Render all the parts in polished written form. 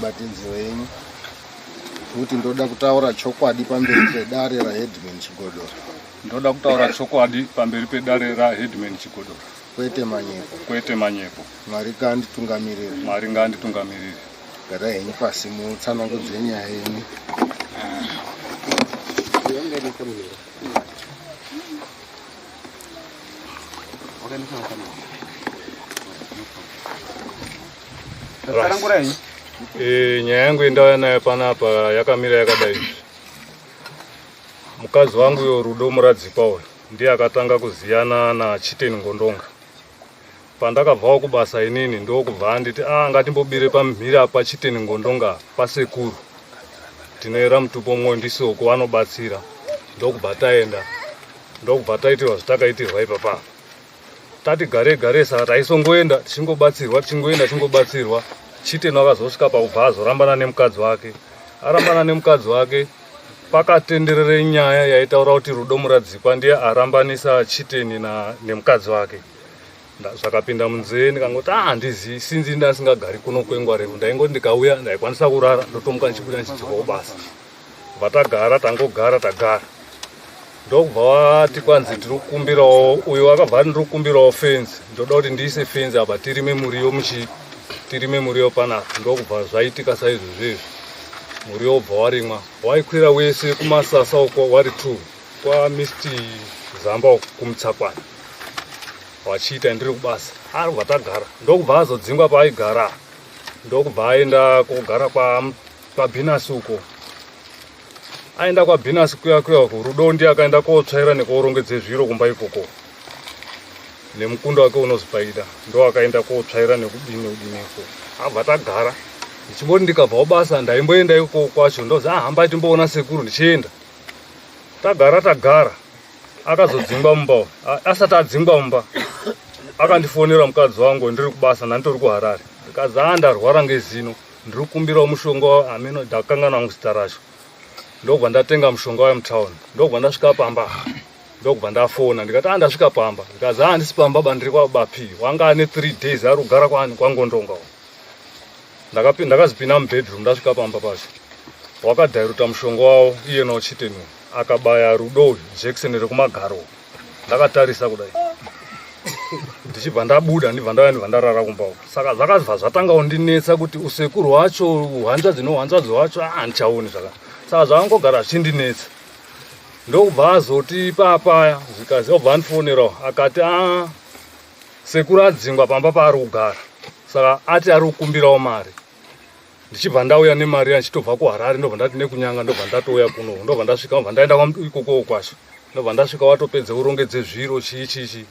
mubatidzi wenyu kuti ndoda kutaura chokwadi pamberi pedare raHeadman Chigodoro. Ndoda kutaura chokwadi pamberi pedare raHeadman Chigodoro. Kwete manyepo. Mwari ngaanditungamirire. Garai henyu pasi mutsanangudze nyaya yenyu. Nyaya yangu indauya nayo panapa yakamira yakadai. Mukadzi wangu yo Rudo muradzikwa uyu ndiye akatanga kuziyana naChiteni Ngondonga. Pandakabvawo kubasa inini ndokubva anditi ngatimbobire pamhiri apa Chiteni Ngondonga pasekuru. Tinoera mutupo mwoyo ndisoko wanobatsira. Ndokubva taenda. Ndokubva taitirwa zvitakaitirwa ipapa. Tati gare saka taisongoenda tichingobatsirwa. Chiteni akazosvika pakubva azorambana nemukadzi wake. Arambana nemukadzi wake pakatenderere nyaya yaitaura kuti Rudo muradzikwa ndiye arambanisa Chiteni nemukadzi wake. Zvakapinda munzee ndikangoti handizivi sinzi ndasingagari kuno kwenguva refu. Ndaingoti ndikauya ndaikwanisa kurara ndotomuka ndichibuda ndichidzoka kubasa. Vatagara tagara. Ndokubva wati kwanzi ndiri kukumbirawo uyo akabva ndiri kukumbirawo fenzi. Ndoda kuti ndiise fenzi apa tirime muriwo panapa. Ndokubva zvaitika saizvozvezvo. Muriwo wobva warimwa. Waikwira wese kumasasa uko wari 2 kwaMr Zamba kumutsakwana. Wachiita ndiri kubasa. Aribva tagara. Ndokubva azodzingwa paaigara. Ndokubva aenda kogara kwaBinasi uko. Aenda kwaBinasi kuya Rudo ndiye akaenda kotsvaira nekorongedze zviro kumba ikoko. Nemukunda wake unozipaida. Ndo akaenda kotsvaira nekudini uko. Abva tagara. Ndichiboti ndikabva kubasa ndaimboenda ikoko kwacho ndozi hamba timboona sekuru ndichienda. Tagara. Akazodzingwa mumba. Asati adzingwa mumba. Akandifonera mukadzi wangu ndiri kubasa nandori kuHarare. Ndikazi ndarwara ngezino. Ndiri kukumbirawo mushonga ameno ndakanganwa muzita racho. Ndokubva ndatenga mushonga wemutown. Ndokubva ndasvika pamba. Ndokubva ndafona ndikati ndasvika pamba. Ndikazi handisi pamba bandiri kwaBapi. Wanga ane 3 days ari kugara kwaNgondonga. Ndakazipinda mubedroom ndasvika pamba pacho. Wakadhairuta mushonga wawo iye noChiteni. Akabaya Rudo jekiseni rekumagaro. Ndakatarisa kudai. Ndichibva ndabuda ndibva ndarara kumba. Saka zvakabva zvatanga kundinetsa kuti usekuru wacho uhanzvadzi wacho handichaoni zvaka. Saka zvangogara zvichindinetsa. Ndokubva azoti papaya zvikazi obva andifonerawo akati sekuru adzingwa pamba paari kugara. Saka ati ari kukumbirawo mari. Ndichibva ndauya nemari yanchitobva kuHarare ndobva ndati nekunyanga ndobva ndatouya kuno. Ndobva ndasvika ndobva ndaenda ikoko kwacho. Ndobva ndasvika watopedza urongedze zviro chichi.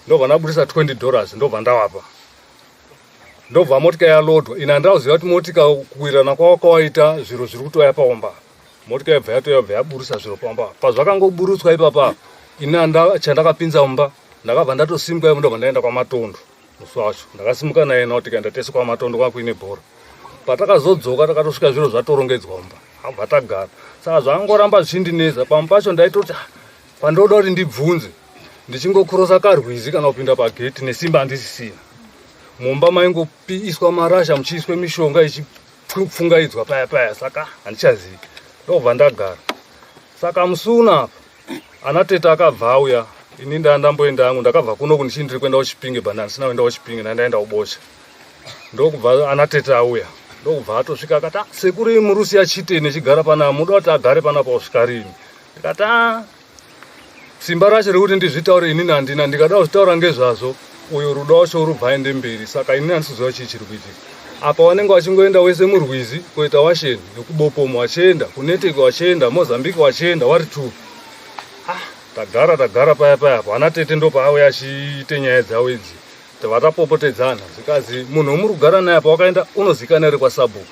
Ndobva ndabudisa $20 ndobva ndawapa. Ndobva motika yalodwa. Ina ndauziva kuti motika kuwirana kwawaita zviro zviri kutoya paomba. Motika yabva yaburisa zviro paomba. Pazvakangoburutswa ipapa ina chandakapinza mumba ndakabva ndatosimuka ndobva ndaenda kwaMatondo. Musi wacho ndakasimuka naye nawo tikaenda tese kwaMatondo kwakuine bhora. Patakazodzoka takatosvika zviro zvatorongedzwa mumba. Abva tagara. Saka zvangoramba zvichindinetsa. Pamwe pacho ndaitoti pandoda kuti ndibvunze ndichingokrosa karwizi kana kupinda pageti nesimba handisisina. Mumba maingoiswa marasha muchiiswe mishonga ichipfungaidzwa paya. Saka handichazivi. Ndobva ndagara. Saka musuna apa anatete akabva auya. Ini ndamboenda hangu ndakabva kuno kuti ndiri kuenda kuChipinge banda ndisina kuenda kuChipinge ndaenda kubosha. Ndokubva anatete auya. Ndokubva atosvika akati sekuru murusi yaChiteni echigara panapa muda kuti agare panapa kusvika rini. Ndikati simba racho rekuti ndizvitaure inini handina. Ndikada kuzvitaura ngezvazvo uyo Rudo wacho urubva aende mberi. Saka inini handisiziva chii chiri kuitika. Apa wanenge wachingoenda wese murwizi kuita washeni nekuBopomo wachienda kuNetwork wachienda Mozambique wachienda wari 2. Tagara paya apa anatete ndopaauya achiite nyaya dzawo idzi. Vatapopotedzana zvikazi munhu womuri kugara naye apa wakaenda unozikana ere kwaSabhuku.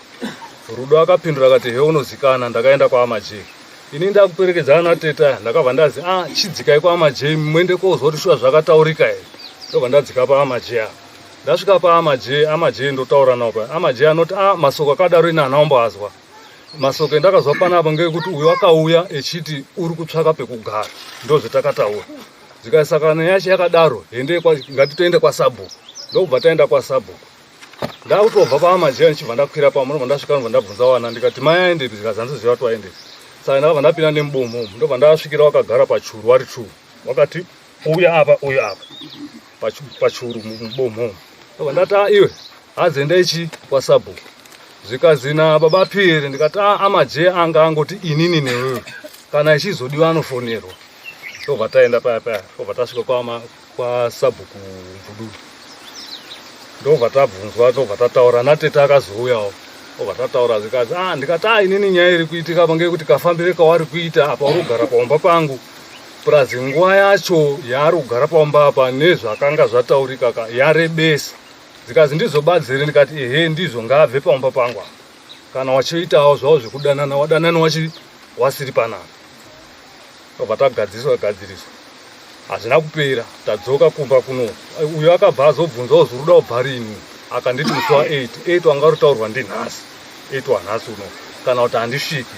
Rudo akapindura akati he unozikana. Ndakaenda kwaAmajee. Ini ndakuperekedzana natete aya ndakabva ndazi chidzikai kwaAmajee muende kozwa kuti shuwa zvakataurika here. Ndobva ndadzika paAmajee. Ndasvika paAmajee ndotaura nawo pa. Amajee anoti masoko akadaro ina anaomboazwa. Masoko endakazwa panapa ngekuti uyu akauya echiti uri kutsvaka pekugara. Ndozvatakataura. Zvikasakana yacho yakadaro ngati toende kwaSabhuku. Ndokubva taenda kwaSabhuku. ndakutobva paamajea ndichibva ndakwira pamuno ndasvika ndobva ndabvunza wana ndikati mai aendepi zvikazvi handiziva kuti waendepi saka ndakabva ndapinda nemubomo ndobva ndasvikira wakagara pachuru wari churu wakati uya apa pachuru mubomo ndobva ndati iwe hadze ndaichi kwasabhuku zvikazina baba Pire ndikati amajea anga angoti inini newewe kana ichizodiwa anofonerwa ndobva taenda paya ndobva tasvika kwasabhuku Mvuduru ndobva tabvunzwa ndobva tataura natete akazouyawo ndobva tataura zikazi ndikati inini nyaya iri kuitika apa ngekuti kafambire kawari kuita apa uri kugara paumba pangu purazi nguva yacho yaari kugara paumba apa nezvakanga zvataurika yarebesa zikazi ndizobadzire ndikati ehe ndizvo ngaabve paumba pangu kana wachiitawo zvavo zvekudanana wadanana wasiri panapa ndobva tagadziriswa hazvina kupera tadzoka kumba kuno uyo akabva azobvunzawo zvoruda kubva rini akanditi musi wa8 wanga rutaurwa ndinhasi 8 wanhasi uno kana kuti handisviki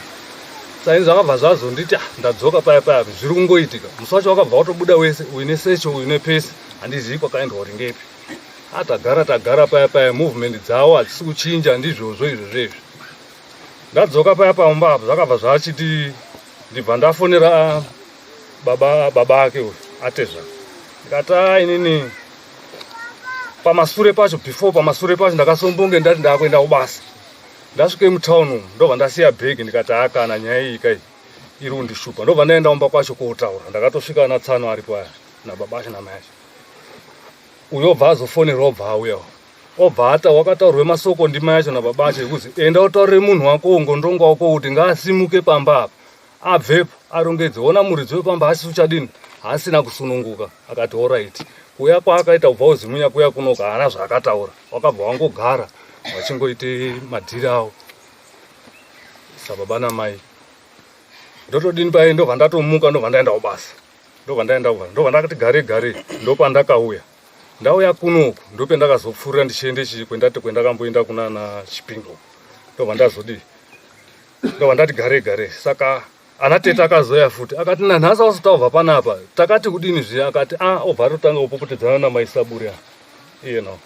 saini zvakabva zvazonditi ndadzoka paya zviri kungoitika musi wacho wakabva watobuda wese uine secho uine pesi handizivi kwakaendwa uri ngepi tagara paya movement dzawo hadzisi kuchinja ndizvozvo izvozvo ndadzoka paya paumba apo zvakabva zvachiti ndibva ndafonera baba ake uyu atezva ndikati inini pamasure pacho ndakasombonge ndati ndakuenda kubasa ndasvike mutauni umu ndobva ndasiya bhegi ndikati kana nyaya iyi kai iri kundishupa ndobva ndaenda umba kwacho kotaura ndakatosvika natsano aripo aya nababa acho namai acho uyo obva azofonera obva auyawo obva wakataurwe masoko ndimai acho nababa acho ekuzi enda utaurire munhu wako ngondonga wako kuti ngaasimuke pamba apa abvepo arongedze ona muridzi wepamba asisi uchadini haasina kusununguka akati alright kuya kwaakaita kubva uzimunya kuya kunoka haana zvaakataura wakabva wangogara wachingoite madhiri awo sababa namai ndotodini paye ndobva ndatomuka ndobva ndaenda kubasa ndobva ndakati gare ndopandakauya ndauya kunoku ndopendakazopfuurira ndichiende kwendakamboenda kunana Chipingo ndobva ndati gare saka ana tete akazoya futi akati nanhasi wasati wabva panapa takati kudini zviya akati obva atotanga kupopotedzana namaisaburi iyeno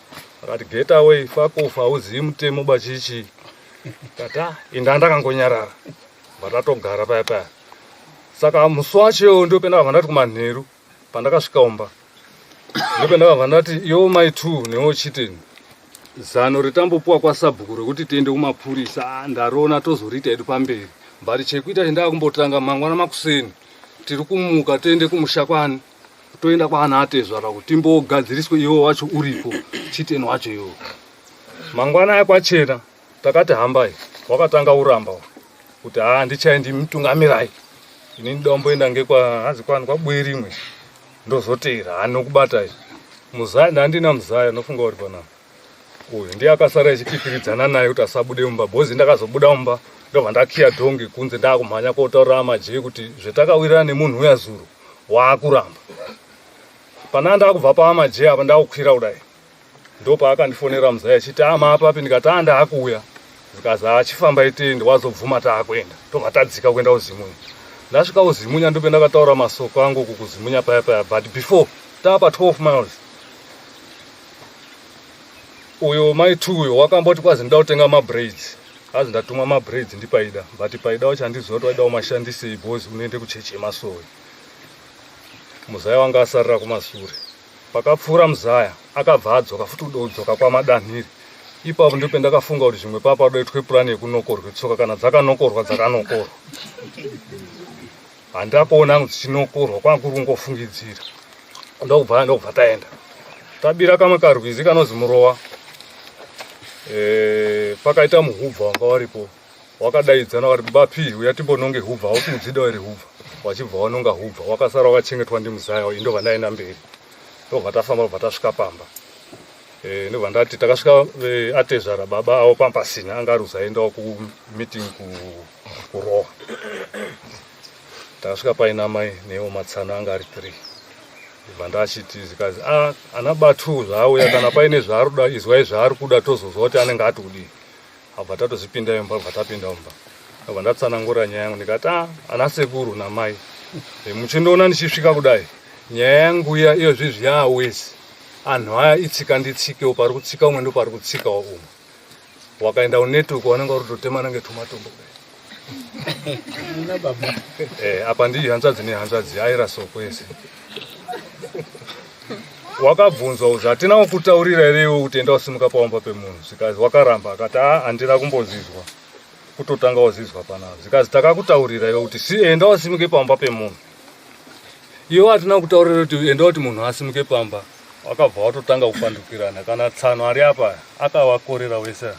akati get away fuck off hauzivi mutemo bachichi kati inda ndakangonyarara vatatogara paya saka musi wacho ndopendakabva ndati kumanheru pandakasvika umba ndopendakabva ndati iwo mai 2 newo chiteni zano ritambopuwa kwasabhuku rekuti tiende kumapurisa ndariona tozoriita edu pamberi mbari chekuita chendakumbotanga mangwana makuseni tiri kumuka toende kumushakani toenda kwaana atezvara kuti timbogadziriswe iwo wacho uripo chiteni wacho iwo mangwana aya kwachena takati hambai wakatanga uramba kuti ndichaendi mutungamirai ini ndidomboenda ngekwahazi kwani kwabwe rimwe ndozotera hanokubatai muzaya ndandina muzaya nofunga uri panapa uyu ndiye akasara ichipipiridzana naye kuti asabude mumba bhozi ndakazobuda mumba ndobva ndakiya dhongi kunze ndakumhanya kotaurira amajee kuti zvetakawirana nemunhu uya zuro waakuramba pana ndakubva paamajee apa ndakukwira kudai ndopaakandifonera muzaya achiti mapapi ndikati ndaakuuya zikazi achifamba itendi wazobvuma taakuenda ndobva tadzika kuenda uzimunya ndasvika uzimunya ndope ndakataura masoko angu kukuzimunya paya but before taapa 12 miles uyo mai 2 uyo wakamboti kwazi ndida kutenga mabraids azi ndatumwa mabraids ndipaida but paida wacho handiziva kuti waida umashandisei bhozi unoende kuchechi yemasowe muzaya wanga asarira kumasure pakapfuura muzaya akabva adzoka futi kudodzoka kwamadanhiri ipapo ndipo ndakafunga kuti zvimwe papa doitwe purani yekunokorwa tsoka kana dzakanokorwa handakuona hangu dzichinokorwa kwangu kungofungidzira ndokubva taenda tabira kamwe karwizi kanozi Murowa pakaita muhubva wanga waripo wakadaidzana wakati bapi uya timbononge hubva wautimudzida ere hubva wachibva wanonga hubva wakasara wakachengetwa ndimuzaya ndobva ndaenda mberi ndobva tafamba ndobva tasvika pamba ndobva ndati takasvika atezvara baba avo pampasina anga aruzaendawo kumeeting kurowa takasvika paina mai newo matsana anga ari 3 ndobva ndachiti zikazi ana batu zvauya kana paine zvaaruda izwai zvaari kuda tozozwa kuti anenge ati kudii abva tatozvipinda imba bva tapinda mumba ndobva ndatsanangura nyaya yangu ndikati ana sekuru namai muchindoona ndichisvika kudai nyaya yangu iya iyo zvizvi yaawezi anhu aya itsika nditsikewo, pari kutsika umwe ndo pari kutsikawo umwe. Wakaenda unetwork wanenge utotemana ngetumatombo. Apa ndii hanzvadzi nehanzvadzi aira soko ese. Wakabvunzwa uzi hatina kukutaurira here iwe kuti enda usimuka pamba pemunhu. Zvikazi wakaramba akati handina kumbozizwa. Kutotanga wazizwa panapa. Zvikazi takakutaurira iwe kuti si enda usimuke pamba pemunhu. Iwe hatina kutaurira kuti enda kuti munhu asimuke pamba. Wakabva watotanga kupandukirana kana tsano ari apa akavakorera wese.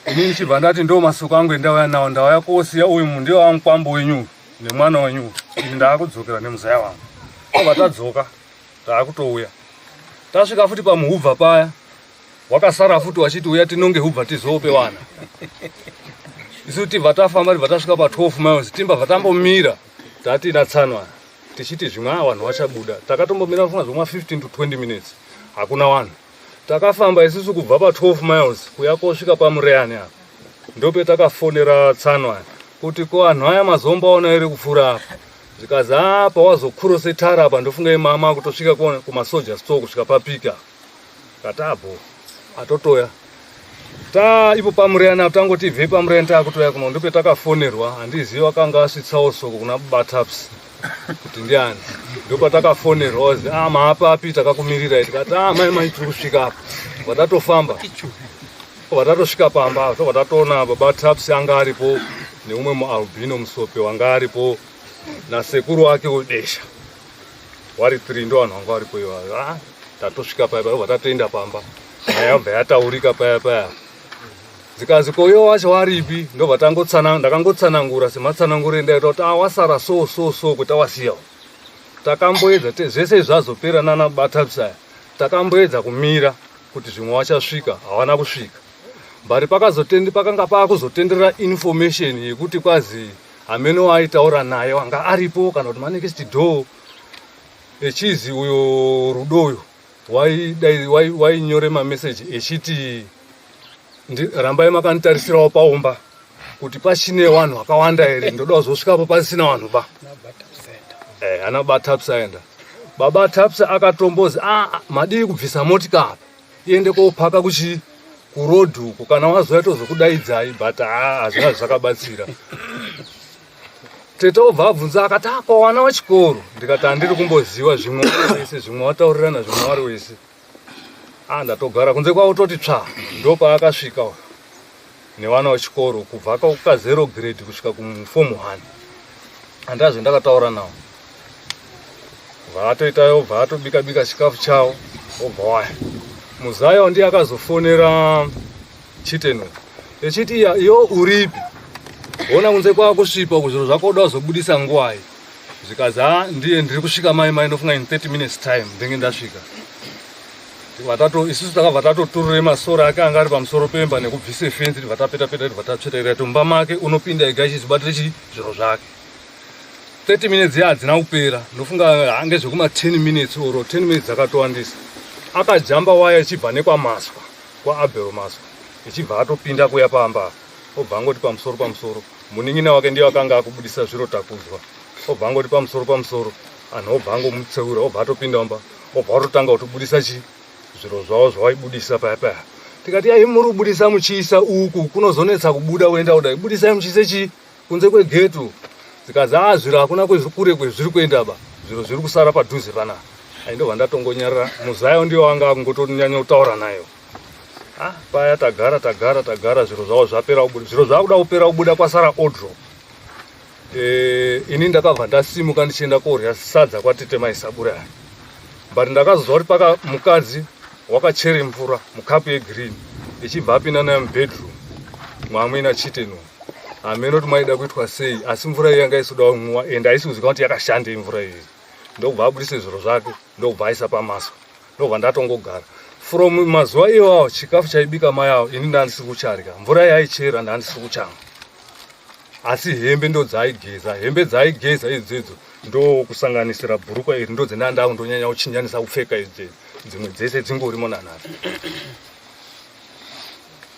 Inini chibva ndati ndo masuku angu endauya nawo, ndauya kosiya uyu munhu ndiwo wamukwambo wenyu nemwana wenyu. Ini ndaakudzokera nemuzaya wangu. Obva tadzoka taakutouya. Tasvika futi pamuhubva paya. Wakasara futi wachiti uya tinonge hubva tizope vana. Isu tibva tafamba tibva tasvika pa 12 miles timbabva tambomira. Tati natsanwa. Tichiti zvimwe vanhu vachabuda. Takatombomira funga zvomwa 15 to 20 minutes. Hakuna vanhu. Takafamba isusu kubva pa 12 miles kuya kosvika pamureyani apa. Ndope takafonera tsanwa kuti ko vanhu aya mazombaona ere kupfuura apa. Zvikazi apa wazokurose tara apa ndofunga mama kutosvika kumasoja store kusvika papika. Katabo atotoya. Ipo pamureyani apa tangoti ibve pamureyani takutoya kuno ndope takafonerwa. Handizivi wakanga asvitsawo soko kuna bataps. Kuti ndiani. Ndopa takafonerwa wazi maapa api takakumirira tikati mai tiri kusvika apa. Vatatofamba. Vatatosvika pamba. Vatatoona baba taps anga aripo neumwe mualbino musope wanga aripo nasekuru wake udesha. Wari 3 ndo vanhu vanga varipo ivo. Tatosvika paya vatatoenda pamba. Yabva yataurika paya. Zvikazi ko iwo wacho waripi ndobva ndakangotsanangura sematsananguro endaita kuti wasara so kuti awasiyawo. Takamboedza zvese zvazopera nana batabsaya. Takamboedza kumira kuti zvimwe wachasvika hawana kusvika. Bari pakanga pakuzotenderera information yekuti kwazi ameno waitaura naye wanga aripo kana kuti manext door echizi uyo rudoyo wainyore mameseji echiti rambai makanitarisirawo paumba kuti pachine vanhu vakawanda here ndoda kuzosvikapo pasina vanhu ba. Ana batapsaenda. Baba tapsa akatombozi madii kubvisa motikari iende kopaka kurodhu uko kana wazoya tozokudaidzai but hazvina zvakabatsira. Tete obva abvunza akati apa wana wechikoro. Ndikati handiri kumboziva zvimwe wese zvimwe wataurirana zvimwe wari wese. Ndatogara kunze kwavo toti tsva ndopa akasvika nevana vechikoro kubva ka0 grade kusvika kuform 1. Handazve ndakataura navo. Vatoitayo obva atobika chikafu chavo obva waya. Muzayo ndiye akazofonera chiteno echiti iyo uripi ona kunze kwakusvipa kuzviro zvako uda kuzobudisa nguwai. Zvikazi ndiye ndiri kusvika mai ndofunga in 30 minutes time ndenge ndasvika. Isusu takabva tatoturura masoro ake anga ari pamusoro pemba nekubvise fenzi vatapeta vatatsvetaira tumba make unopinda ega achizibatira zviro zvake. 30 minutes hadzina kupera ndofunga hange zvekuma 10 minutes oro 10 minutes dzakatowandisa. Akajamba waya ichibva nekwamaswa kwaabhero maswa ichibva atopinda kuya pamba. Obva angoti pamusoro munin'ina wake ndiye akanga akubudisa zviro takudzwa. Obva angoti pamusoro anhu obva angomutseura obva atopinda mba obva atotanga kutobudisa zviro zvavo zvawaibudisa paya. Tikati muri kubudisa muchiisa uku kunozonetsa kubuda uenda kudai budisai muchiise kunze kwegeto. Zikazi zviro hakuna kure kwezviri kuenda ba zviro zviri kusara padhuze pana. Ndobva ndatongonyarara. Muzayo ndiwo wanga akungotonyanya kutaura nayo. Paya tagara zviro zvavo zvapera kubuda. Zviro zvakuda kupera kubuda kwasara odro. Ini ndakabva ndasimuka ndichienda korya sadza kwatete maisabura. But ndakazozwa kuti paka mukadzi wakachere mvura mukapu yegreen ichibva apinda nayo mubedroom mwamwena chiteno. Ameno kuti maida kuitwa sei asi mvura iyi yanga isoda kumwiwa ende aisizikanwa kuti yakashandei mvura iyi. Ndobva abudise zviro zvake ndobva aisa pamaswa. Ndobva ndatongogara. From mazuva iwawo chikafu chaibika mai avo ini ndandisi kuchadya. Mvura yaichera ndandisi kuchamwa. Asi hembe ndo dzaaigeza. Hembe dzaaigeza idzedzo ndo kusanganisira bhurukwa iri ndo dzinanda kundonyanya kuchinjanisa kupfeka idzi. Dzimwe dzese dzingorimo nanhasi.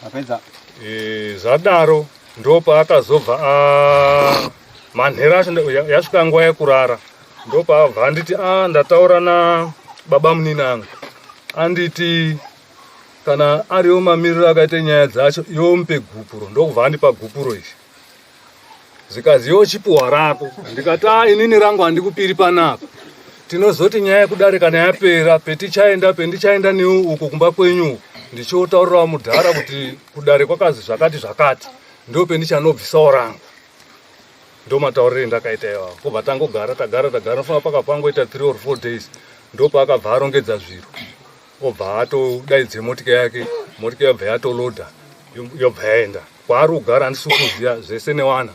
Apedza. Zvadaro ndopa akazobva manhero acho yasvika nguva yekurara. Ndopa abva anditi ndataura baba muninangu anditi kana ariwo mamiriro akaita nyaya dzacho yomupe gupuro, ndokubva andipa gupuro izvi. Zvikazi yo chipuwa rako, ndikati inini rangu handikupiri panapa. Tinozoti nyaya yekudare kana yapera, pendichaenda newe uko kumba kwenyu ndichotaurira mudhara kuti kudare kwakazi zvakati zvakati, ndo pendichanobvisawo rangu. Ndo matauriro endakaita iwawo. Kubva tangogara tagara nofunga pakapangoita 3 or 4 days ndo paakabva arongedza zviro. Obva atodaidze motika yake, motika yobva yatolodha yobva yaenda kwaari kugara. Handisi kuziya zvese newana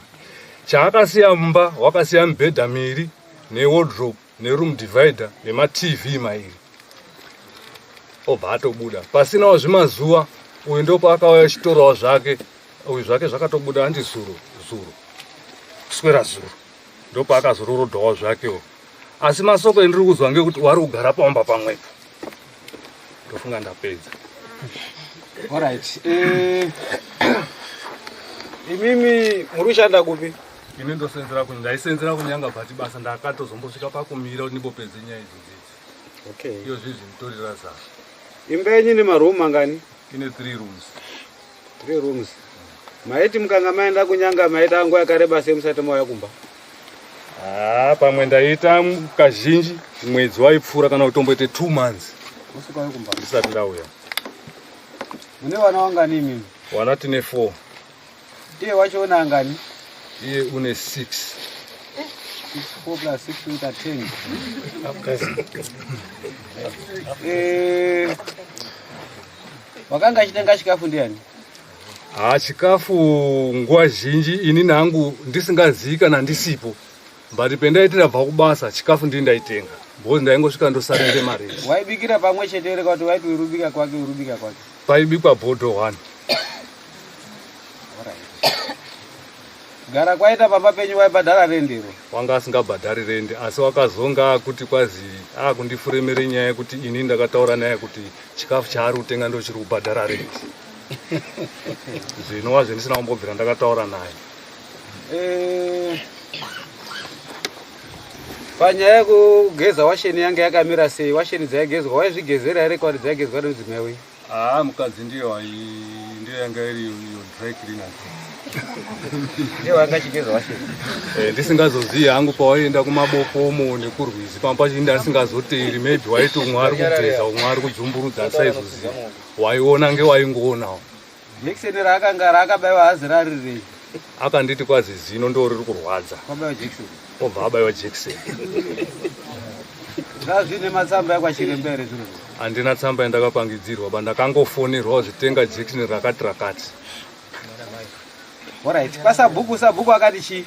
chaakasiya mumba, wakasiya mibhedha miri newardrobe neroom divider nematv mairi. Obva atobuda pasinawo zvimazuva. Uyu ndo paakauya achitorawo zvake, uyu zvake zvakatobuda handi zuro kuswera zuro, ndo paakazororodhawo zvakewo. Asi masoko endiri kuzwa ngekuti wari kugara pamba pamwepo. Ndofunga ndapedza. Alright. Imimi muri kushanda kupi? Ini ndaisenzera kunyanga bhati basa ndakatozombosvika pakumira kuti ndimbopedze nyaya idzi. Okay. Iyo zvizvi mutorera zasa. Imba yenyu ine maroom mangani? Ine 3 rooms. 3 rooms. Maiti mukanga maenda kunyanga maita nguva yakareba sei musati mauya kumba? Pamwe ndaita kazhinji mwedzi waipfuura kana kutomboite 2 months. Musika uya kumba? Ndisati ndauya. Mune vana wangani imimi? Wana tine 4. Iye wacho una angani? Iye une 6. 4 plus 6 kuita 10. Wakanga achitenga chikafu ndiani? Chikafu nguva zhinji ini nangu ndisingazivi kana ndisipo. But pendaitira bva kubasa chikafu ndini ndaitenga. Bozi ndaingosvika ndosara ngemare. Waibikira pamwe chete ere kuti waiti urubika kwake? Paibikwa bhodho 1. Gara kwaita pamba penyu waibhadhara rendero? Wanga asingabhadhari rende, asi wakazonga kuti kwazi kundifuremere nyaya yekuti ini ndakataura naye kuti chikafu chaari kutenga ndo chiri kubhadhara rende. Zvinova zvendisina kumbobvira ndakataura naye. Panyaya yekugeza washeni yange yakamira sei? Washeni dzaigezwa waizvigezera ere kwati dzaigezwa nemudzimai wenyu? Mukadzi ndiyo yanga iri yo dry cleaner. Ndiye wanga chigeza washeni? Ndisingazozivi hangu pawaienda kumabokomo nekurwizi pamba chini ndasingazoteeri, maybe waiti umwe ari kugeza umwe ari kudzumburudza asaizoziva. Waiona ngewaingoonawo. Jekiseni raakanga raakabayiwa hazi rari rei? Akanditi kwazi zino ndo riri kurwadza. Kwabayiwa jekiseni? Obva abayiwa jekiseni. Zvazvine matsamba yakwachiremba ere zviro? Handina tsamba yandakapangidzirwa, ba ndakangofonerwa zvitenga jekiseni rakati rakati. Alright, sabhuku akati chii?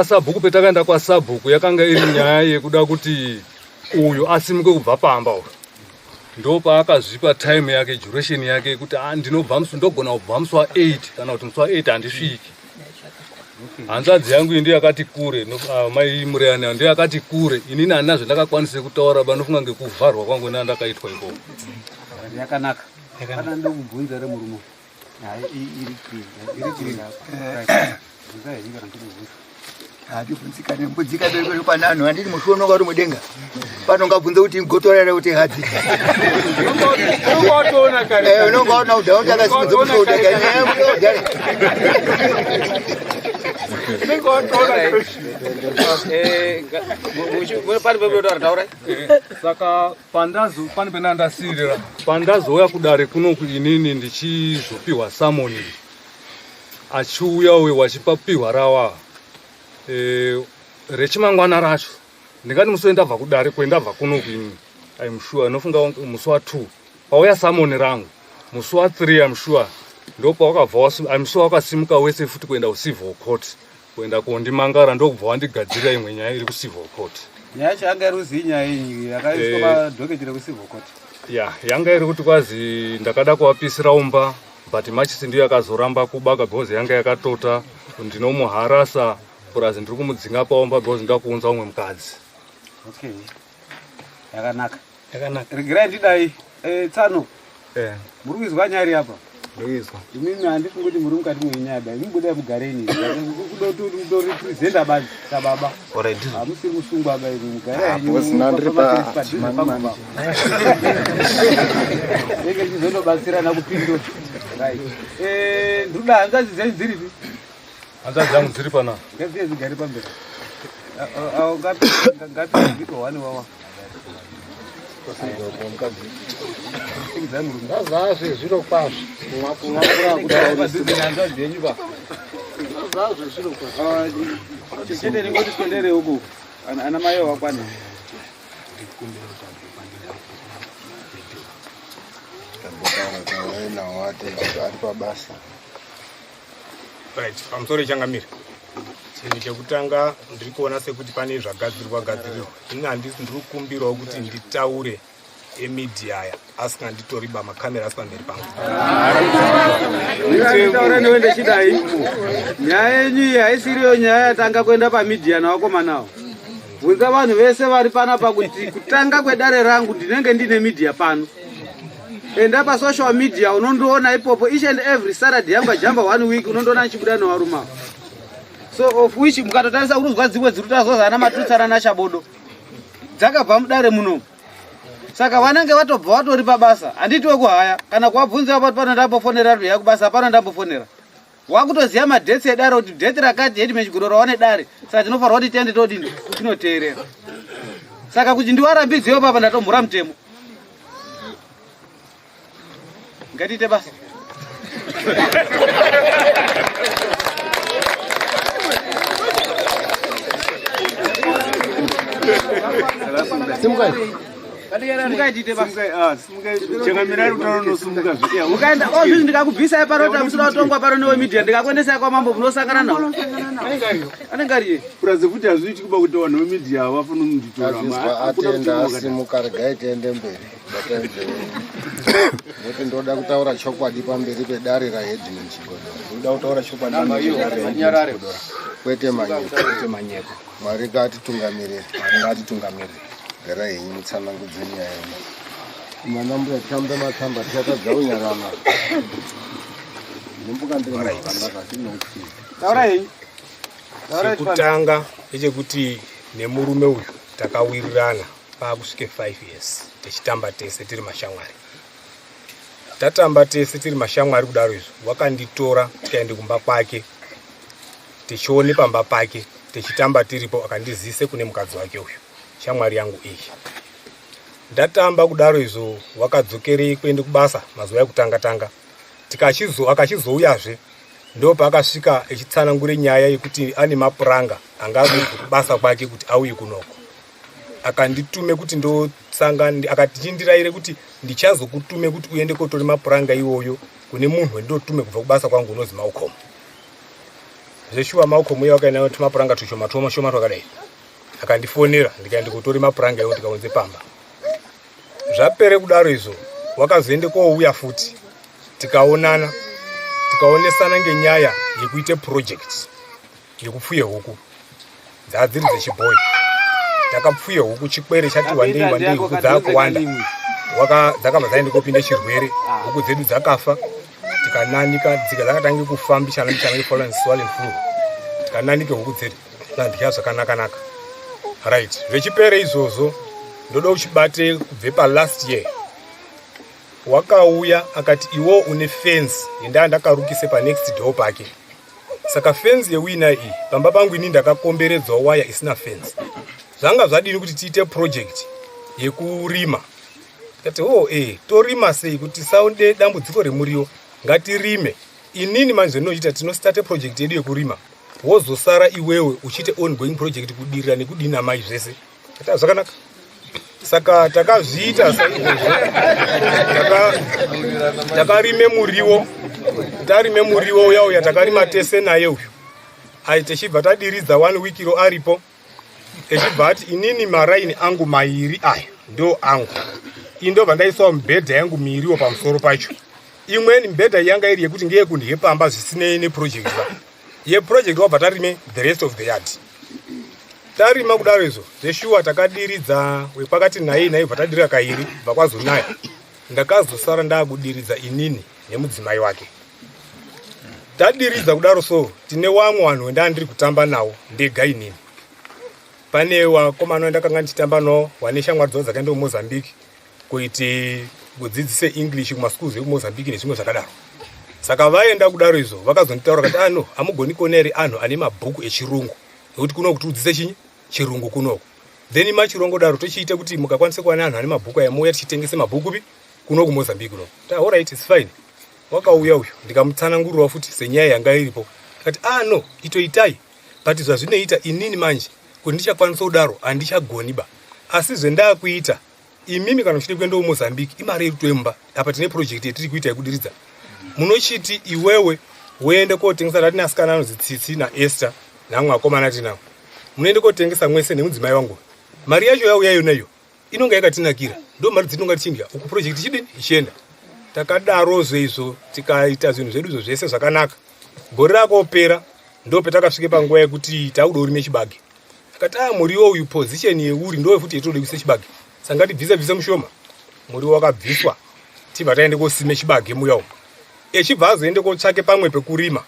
Sabhuku petakaenda kwasabhuku yakanga iri nyaya yekuda kuti uyu asimuke kubva pamba uyu. Ndo paakazvipa time yake, duration yake yekuti ndogona kubva musi wa8 kana kuti musi wa8 handisviki. Hanzvadzi yangu iyi ndiyo yakati kure, mai mureyani ndiyo yakati kure. Inini handina zvandakakwanisa kutaura, banofunga ngekuvharwa kwangu ndandakaitwa ikoko. Yakanaka. Kana ndokubvunza remurume. Hatibvunzika nembudzika bereko pananhu handiti mushono ngari mudenga. Panongabvunza kuti gotora ere kuti hadzi. Unongoona kare. Unongoona udhawo takasimudza kusoudeka. Saka pane penandasirira pandazouya kudare kuno inini ndichizopiwa samoni achiuya uyo wachipapiwa rawa rechimangwana racho ndingati musi wendabva kudare kwendabva kuno kuini I'm sure nofunga musi wa2 pauya samoni rangu musi wa3 I'm sure ndo pawakabva I'm sure wakasimuka wese futi kuenda kucivil court kuenda kondimangara ndokubva wandigadzirira imwe nyaya iri kucivil court. Nyaya yacho yanga iri kuzivi nyaya yenyu yakaiswa padhoketi rekucivil court? Yanga iri kuti kwazi ndakada kuvapisira umba but machisi ndiyo yakazoramba kuba because yanga yakatota ndinomuharasa purazi ndiri kumudzinga paumba because ndakuunza umwe mukadzi. Okay. Yakanaka. Regerai ndidai. Tsano. Muri kuizwa nyaya iri apa? ndoizwa. Imimi handifuni kuti muri mukati mwenyada. Imimi kuda mugareni. Kuda kuti mutorepresenta basi sababa. Alright. Hamusiri kusungwa baba imi mugare. Boss nandiri pa mani. Ege chizonobatsirana kupindo. Right. Nduda hanzazi dzenyu dziripi? Hanzazi dzangu dziri pana. Ngadziye dzigare pamberi. Ngapi ndiko wani wawa. Ndazazve zviro kwazvo kumwapura kutaurisa dzenyu ba. Ndazazve zviro kwazvo. Chete ngoti twendere huko. Ana mai wakwana. ari pabasa. Right, pamusoro changamira. Chinhu chekutanga ndiri kuona sekuti pane zvagadzirwa. Ini handisi ndiri kukumbirawo kuti nditaure emedia aya asika nditoriba makamera asi pamberi pangu. Nditaura newe ndechidai. Nyaya yenyu haisiriyo nyaya yatanga kuenda pamedia nawakomanawo. Wika vanhu vese vari panapa kuti kutanga kwedare rangu ndinenge ndine media pano. Enda pa social media unondoona ipopo each and every Saturday yanga jamba 1 week unondoona chibuda newaruma. So of which mukatotarisa uruzwa dzimwe dzirutazozana matutsara nachabodo. Dzakabva mudare muno. Saka vanenge vatobva vatori pabasa. Handitiwe kuhaya kana kuwabvunza apa pano ndambofonera rwe yakubasa pano ndambofonera. Wakutoziya madetsi edare kuti date rakati hedi mechigorora wane dare. Saka tinofarwa kuti tiende todini tinoteerera. Saka kuti ndiwarambidziwe papa ndatomhura mutemo. Ngatiite basa. Mukaitite basa. Changamira rutano nosumuka zviya. Ukaenda ozvizvi ndikakubvisa parota musina kutongwa paro newe media ndikakuendesa kwa mambo munosangana nawo. Anenge ariye. Kuraze kuti hazviiti kuba kuti vanhu vemedia vafuna kunditora. Atenda asimuka regai tiende mberi. Noti ndoda kutaura chokwadi pamberi pedare raHeadman Chigodoro. Ndoda kutaura chokwadi pamberi pedare Chigodoro. Kwete manyeko. Mwari ngatitungamirire. Gara yenyu mutsanangudze nyaya yenyu. Mwana mbuya tambe matsamba tiatadza unyarama. Nimbuka ndiri mwakanaka sinokuti. Taura henyu. Chekutanga ndechekuti nemurume uyu takawirirana pakusvike 5 years tichitamba tese tiri mashamwari. Tatamba tese tiri mashamwari kudaro izvo wakanditora tikaende kumba kwake tichione pamba pake tichitamba tiripo akandizise kune mukadzi wake uyu shamwari yangu iyi. Ndatamba kudaro izvo wakadzokerei kuende kubasa mazuva ekutanga akachizouyazve ndo paakasvika echitsanangure nyaya yekuti ane mapuranga angazi kubasa kwake kuti auye kunoko. Akanditume kuti akatichindirayire kuti ndichazokutume kuti uende kotori mapuranga iwoyo kune munhu wendotume kubva kubasa kwangu unozi Maukomo. Zveshuwa Maukomo uye wakaenda tumapuranga tushoma twakadai. Akandifonera ndikaenda kotori mapuranga iwo ndikaunze pamba. Zvapere kudaro izvo wakazoende kouya futi tikaonana tikaonesana ngenyaya yekuite project yekupfuye huku dzadziri dzechibhoyi. Takapfuye huku chikwere chati wandei huku dzakuwanda dzakabva dzaende kopinde chirwere huku dzedu dzakafa tikananika dzika dzakatange kufambishana swollen flu tikananike huku dzedu ndandya zvakanaka. Right, zvechipere izvozvo ndoda uchibate kubve palast year wakauya akati iwo une fence yenda ndakarukise pa next door pake. Saka fence yewina iyi pamba pangu ini ndakakomberedzwa waya isina fence. Zvanga zvadini kuti tiite project yekurima. Kati torima sei kuti saunde dambudziko remuriwo ngatirime. Inini manje ndinoita tinostate project yedu yekurima. Wozosara iwewe uchite ongoing project kudirira nekudina mai zvese. Kati zvakanaka. Saka takazviita takarime muriwo. Tarime muriwo uya takarima tese naye uyu. Techibva tadiridza 1 week iro aripo. Techibva ati inini maraini angu mairi aya ndo angu. Indobva ndaisawo mibhedha yangu miiriwo pamusoro pacho. Imweni mibhedha yanga iri yekuti ngeye kundye pamba zvisinei neproject ye project wabva tarime the rest of the yard. Tarima kudaro izvo zveshuwa takadiridza wepakati nai bva tadirira kairi bva kwazonaya. Ndakazosara ndakudiridza inini nemudzimai wake. Tadiridza kudaro so tine wamwe wanhu ndandiri kutamba nawo ndega inini. Pane wakomana ndakanga ndichitamba nawo wane shamwari dzawo dzakaenda kuMozambique kuite kudzidzise English kumaschools ekuMozambique nezvimwe zvakadaro. Saka vaenda kudaro izvo vakazonditaura kuti ano hamugoni kuona ere anhu ane mabhuku echirungu nokuti kuno kuti udzidze chinyi chirungu kunoko. Then machirongo daro tochiita kuti mukakwanisa kuwana anhu ane mabhuku aya mouya tichitengese mabhuku kuno kuMozambique kuno. All right, it's fine. Wakauya uyu ndikamutsanangurira futi senyaya yanga iripo. Akati no itoitai but zvazvinoita inini manje kuti ndichakwanisa kudaro handichagoniba. Asi zvendakuita imimi kana muchide kuenda kuMozambique imari iri toimba. Apa tine project yetiri kuita yekudiridza. Munochiti iwewe uende kotengesa ratini asikana anonzi Tsitsi naEsther namwe akomana tinawo. Munoende kotengesa mwese nemudzimai wangu. Mari yacho yauya yonayo inonga yakatinakira. Ndo mari dzinonga tichinga uku project chidini ichienda. Takadaro izvo tikaita zvinhu zvedu izvo zvese zvakanaka. Gore rakopera ndo petakasvike panguva yekuti takuda urime chibage. Akati muriwo uyu position yeuri ndo futi yetode kuise chibage. Sanga tibvise mushoma. Muriwo wakabviswa. Tibva taende kosime chibage muya umu. Echibva azoende kotsvake pamwe pekurima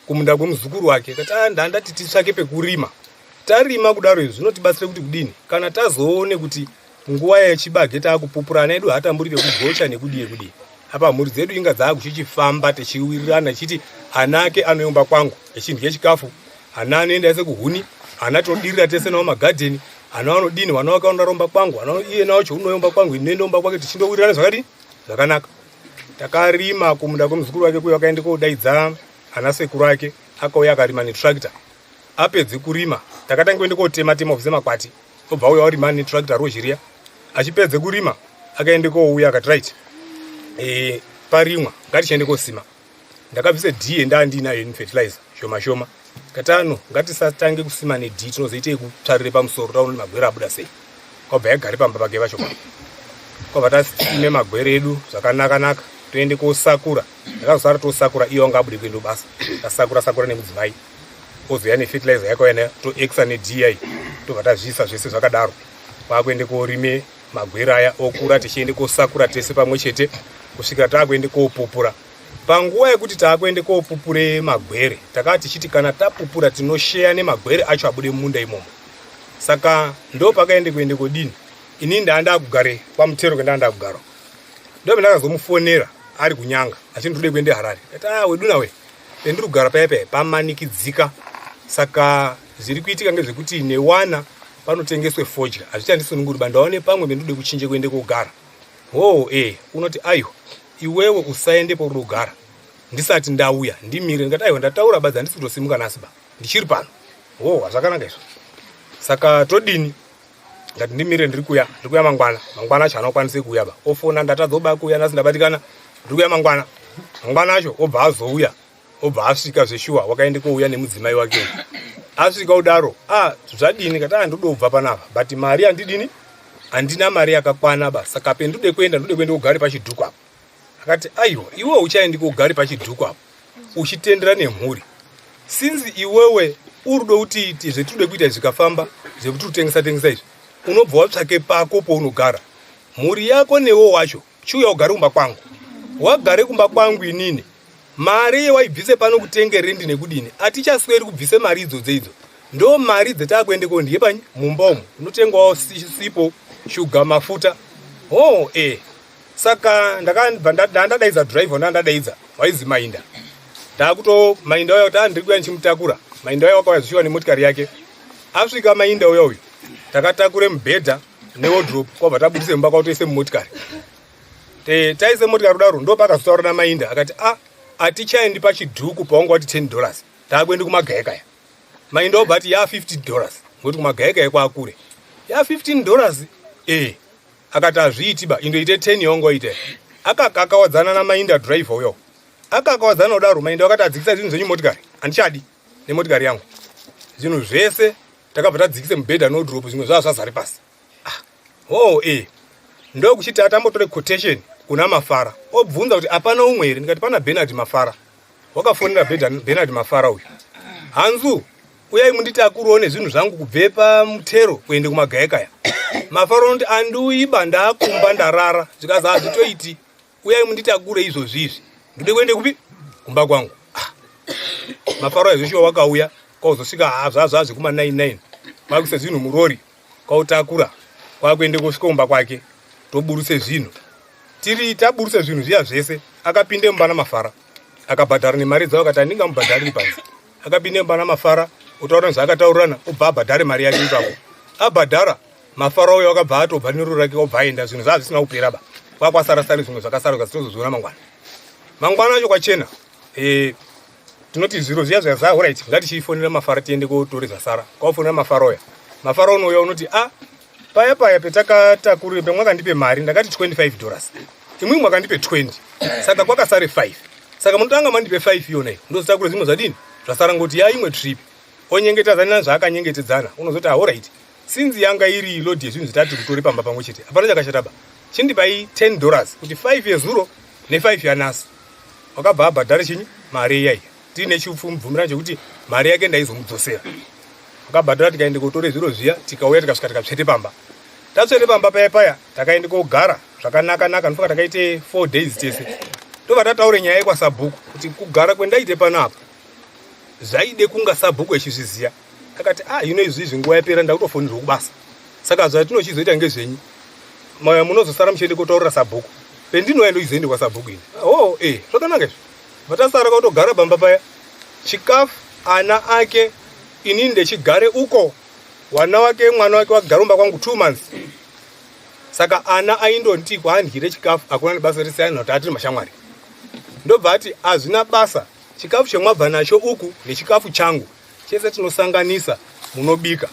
kumunda kwemuzukuru wake. Akati ndandati titsvake pekurima. Tarima kudaro izvo zvinotibatsira kuti kudini kana tazoone kuti nguva yechibage taakupupurana edu hatamburi pekugocha nekudii. Apa mhuri dzedu inga dzakuchichifamba techiwirirana chiti ana ake anoyomba kwangu echindye chikafu, ana anoenda ese kuhuni, ana todirira tese nawo magadheni, ana anodini vana vakaona romba kwangu, ana iye nawo chaunoyomba kwangu ine ndomba kwake tichindowirirana zvakadini zvakanaka. Takarima kumunda kwemuzukuru wake kuyo akaende kodaidza ana sekuru ake akauya akarima netractor. Apedze kurima takatanga kuende kotema obvise makwati obva uya warima netractor rozhiria. Achipedze kurima akaende kouya akati right parimwa ngatichiende kosima. Ndakabvise D ndandinayo fertilizer shoma. Katano ngatisatange kusima ne D tinozoite yekutsvarire pamusoro taona magwere abuda sei. Kwabva yagare pamba pake vacho. Kwabva tasime magwere edu zvakanaka toende kosakura. Ndakazosara tosakura iyo anga abude kuenda basa. Tasakura nemudzimai. Ozoya nefertilizer yako yana toexa neDI. Tobva tazvisa zvese zvakadaro. Kwakuende korime magwere aya okura tichiende kosakura tese pamwe chete kusvikira taakuende kopupura. Panguva yekuti taakuende kopupure magwere takati tichiti kana tapupura tinosheya nemagwere acho abude mumunda imomo. Saka ndo pakaende kuende kodini inini ndanda kugare pamutero kwendanda kugara. Ndo ndakazomufonera ari kunyanga achindode kuende Harare. Kati wedu nawe ndiri kugara paipa pamanikidzika. Saka zviri kuitika ngezvekuti newana panotengeswe fodya hazvichandisununguri bandaone pamwe bendude kuchinje kuende kogara. Unoti aiwa iwewe usaende pauri kugara ndisati ndauya ndimire. Ngati aiwa ndataura badza ndisitosimuka nasiba ndichiri pano. Zvakanaka izvo. Saka todini ngati ndimire ndiri kuya mangwana acho anokwanise kuuya ba ofona ndatadzoba kuuya nasi ndabatikana ndiri kuya mangwana acho obva azouya obva asvika zveshuwa wakaende kouya nemudzimai wake. Asvika kudaro zvadini kati ndoda kubva panapa but mari handidini handina mari yakakwana ba. Saka pendude kuenda kugare pachidhuku apo. Akati aiwa iwewe uchaende kugare pachidhuku apo uchitendera nemhuri. Since iwewe urudo kuti zvetude kuita zvikafamba zvekuti utengesa izvi unobva watsvake pako pounogara. Mhuri yako newo wacho chiuya ugare kumba kwangu. Wagare kumba kwangu inini mari waibvise pano kutenge rendi nekudini atichasweri kubvise mari idzodzo. Ndo mari dzatakuende kondiye panyi mumba umu unotengwawo sipo shuga mafuta. Saka ndandadaidza driver ndandadaidza waizi Mainda. Takuto Mainda uya kuti ndiri kuya nchimutakura. Mainda uya wakauya zvishiwa nemotikari yake. Asvika Mainda uya uyu takatakure mubhedha newardrobe kwabva tabudise mumba kwautoise mumotikari. Taise motikari kudaro ndo pakazotaura naMainda akati atichaendi pachidhuku paunga wati $10 taakuende kumagaekaya. Mainda obva ati $15 ngoti kumagaekaya kwakure $15. Akati azviiti ba indoite 10 yongo ite. Akakawadzana naMainda driver uyo. Akakawadzana kudaro Mainda wakati adzikisa zvinhu zvenyu motikari handichadi nemotikari yangu. Zvinhu zvese takabva tadzikise mubhedha no drop zvimwe zvazvazari pasi. Ndo kuchiti atambotore quotation kuna Mafara obvunza kuti apana umwe here. Ndikati pana Bernard Mafara. Wakafonera Bernard Mafara uyu. Hanzu uyai munditi akuruone zvinhu zvangu kubve pamutero kuende kumagaekaya. Mafara unoti andiuiba ndakumba ndarara zvikazi hazvitoiti uyai munditi akure izvozvizvi ndode kuende kupi kumba kwangu. Mafaro ezvisho wakauya kwauzosvika hazvazvazi kuma 99 kwakuise zvinhu murori kwautakura kwakuende kusvika kumba kwake toburuse zvinhu tiri taburuse zvinhu zviya zvese akapinde mumba namafara akabhadhara nemari dzavo akati handingamubhadhariri panze akapinde mumba namafara utaura nezvaakataurirana obva abhadhare mari yake ipapo abhadhara mafara uyo akabva atobva neruro rake obva aenda zvinhu zvava zvisina kupera ba kwakwasarasari zvimwe zvakasara zvazitozoziona mangwana acho kwachena tinoti zviro zviya zvazaa right ngatichifonera mafara tiende kotore zvasara kwafonera mafara uya mafara unouya unoti paya petakatakurire pemwakandipe mari ndakati $25 imwe mwakandipe 20 saka kwakasare 5 saka munotanga mandipe 5 iyona iyo ndozitakure zvimwe zvadini zvasara ngoti imwe trip onyengetedzana zvaakanyengetidzana unozoti alright sinzi yanga iri load yezvinhu zvitatu kutore pamba pamwe chete hapana chakashataba chindipai $10 kuti 5 yezuro ne5 yanasi wakabva abhadhare chinyi mari iyaiya tiine chipfumvumirana chekuti mari yake ndaizomudzosera wakabhadhara tikaende kotore zviro zviya tikauya tikasvika tikapsvete pamba tatsvete pamba paya takaende kogara zvakanaka ndofuka takaite 4 days tese ndobva tataure nyaya yekwasabhuku kuti kugara kwendaite panapa zvaide kunga sabhuku echizviziya akati izvi nguva yapera ndakutofonirwa kubasa saka zvatinochizoita ngezvenyi munozosara muchiende kotaurira sabhuku pendinoenda uchizoende kwasabhuku ini zvakanaka izvo vatasara kautogara bamba paya chikafu ana ake inini ndechigare uko mwana wake wagara umba kwangu 2 months saka ana aindonti kwaandyire chikafu akuna nebasa risiyana kuti atiri mashamwari ndobva ati hazvina basa chikafu chemwabva nacho uku nechikafu changu chese tinosanganisa munobika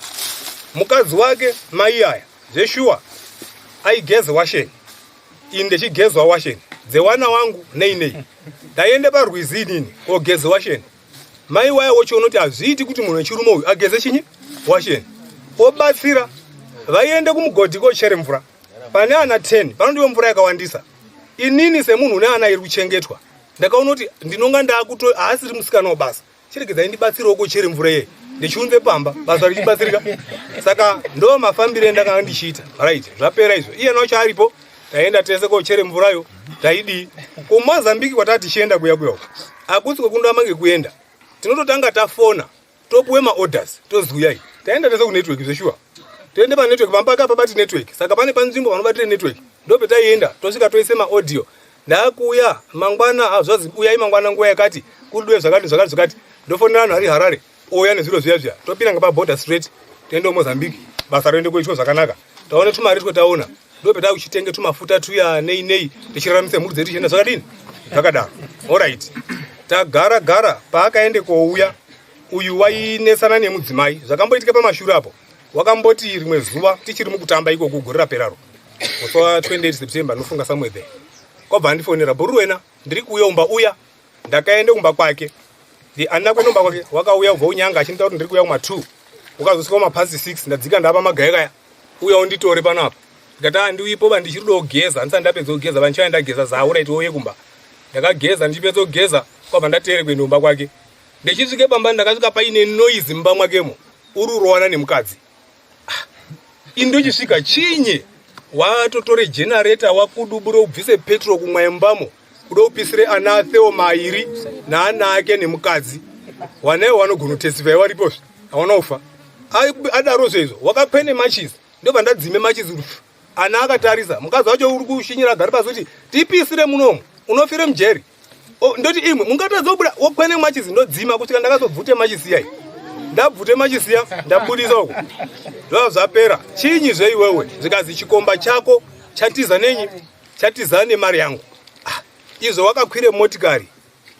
mukadzi wake mai aya zveshuwa aigeze washeni ini ndechigezwa washeni dzewana wangu nei ndaiende parwizi inini kogeze washeni mai waya wochionoti hazviiti kuti munhu wechirume uyu ageze chinyi washeni obatsira vaiende kumugodhi kochere mvura pane ana 10 panodiwe mvura yakawandisa inini semunhu une ana iri kuchengetwa ndakaona kuti ndinonga ndaakuto haasiri musikana wabasa chiregedzai ndibatsirewo kochere mvura yeye ndichiunze pamba basa richibatsirika saka ndo mafambiro endakanga ndichiita right zvapera izvo iye nacho aripo taenda tese kochere mvurayo taidii kumozambiki kwatati tichienda kuya akusi kwekunda mange kuenda tinototanga tafona topuwe maorders tozuyai taenda tese kunetwork zveshuwa toende panetwork pampaka pabati network saka pane panzvimbo panobatire network ndope taienda tosvika toise maaudio ndakuya mangwana hazvazi uyai mangwana nguva yakati kudiwe zvakati ndofonera vanhu ari Harare ouya nezviro zviya topinda ngapaborder straight toende Mozambique basa roende koitwa zvakanaka taone tumari taona ndope takuchitenge tumafuta tuya nei tichiraramisa mhuri dzedu tichienda zvakadini zvakadaro alright tagara paakaende kouya uyu wainesana nemudzimai zvakamboitika pamashure apo wakamboti rimwe zuva tichiri mukutamba ikoko gore raperaro musi wa 28 September nofunga somewhere there kwabva ndifonera Buruwena ndiri kuuya umba uya ndakaende kumba kwake andina kuenda kumba kwake wakauya ubva unyanga achinita kuti ndiri kuuya kuma 2 ukazosvika kumapasi 6 ndadzika ndapa magayakaya uya unditore panapa ndikati ndiuyipo bandichiri kugeza ndisati ndapedza kugeza vanchaya ndageza zaura iti ouye kumba ndakageza ndichipedza kugeza kwabva ndateere kuenda kumba kwake ndichisvike pamba ndakasvika paine noise mumba mwakemo ururowana nemukadzi indochisvika chinye watotore generator wakudubure ubvise petro kumwaimbamo kuda upisire ana atheo mairi naana ake nemukadzi wanaiwo wanogona kutestifai waripozve hawana ufa adaro zvezvo wakakwene machis ndobva ndadzime machis ana akatarisa mukadzi wacho uri kushinyira gari pasi kuti tipisire munomu unofire mujeri ndoti imwe mungatadza kubuda wokwene machis ndodzima kusvika ndakazobvute machis iyai ndabvute machis iya ndabudisa uko zvava zvapera chinyi zveiwewe zvikazi chikomba chako chatiza nenyi chatiza nemari yangu izvo wakakwire motikari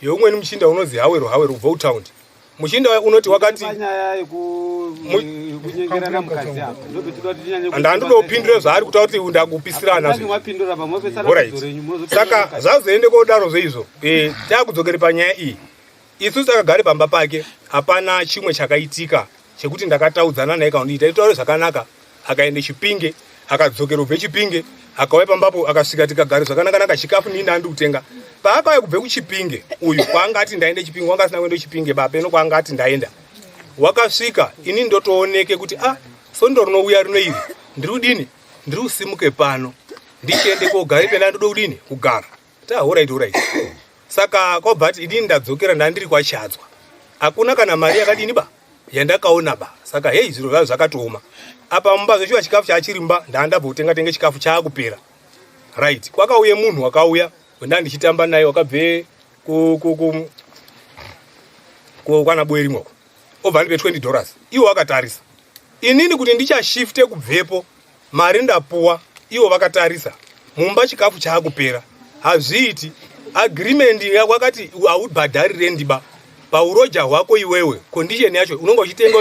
yeumweni muchinda unozi haweru ubva utaundi muchinda unoti wakati handandodopindure zvaari kutaura kuti ndakupisira anazvo saka zvazoende kodaro zveizvo taakudzokere panyaya iyi isu takagare pamba pake hapana chimwe chakaitika chekuti ndakataudzana naye kaundi taitaure zvakanaka akaende Chipinge akadzokera ubve Chipinge akauya pambapo akasvika tikagare zvakanaka chikafu nini ndandikutenga paakauya kubve kuChipinge uyu kwaangati ndaende Chipinge wanga asina kuenda Chipinge bapeno kwaangati ndaenda wakasvika ini ndotooneke kuti sondo rinouya rino iri ndiri kudini ndiri kusimuke pano ndichiende kogare pena ndodo kudini kugara alright Saka kwabva ati inini ndadzokera ndandiri kwachadzwa. Hakuna kana mari yakadini ba yandakaona ba. Saka hey zviro zvazvo zvakatooma. Apa mumba zveshuwa chikafu chachirimba ndandabva kutenga tenge chikafu chaakupera. Right. Kwakauye munhu wakauya ndandichitamba naye wakabve kana boeri mwako. Obva ndipe $20. Iwo wakatarisa. Inini kuti ndichashifte kubvepo mari ndapuwa iwo vakatarisa. Mumba chikafu chaakupera. Hazviiti agreement yakwakati aubhadhari rendiba. Pauroja hwako iwewe condition yacho unonga uchitenga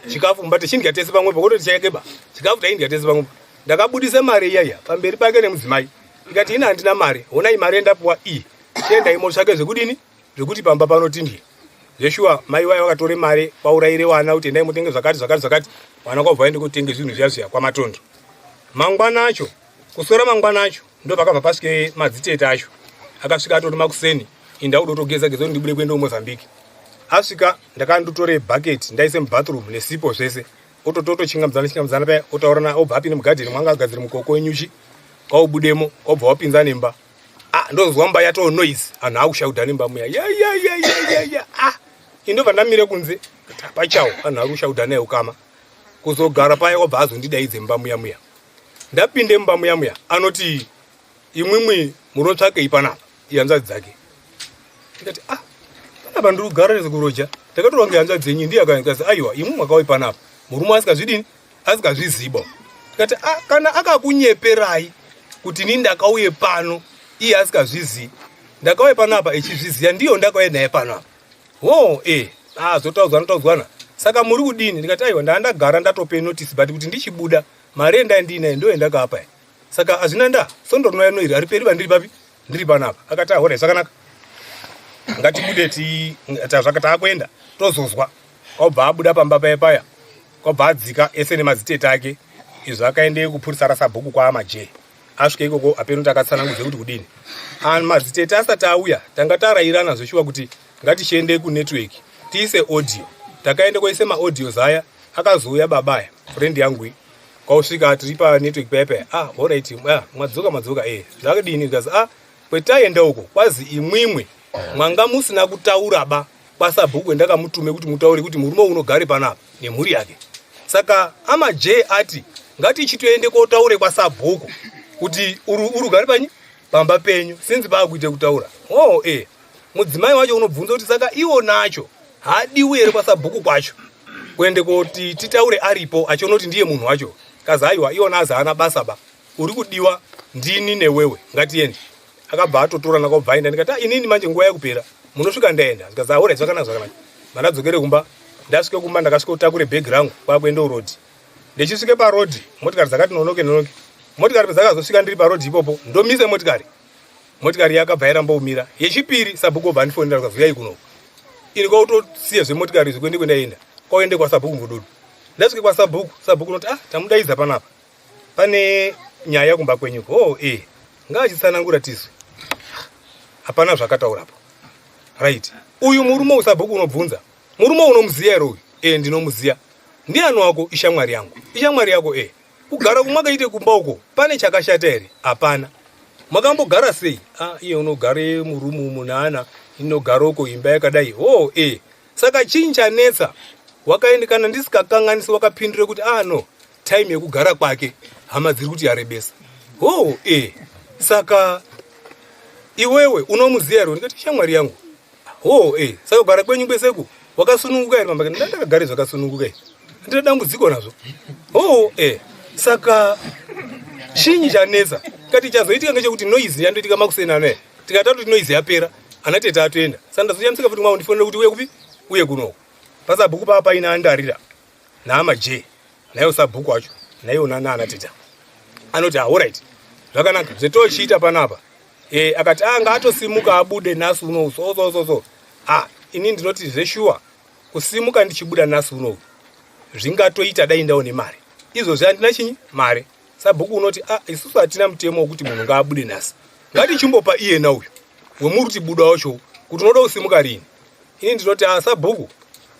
chikafu mbate chindigatese pamwepo kuti tichakeba. Chikafu taindigatese pamwepo. Ndakabudisa mari iyaya pamberi pake nemudzimai. Ikati ina handina mari, ona imari ndapuwa Tenda imotsvake zvekudini? Zvekuti pamba panotindira. Joshua mai wayo wakatore mari paurayire wana kuti endai mutenge zvakati. Wana kwabva aende kutenge zvinhu zviya kwamatondo. Mangwana acho, kusora mangwana acho ndo pakabva pasvike madzitete acho. Akasvika atori makuseni, inda kudotogeza kuti ndibude kuenda kuMozambique. Asvika ndakandotore bucket ndaise mubathroom nesipo zvese. Otototo chingamdzana paya otaurana obva apinde mugarden mwanga agadzira mukoko wenyuchi. Kwaubudemo kwabva wapinza nemba. Ndozwa mba yato noise anhu akushauda nemba muya ya indobva ndamire kunze pachawo anhu akushauda naye ukama kuzogara paya kwabva azondidaidze mba muya ndapinde mba muya anoti imwimwi munotsvakei panapa ihanzvadzi dzake ndikati panapa ndiri kugara nezikuroja ndakatoronga hanzvadzi dzenyu ndiye akazi aiwa imwe mwakauye panapa murume asikazvidini asikazviziba ndikati kana akakunyeperai kuti ini ndakauye pano iye asikazvizivi ndakauye panapa echizviziya ndiyo ndakauye naye panapa zotaudzwana saka muri kudini ndikati aiwa ndandagara ndatope notice but kuti ndichibuda mari endandinaye ndo yandakapa saka hazvina ndaa sondorinoya noiri ari peri vandiri papi ndiri panapa akati ahora zvakanaka ngatibude zvakataakuenda tozozwa kwabva abuda pamba paya kwabva adzika ese nemadzitete ake izvo akaende kupurisa rasabhuku kwaamajee asvike ikoko apeno takatsanangudze kuti kudini madzitete asati auya tanga tarayirana zveshuwa kuti ngatichiende kunetwork tiise audio takaende koise maaudios aya akazouya babaya friend yangu kwausvika tiri panetwork paya alright madzoka zvakadini ndikazi kwetaenda uko kwazi imwimwe mwanga musina kutaura ba kwasabhuku ndakamutume kuti mutaure kuti murume unogare panapa nemhuri yake saka amajee ati ngatichitoende kotaure kwasabhuku kuti urugari panyi pamba penyu sinzi paakuite kutaura mudzimai wacho unobvunza kuti saka iwo nacho hadiwi here kwasabhuku kwacho kuende kuti titaure aripo achionoti ndiye munhu wacho kazi aiwa iwona azi haana basa ba uri kudiwa ndini newewe ngatiende akabva atotorana kwabva aenda ndikati inini manje nguva yakupera munosvika ndaenda ndikazi ahora zvakanaka mandadzokere kumba ndasvike kumba ndakasvika kutakure bhegi rangu kwakuenda urodi ndichisvike parodhi motikari dzakati nonoke motikari pedzakazosvika ndiri parodhi ipopo ndomise motikari yakabva yaramboumira yechipiri sabhuku obva andifonera ndikazi uyai kunoko ini kwautosiya zvemotikari izvi kuende kwendaenda kwaende kwasabhuku mududu ndasvike kwasabhuku noti tamudaidza panapa pane nyaya kumba kwenyuko ngaachitsanangura tizwe hapana zvakataurapo right uyu murume usabhuku unobvunza murume unomuziya here uyu ndinomuziya ndiani wako ishamwari yako kugara kumwakaite kumba uko pane chakashata here hapana makambogara sei iye unogare murumu munana inogara uko imba yakadai saka chinyi chanetsa wakaende kana ndisikakanganisi wakapindure kuti no time yekugara kwake hama dziri kuti yarebesa saka iwewe unomuziya here ndikati shamwari yangu saka kugara kwenyu kweseku wakasununguka here mamba ndakagare zvakasununguka here ndine dambudziko nazvo saka chinyi chanetsa kati chazoitika ngechekuti noizi yandoitika makusena naye tikatatu kuti noizi yapera anatete atoenda saka ndazoyamisika futi mwao ndifonere kuti uye kupi uye kunoko pasabhuku papa paina andarira naamajee nayo sabhuku acho naiona naanateta anoti alright zvakanaka zvetochiita panapa akati ngaatosimuka abude nhasi unowu so ini ndinoti zveshuwa kusimuka ndichibuda nhasi unowu zvingatoita dai ndaone mari izvozvi handina chinyi mari sabhuku unoti isusu hatina mutemo wekuti munhu ngaabude nhasi ngatichimbopa iye nauyu wemuri kuti buda wacho kuti unoda kusimuka rini ini ndinoti sabhuku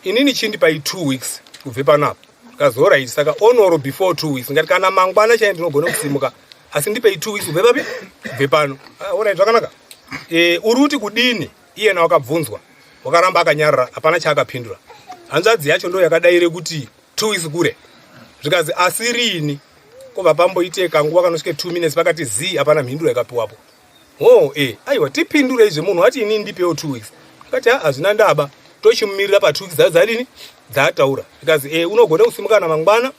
inini chindipai 2 weeks kubve panapa kazorai saka onoro before 2 weeks ngati kana mangwana chai ndinogona kusimuka asi ndipei 2 weeks kubve papi kubve pano orai zvakanaka uri kuti kudini iyena wakabvunzwa wakaramba akanyarara hapana chaakapindura. Hanzvadzi yacho ndo yakadaire kuti 2 weeks kure zvikazi asirini kobva pamboite kanguva kanosvike 2 minutes pakati zii hapana mhinduro yakapiwapo. Aiwa tipindure izve munhu ati inini ndipewo 2 weeks. Akati hazvina ndaba tochimumirira pa 2 weeks dzadini dzataura. Zvikazi unogona kusimuka mangwana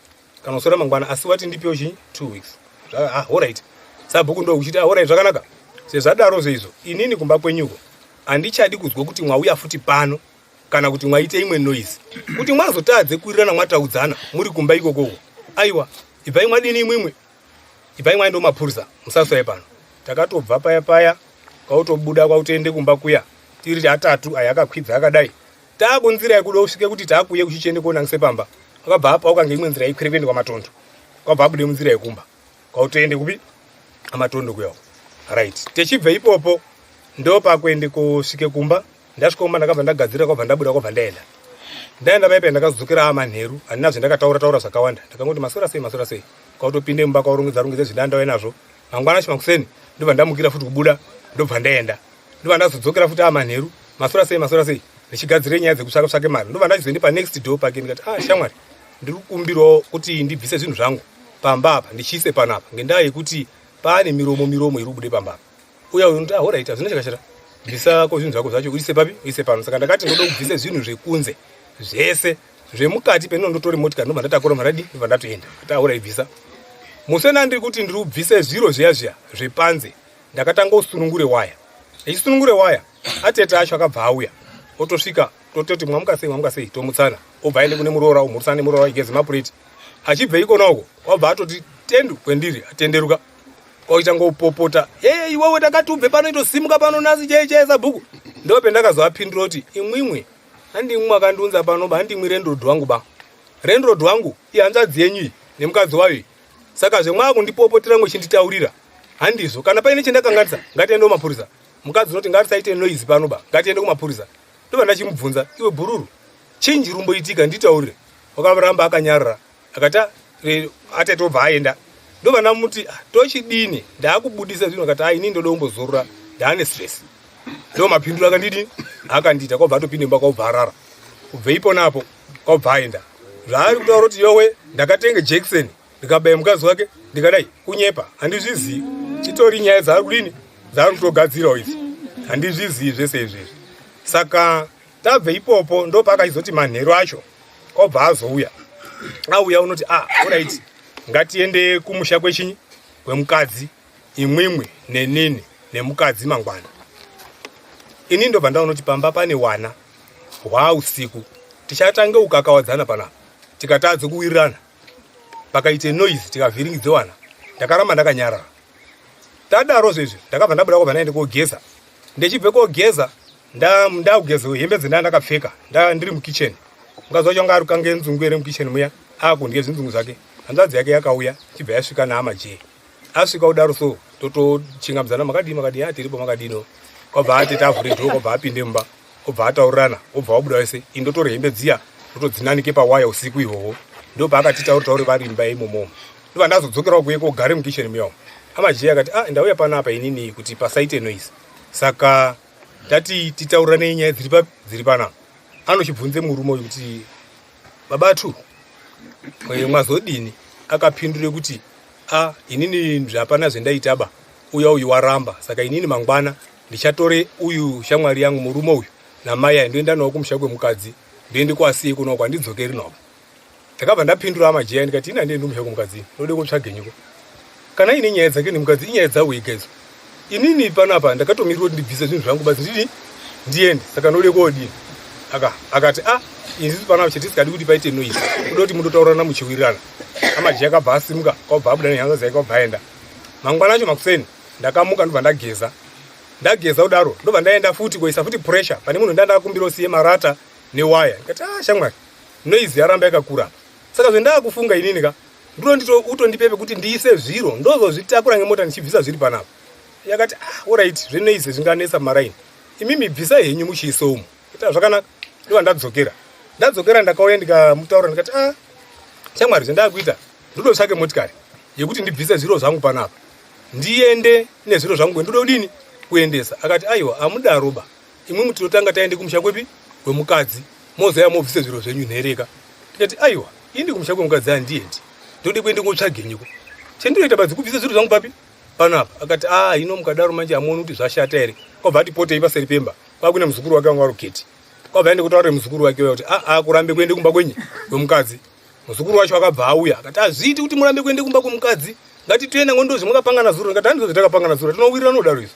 kana kusora mangwana asi wati ndipewo chinyi 2 weeks. Alright. Sabhuku ndo kuchita alright zvakanaka. Sezvadaro zveizvo inini kumba kwenyuko handichadi kuzwa kuti mwauya futi pano kana kuti mwaite imwe noise kuti mwazotadze kuirirana mwataudzana muri kumba ikokoko. Aiwa ibvai mwadini imwimwe ibvai mwaenda mapurisa musaswaye pano. Takatobva paya kautobuda kwautoende kumba kuya tiri 3 aya akakwidza akadai taakunzira yekuda kusvike kuti taakuye kuchichende kuonangise pamba. Akabva apa ukange imwe nzira ikwire kuende kwamatondo kwabva abude munzira yekumba kwautoende kupi amatondo kuyawo. Right, techibve ipopo ndo pakuende kusvike kumba ndasvika kumba ndakabva ndagadzira kwabva ndabuda kwabva ndaenda paipa ndakazokera manheru handina zvandakataura zvakawanda ndakangoti masora sei kwautopinde mumba kwaurongedza zvidandauya nazvo mangwana chimakuseni ndobva ndamukira futi kubuda ndobva ndaenda ndobva ndazodzokera futi manheru masora sei ndichigadzire nyaya dzekutsvake mari ndobva ndachizoende panext door pake ndikati shamwari ndiri kukumbirawo kuti ndibvise zvinhu zvangu pamba apa ndichiise panapa ngendaa yekuti pane miromo iri kubude pamba. Uya uyu noti alright hazvina chakashata bvisako zvinhu zvako zvacho uise papi uise pano. Saka ndakati ndoda kubvise zvinhu zvekunze zvese zvemukati pendinondotore motikari ndobva ndatakura maradi ndobva ndatoenda kuti alright bvisa. Musena ndiri kuti ndiri kubvise zviro zviya zvepanze ndakatanga usunungure waya. Ichisunungure waya atete acho akabva auya otosvika tototi mwamuka sei tomutsana obva aende kune muroora umhurisana nemuroora igeze mapureti. Achibve ikona uko wabva atoti tendu kwendiri atenderuka kwaita ngopopota iwewe takati ubve pano itosimuka pano nasi chaichai sabhuku. Ndo pendakazoapindura kuti imwimwe handimwe akandiunza pano handimwi rendorodhu wangu rendorodhu wangu ihanzvadzi yenyu nemukadzi wayo. Saka zvemwakundipopotera mwechinditaurira handizvo kana paine chendakanganisa ngatiende kumapurisa. Mukadzi unoti ngatisaite noise pano ngatiende kumapurisa. Ndobva ndachimubvunza iwe bhururu chinji rumboitika nditaurire. Wakaramba akanyarara akati atete obva aenda. Ndobva ndamuti tochidini ndaakubudisa zvinhu akati inini ndoda kumbozorora ndaane stress. Ndo mapinduro akandidini akandiita kwabva atopinde mumba kwaubva arara. Kubve iponapo kwaubva aenda. Zvaari kutaura kuti yowe ndakatenge jekiseni ndikabaya mukadzi wake ndikadai kunyepa handizvizii chitori nyaya dzaari kudini dzaari kutogadzirawo idzi handizvizii zvese izvezvi. Saka tabve ipopo ndo pakachizoti manheru acho kwaubva azouya auya unoti alright ngatiende kumusha kwechinyi kwemukadzi imwimwe nenini nemukadzi mangwana. Ini ndobva ndaonoti pamba pane wana hwausiku tichatange ukakawadzana panapa tikatadze kuwirirana pakaite noise tikavhiringidze wana. Ndakaramba ndakanyarara. Tadaro zvezvi ndakabva ndabuda kwabva ndaende kogeza. Ndechibve kogeza ndakugeza hembe dzandakapfeka ndiri mukicheni. Mukadzi wacho anga ari kange nzungu ere mukicheni muya akundye zvinzungu zvake. Hanzvadzi yake yakauya chibva yasvika naama je asvika kudaro so totochingamdzana makadii tiripo makadino kwabva ati tavhure dho kwabva apinde mumba obva ataurirana obva wabuda wese indotore hembe dziya totodzinanike pawaya usiku ihwohwo. Ndo paakatitauri vari imba imomo. Ndobva ndazodzokerawo kuye kogare mukicheni muyawo. Amaje akati ndauya panapa inini kuti pasaite noise. Saka tati titaurirane nyaya dziri panapa. Anochibvunze murume uyu kuti babatu mwazodini. Akapindure kuti inini zvapana zvendaitaba uya uyu waramba. Saka inini mangwana ndichatore uyu shamwari yangu murume uyu namai ndoenda nawo kumusha kwemukadzi ndoende kwasiye kuno kwandidzokeri nawo. Ndakabva ndapindura amajaya ndikati ina ndiende kumusha kwemukadzi ndode kutsvage nyuko kana ine nyaya dzake nemukadzi inyaya dzawo ikedzo. Inini panapa ndakatomirira kuti ndibvise zvinhu zvangu basi ndidini ndiende. Saka ndode kodini akati inzisi panapa chetisikadi kuti paite noise kuda kuti mundotaurana muchiwirirana. Amajaya akabva asimuka kwabva abuda nehanza dzake kwabva aenda. Mangwana acho makuseni ndakamuka ndobva ndageza kudaro ndobva ndaenda futi kuisa futi pressure pane munhu ndandakakumbira usiye marata newaya. Ndikati shamwari noise yaramba yakakura. Saka zvendakakufunga inini ndiro utondipepe kuti ndiise zviro ndozozvitakura ngemota ndichibvisa zviri panapa. Yakati alright zvenoise zvinganesa maraini imimi bvisa henyu muchiiso umu. Kuti zvakanaka ndobva ndadzokera ndakauya ndikamutaura ndikati shamwari zvendakuita ndodotsvake motikari yekuti ndibvise zviro zvangu panapa ndiende nezviro zvangu ndoda kudini kuendesa. Akati aiwa amudaroba imwe mutinotanga taende kumusha kwepi kwemukadzi mozoya mobvise zviro zvenyu nhereka. Tikati aiwa ini kumusha kwemukadzi handiendi ndode kuende kotsvagenyiko chendinoita badzi kubvise zviro zvangu papi panapa. Akati hino mukadaro manje hamuoni kuti zvashata here. Kwabva ati potei paseri pemba kwakune muzukuru wake wanga ruketi kwabva aende kutaura muzukuru wake kuti kurambe kuende kumba kwenye kwemukadzi. Muzukuru wacho akabva auya akati hazviiti kuti murambe kuende kumba kwemukadzi ngatitoenda ngondozvi mwakapangana zuro. Ngati handizvo takapangana zuro tinowirira nodaro izvo.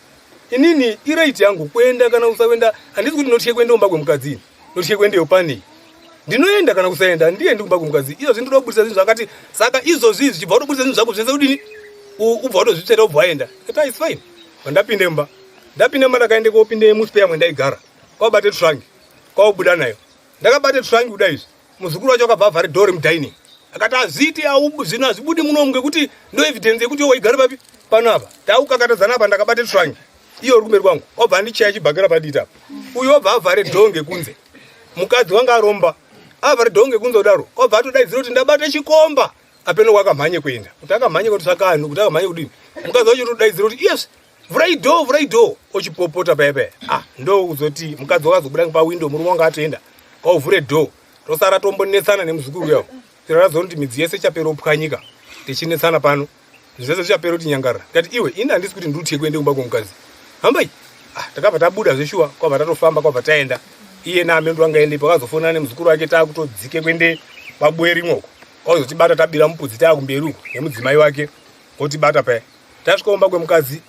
Inini iraiti yangu kuenda kana kusaenda handisi kuti ndotye kuende kumba kwemukadzi ndotye kuendeyo panei ndinoenda kana kusaenda ndiendi kumba kwemukadzi. Izvozvi ndoda kubudisa zvinhu zvakati saka izvozvi zvichibva kutobudisa zvinhu zvako zvese kudini ubva watozvitsveta ubva waenda. Kati is fine. Ndapinde mba ndakaende kopinde muspeya mwendaigara kwabate trunk kwabuda nayo ndakabate trunk kuda izvi muzukuru wacho akabva avhare dhori mudining akati hazviti zvinhu hazvibudi muno ngekuti ndo evidence yekuti waigara papi panapa taukakatadzana apa ndakabate trunk iyo uri kumberi kwangu wabva ndichaya chibhakera padita uyu wabva avhare dhoo ngekunze mukadzi wanga aromba avhare dhoo ngekunze kudaro wabva atodaidzira kuti ndabate chikomba apeno kwakamhanye kuenda kuti akamhanye kuti sakanhu kuti akamhanye kudini mukadzi wacho todaidzira kuti yes vurai dhoo ochipopota payapaya. Ndo uzoti mukadzi wakazobuda pawindo murume wanga atoenda kwauvhure dhoo tosara tombonetsana nemuzukuru yavo tirazoti midzi yese chapero pwanyika tichinetsana pano zvese zvichapero kuti nyangarira. Tikati iwe ini handisi kuti ndutye kuende kumba kwemukadzi hambai. Takabva tabuda zveshuwa kwabva tatofamba kwabva taenda iye naamendo anga endepo akazofonana nemuzukuru wake takutodzike kuende pabweri imwoko kwazotibata tabira mupudzi taakumberi uko nemudzimai wake otibata paya tasvika kumba kwemukadzi.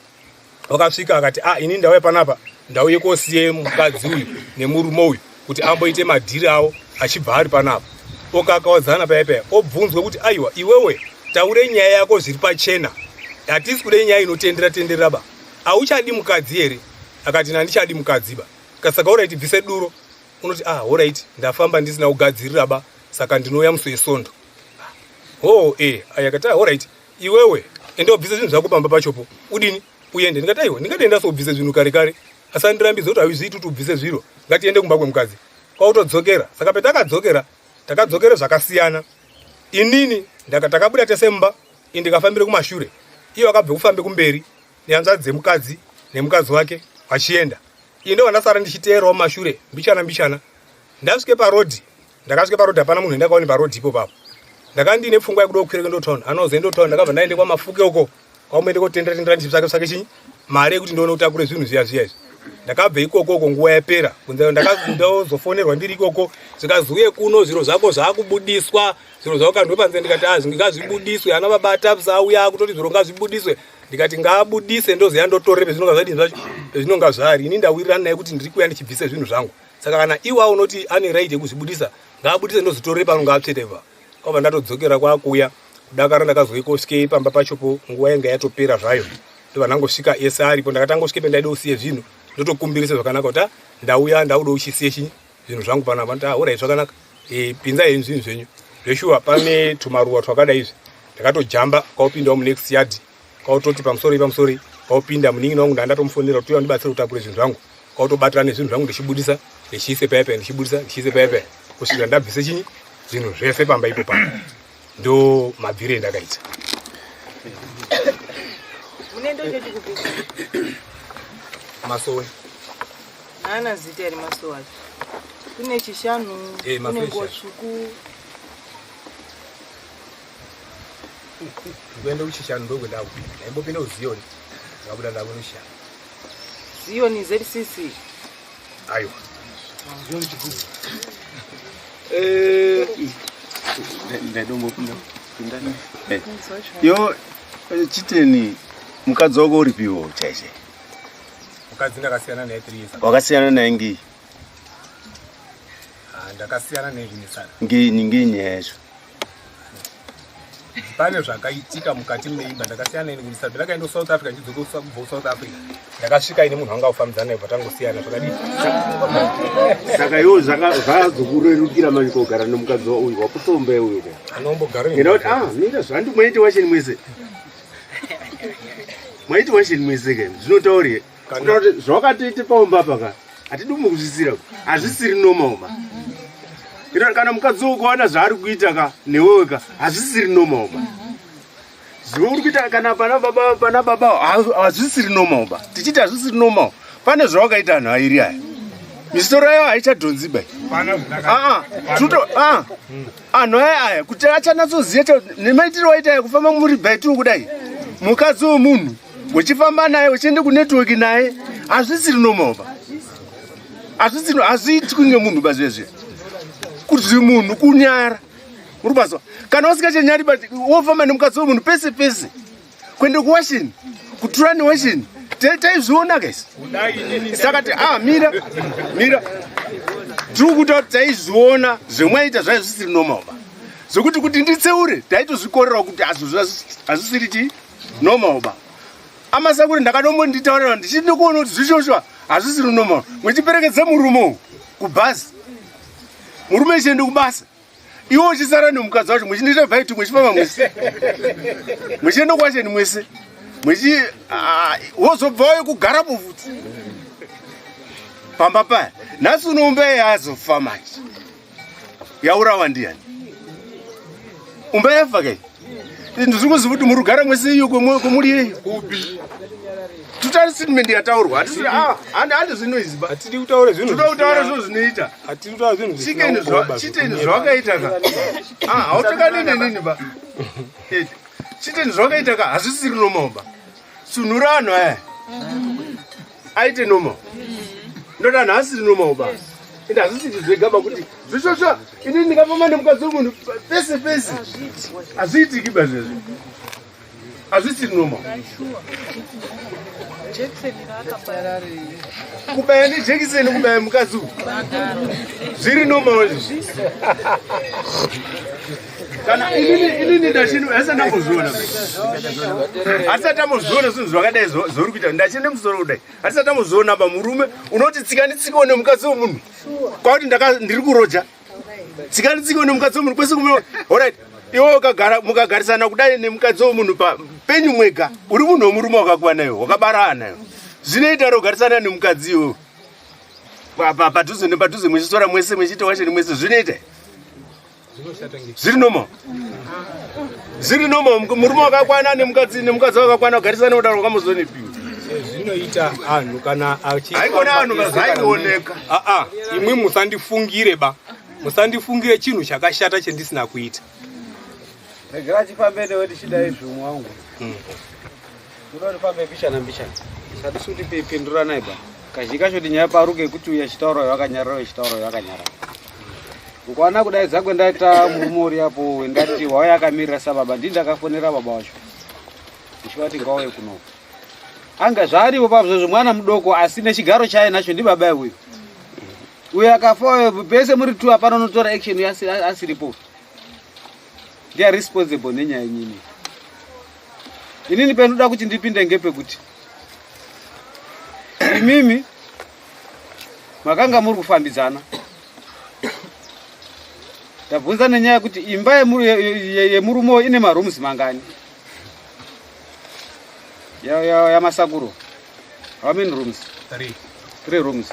Wakasvika akati ini ndauya panapa ndauye kosiye mukadzi uyu nemurume uyu kuti amboite madhiri awo achibva ari panapa. Okakawadzana payapaya obvunzwa kuti aiwa iwewe taure nyaya yako zviri pachena hatisi kude nyaya inotendera ba auchadi mukadzi here. Akati nandichadi mukadzi ba. Kasaka oraiti bvise duro unoti oraiti ndafamba ndisina kugadzirira ba saka ndinouya musi wesondo. Akati oraiti iwewe ende ubvise zvinhu zvako pamba pachopo udini uende. Ndikati aiwa ndingadenda sobvise zvinhu kare asandirambidza kuti hazviiti kuti ubvise zviro ngatiende kumba kwemukadzi kwautodzokera. Saka petakadzokera takadzokera zvakasiyana. Inini takabuda tese mumba ndikafambire kumashure iyo akabve kufambe kumberi nehanzvadzi dzemukadzi nemukadzi wake vachienda. Ine vandasara ndichiteerawo mashure mbichana. Ndasvike parodhi hapana munhu ndakaone parodhi ipo papo. Ndakandine pfungwa yekuda kukwira kuende town anozoende town ndakabva ndaende kwamafuke uko kwaumende kotendera ndisvake chinyi mari yekuti ndione kutakure zvinhu zviya izvi. Ndakabve ikoko nguva yapera kunze ndazofonerwa ndiri ikoko zvikazouye kuno zviro zvako zvakubudiswa zviro zvako kandwe panze ndikati ngazvibudiswe ana babata sauya kutoti zviro ngazvibudiswe ndikati ngaabudise ndozoya ndotorere pezvinonga zvadini zvacho pezvinonga zvari ini ndawirirana naye kuti ndiri kuya ndichibvise zvinhu zvangu. Saka kana iwawo unoti ane right yekuzvibudisa ngaabudise ndozotorere pano ngaapfeteva kwabva ndatodzokera kwakuya kudakara ndakazoikosvike pamba pachopo nguva yanga yatopera zvayo ndobva ndangosvika ese aripo ndakatangosvike pendaida usiye zvinhu ndotokumbirise zvakanaka kuti ndauya ndauda uchisiye chinyi zvinhu zvangu panapa nditi orai zvakanaka pinzai henyu zvinhu zvenyu zveshuwa pane tumaruwa twakada izvi ndakatojamba kwaupindawo munext yard kwautoti pamusoro kwaupinda munin'ina wangu ndandatomufonera kuti ndibatsire kutakure zvinhu zvangu kwautobatira nezvinhu zvangu ndichibudisa ndichiise payapaya ndichiise payapaya kusvika ndabvise chinyi zvinhu zvese pamba ipo pano. Ndo mabvire endakaita. Munendo chekubvisa masoni nana zita iri masowa kune chishanu kune ngotsvuku kuenda kuchishanu ndokwenda kupinda ndaimbopinda kuziyoni ndabuda ndabona chishanu ziyoni ZCC aiwa ndaidombopinda yo chiteni mukadzi wako uripiwo chaiche mukadzi ndakasiyana naye 3 years wakasiyana naye ngii ndakasiyana naye vinisana ngii nyaya yacho pane zvakaitika mukati meimba ndakasiyana naye vinisana ndakaenda South Africa ndidzoka kubva South Africa ndakasvika ine munhu wanga ufambidzana naye patangosiyana zvakadii saka iwo zvakazokurerukira manje kugara nomukadzi uyu wakutombe uyu anombogara mira zvandi mwaiti washeni mwese mwaiti washeni mwese ke zvinotauri kuti zvawakatoite paumba paka hatidi mukuzvisira hazvisiri nomauma kana mukadzi ukaona zvaari kuita ka newewe ka hazvisiri nomauma zviwe uri kuita kana pana baba hazvisiri nomauma tichiti hazvisiri nomauma pane zvawakaita anhu airi aya misoro yayo haichadhonzi bai. Anhu aya kuti achanatsoziva nemaitiro waita kufamba muri bhaitiri kudai. Mukadzi womunhu uchifamba naye uchiende kunetwork naye hazvisiri nomauba. Hazviitwi ngemunhu bazvezve. Kuti munhu kunyara. Urubazwa. Kana usingachanyari wofamba nemukadzi womunhu pese pese. Kuende kuwashini. Kutura newashini. Taizviona guys. Saka mira. Tiri kuta kuti taizviona zvemwaita zvaiva zvisiri nomauba. Zvokuti kuti nditseure taitozvikorera kuti hazvisiri chi nomauba. Amasakuri ndakanombonditaurira ndichinde kuona kuti zvishoshwa hazvisiri nomauba. Mwechiperekedza murume kubhazi. Murume ichiende kubasa. Iwo uchisara nemukadzi wacho muchindiita bhaiti mwechifamba mwese. Muchiende kuwasheni mwese. Wozobvayo kugara buvutsi. Pamba paya. Nhasi unoumba yazofa manje. Yaurawa ndiani? Umba yafa kai. Ndizvi kuziva kuti murugara mwese iyo kwemuri yeyo. Tutari statement yataurwa. Handi zvinoizba. Hatidi kutaura zvinhu. Toda kutaura zvinhu zvinoita. Hatidi kutaura zvinhu. Chiteni zvawakaita ka. Hautakane nenini ba. Chiteni zvawakaita ka hazvisiri nomauba. Sunura anhu aya. Aite nomau. Ndoda anhu asiri nomauba. Ende hazvisiri zvegaba kuti zvishosha ini ndikafamba nemukadzi womunhu pese pese. Hazviitiki ba zvezvo. Hazvisiri nomau. Kubaya nejekiseni kubaya mukadzi uyu. Zviri nomau izvi. Kana inini ndachino hasa ndambozviona. Asati amozviona zvinhu zvakadai zori kuita ndachinde musoro kudai. Asati amozviona murume unoti tsikane nemukadzi womunhu. Kwakuti ndiri kuroja. Tsikane nemukadzi womunhu kwese kumwe. Alright. Iwo mukagarisana kudai nemukadzi womunhu penyu mwega. Uri munhu womurume wakakwana iwo, wakabara ana iwo. Zvinoita rogarisana nemukadzi iwo. Padhuze mwechisora mwese mwechita washeni mwese zvinoita. Zviri nomau. Zviri nomau murume wakakwana nemukadzi wakakwana kugarisana kudaro wakamuzonipiwa. Zvinoita anhu kana haikona anhu vazaioneka. Imwe musandifungire ba. Musandifungire chinhu chakashata chendisina kuita. Regira chifambe newe ndichida izvumwe wangu. Unofamba mbishana. Sati suti pendura naye ba. Kazhinji kacho nyaya paruke kuti uya chitauro yakanyarara chitauro yakanyarara. Ukwana kudai dzakwe ndaita murumuri hapo ndati wauya akamirira sababa ndindakafonera baba wacho. Ndichivati ngauye kunoko. Anga zvariwo pazvo mwana mudoko asina chigaro chaye nacho ndi baba uyu. Uya akafa pese muri tu hapana unotora action asiripo. Ndiye responsible nenyaya nyinyi. Inini pendoda kuti ndipinde ngepekuti mimi makanga muri kufambidzana. Tabvunza nenyaya kuti imba yemurume ine marooms mangani? Ya masakuro. How many rooms? 3 rooms.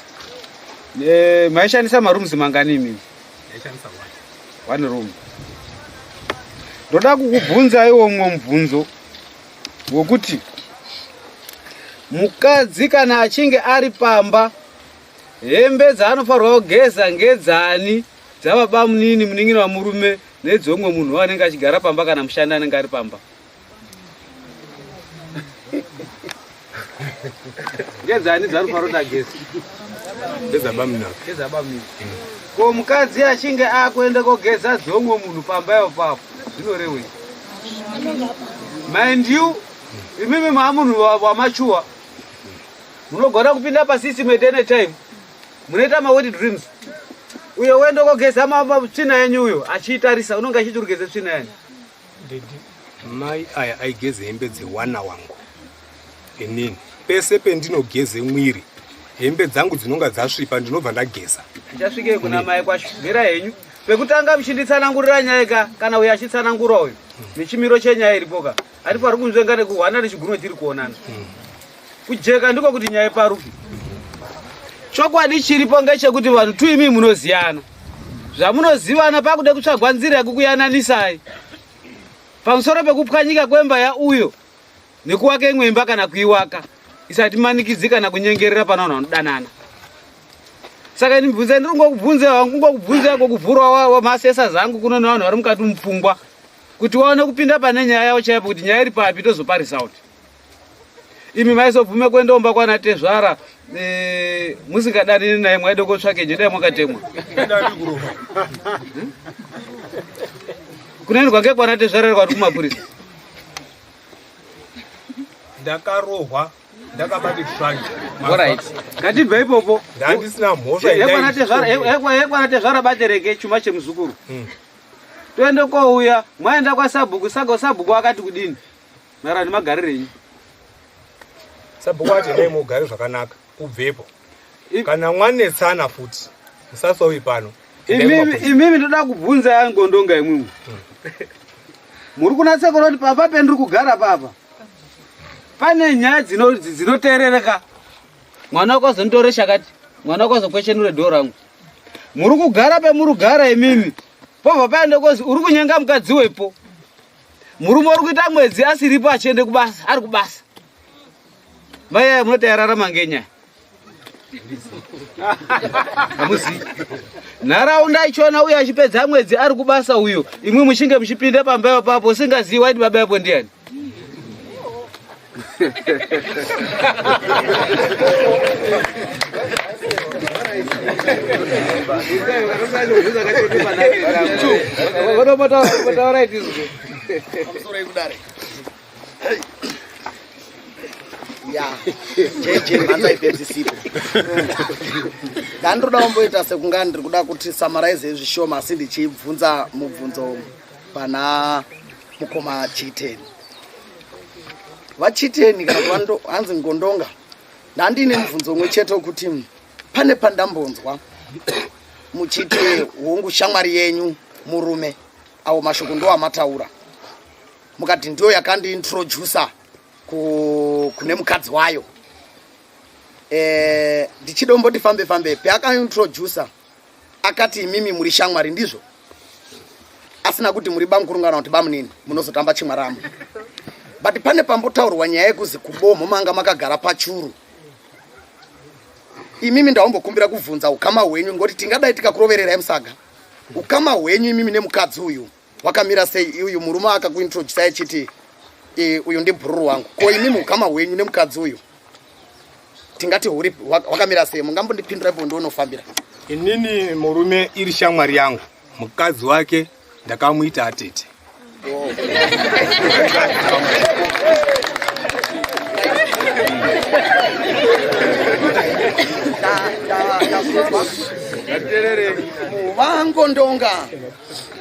Maishandisa marooms mangani mimi? Maishandisa 1 room. Ndoda kukubvunza iwo mumwe mubvunzo wokuti mukadzi kana achinge ari pamba hembe dzaanofanirwa kugeza ngedzani dzababa munini muning'ina wa murume nedzomwe munhu anenge achigara pamba kana mushandi anenge ari pamba? Ngedzani dzanofanirwa kugeza? Ngedzababa munini. Ko mukadzi achinge akuenda kogeza dzomwe munhu pamba yawo papo zvinorewe? Mind you, imimi maamunhu wamachuwa munogona kupinda pasystem at any time munoita mawet dreams. Uyo wendo kogeza tsvina yenyu uyo achiitarisa unonga achiti urigeze tsvina yenyu. Mai aya aigeze hembe dzewana wangu. Inini pese pendinogeze mwiri hembe dzangu dzinonga dzasvipa ndinobva ndageza. Ndichasvike kuna mai kwacho mira henyu pekutanga muchinditsanangurira nyaya kana uyo achitsanangura uyo nechimiro chenyaya iripoka ari pari kunzvenga nekuhwana nechiguno chiri kuonana. Kujeka ndiko kuti nyaya paruki. Chokwadi chiripo ngechekuti vanhu tuimi munoziyana. Zvamunozivana pakude kutsvagwa nzira yekukuyananisai. Pamusoro pekupwanyika kwemba ya uyo nekuwaka imwe imba kana kuiwaka isati manikidzika kana kunyengerera pana vanhu vanodanana. Saka ndibvunze ndingokubvunza wangu ngokubvunza kokuvhurwa wa masesa zangu kuno nevanhu vari mukati mupfungwa kuti waone kupinda pane nyaya yavo chaipo kuti nyaya iri papi tozoparisa kuti imi maizobvume kuendomba kwana Tezvara musingadanini naye mwaide kotsvake jenda mwakatemwa kunoendwa ngekwana Tezvara kwati kumapurisa ndakarohwa ndakabati svangi. Alright. Ngatibve ipopo. Ndandisina mhosva yekwana Tezvara batereke chuma chemuzukuru. Toende kouya mwaenda kwaSabhuku Sabhuku akati kudini mara nemagarirenyu Sabhuku ati nei mugare zvakanaka kubvepo kana mwanetsana futi musasauyi pano. Imimi ndoda kubvunza yangondonga imwimwe muri kunatsa kuona kuti pamba pendiri kugara papa pane nyaya dzinoteerereka. Mwana wako azonditore chakati, mwana wako azokweshenure dhoo rangu. Muri kugara pemuri kugara imimi pobva paende kozi uri kunyenga mukadzi wepo. Murume uri kuita mwedzi asiripo achiende kubasa, ari kubasa. Mai munotairarama ngenyaya hamuzivi nharaunda ichona uyo achipedza mwedzi ari kubasa uyo imwe muchinge muchipinde pamba papo usingazivi waiti baba yapo ndiani. Ndandoda kumboita sekunga ndiri kuda kuti summarize zvishoma asi ndichibvunza mubvunzo pana mukoma Chiteni. Vachiteni kana hanzi Ngondonga ndandine mubvunzo umwe chete wekuti pane pandambonzwa muchiti hongu shamwari yenyu murume awo mashoko ndo amataura mukati ndiyo yakandiintroducer kune mukadzi wayo. Ndichidomboti fambe peakaintroducer akati imimi muri shamwari ndizvo asina kuti muri bamkurungana kuti bamunini munozotamba chimwaramu. But pane pambotaurwa nyaya yekuzi kubomo manga makagara pachuru. Imimi ndaombokumbira kubvunza ukama hwenyu ngoti tingadai tikakuroverera emusaga. Ukama hwenyu imimi nemukadzi uyu wakamira sei uyu murume akakuintroduce achiti uyu ndibhururu wangu. Ko imimi ukama hwenyu nemukadzi uyu tingati huri wakamira sei mungambondipindura ipo ndonofambira. Inini murume iri shamwari yangu mukadzi wake ndakamuita atete. Vangondonga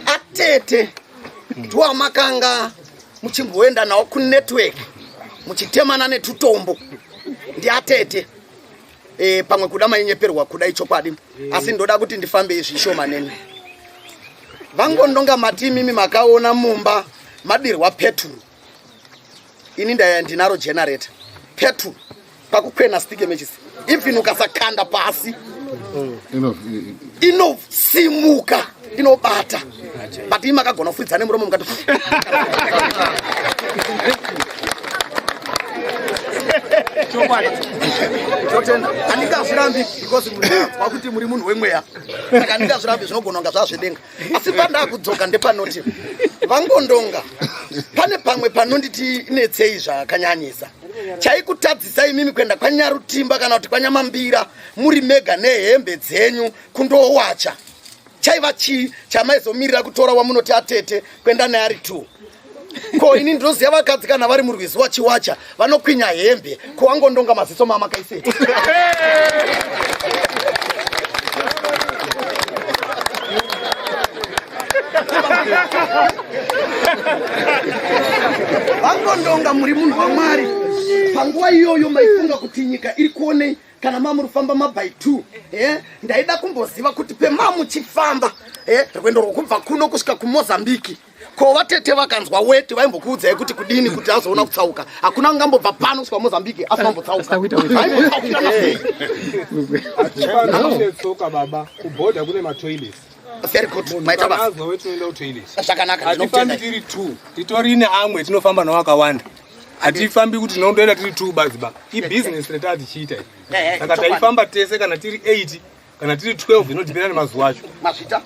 atete ndiwamakanga muchimboenda nawo kunetwork muchitemana netutombo ndi atete pamwe kuda mainyeperwa kuda ichokwadi asi ndoda kuti ndifambe zvishoma neni. Vangondonga mati mimi makaona mumba madirwa peturu ini ndinaro generator peturu pakukwena stick matches even ukasakanda pasi inosimuka inobata but imakagona kufuridza nemuromo mukati chotenda andingazvirambi because wakuti muri munhu wemweya saka andingazvirambi zvinogononga zvazvedenga asi pandakudzoka ndepanoti Vangondonga pane pamwe panonditi netsei zvakanyanyisa chaikutadzisai mimi kuenda kwanyarutimba kana kuti kwanyamambira muri mega nehembe dzenyu kundowacha chaiva chii chamaizomirira kutora wamunoti atete kuenda naye ari 2. Ko ini ndinoziva vakadzi kana vari murwizi wachiwacha vanokwinya hembe ko Vangondonga maziso mamakaisei. Vangondonga muri munhu waMwari panguva iyoyo maifunga kuti nyika iri kuonei kana mamurifamba maby 2 ndaida kumboziva kuti pemamuchifamba rwendo rwokubva kuno kusvika kuMozambique ko vatete vakanzwa weti vaimbokuudzai kuti kudini kuti azoona kutsauka hakuna ngambobva pano kusvika Mozambique asimambotsauka tsoka baba kuboda kune matoilets. Very good. Maita basa. Zvakanaka. Hatifambi tiri 2. Titori neamwe tinofamba nawo akawanda. Hatifambi kuti tinondoenda tiri 2 bazi ba. Business retati chiita. Saka taifamba tese kana tiri 8 kana tiri 12 inodhibina nemazuva acho mazvita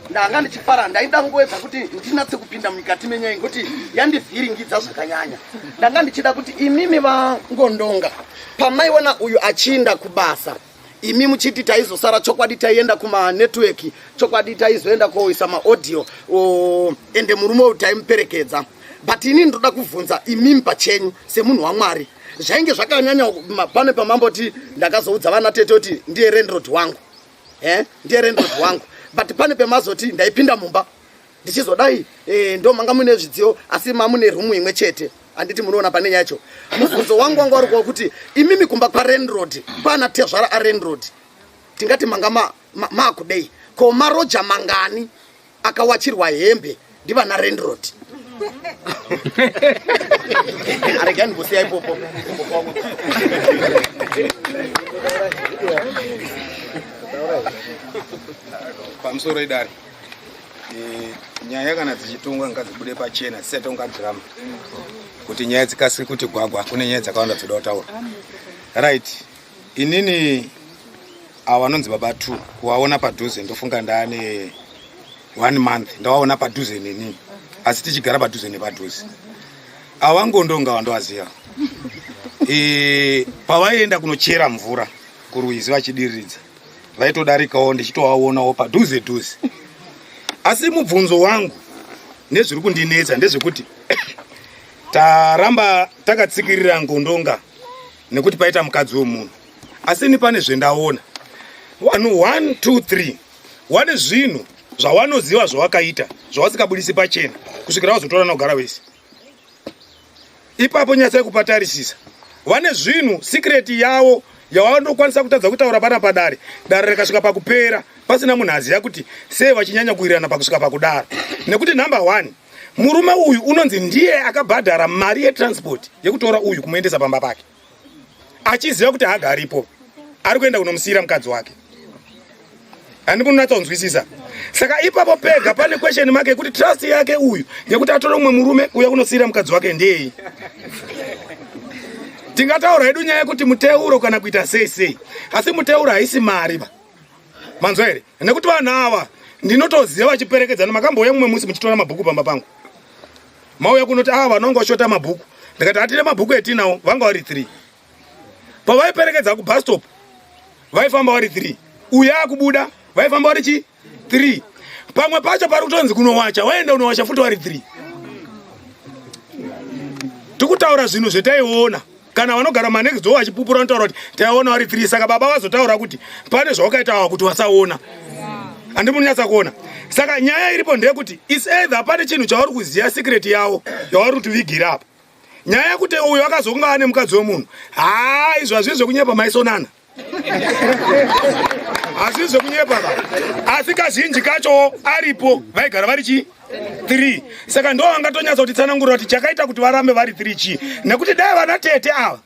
ndanga ndichifara ndaida ngoedza kuti ndinatse kupinda mukati menyaya ngekuti yandivhiringidza zvakanyanya. Ndanga ndichida kuti imimi vangondonga pamaiona uyu achinda kubasa imi muchiti taizosara chokwadi taienda kumanetwork chokwadi taizoenda koisa maaudio ende murume uyu taimuperekedza. But ini ndoda kubvunza imimi pachenyu semunhu waMwari zvainge zvakanyanya pane pamamboti ndakazoudza vana tete kuti ndiye landlord wangu ndiye landlord wangu, but pane pemazoti ndaipinda mumba ndichizodai ndo manga mune zvidziyo asi mamune rumu imwe chete. Anditi munoona pane yacho mubvunzo wangu wanga uri kuti imimi kumba kwalandlord pana tezvara alandlord tingati manga makudei ko maroja mangani akawachirwa hembe ndivana landlord. Aregani bosiya ipopo pamusoro idari nyaya kana dzichitongwa ngadzibude pachena dzisati ungadhirama kuti nyaya dzikasiri kuti gwagwa kune nyaya dzakawanda dzoda kutaura. Right, inini ava vanonzi baba 2 kuvaona padhuze ndofunga ndaane 1 month ndawaona padhuze nini asi tichigara padhuze nepadhuze. Avangondonga vandovaziva pavaienda kunochera mvura kurwizi vachidiriridza vaitodarikawo ndichitovaonawo padhuze dhuze. Asi mubvunzo wangu nezviri kundinetsa ndezvekuti taramba takatsikirira ngondonga nekuti paita mukadzi womunhu, asi ni pane zvendaona vanhu 1 2 3 wane zvinhu zvawanoziva zvawakaita zvavasikabudisi pachena kusvikira vazotorana kugara vese. Ipapo nyatsai kupatarisisa vane zvinhu sikreti yavo yavanokwanisa kutadza kutaura pana padare dare rikasvika pakupera pasina munhu aziva kuti sei vachinyanya kuwirirana pakusvika pakudaro. Nekuti number 1 murume uyu unonzi ndiye akabhadhara mari yetransport yekutora uyu kumuendesa pamba pake achiziva kuti haagaripo ari kuenda kunomusiyira mukadzi wake. Handimunatsaunzwisisa. Saka ipapo pega pane question mark yekuti trust yake uyu yekuti atore umwe murume uya kunosiyira mukadzi wake ndei. Tingataura hedu nyaya yekuti muteuro kana kuita sei asi muteuro haisi mari ba manzwa here. Nekuti vanhu ava ndinotoziva vachiperekedzana makambouya mumwe musi muchitora mabhuku pamba pangu mauya kunoti ava vanonga vashota mabhuku ndikati atine mabhuku etinawo vanga vari 3 pavaiperekedza kubus stop vaifamba vari 3 uya akubuda vaifamba vari chi 3 pamwe pacho pari kutonzi kunowacha waenda unowacha futi vari 3. Tikutaura zvinhu zvetaiona kana vanogara manext door vachipupura notaura kuti taiona vari 3 saka baba vazotaura kuti pane zvawakaitawa kuti vasaona. Handimunonyatsa kuona. Saka nyaya iripo ndeyekuti is either pane chinhu chavari kuziva sikreti yavo yavari kutivigira apa. Nyaya yekuti uyu akazonga ane mukadzi womunhu izvo hazvizvo kunyepa maisonana hazvizvo kunyepa asi kazhinji kacho aripo vaigara vari chi 3. Saka ndo vangatonyatsa kuti tsanangurira kuti chakaita kuti varambe vari 3 chi nekuti dai vana tete ava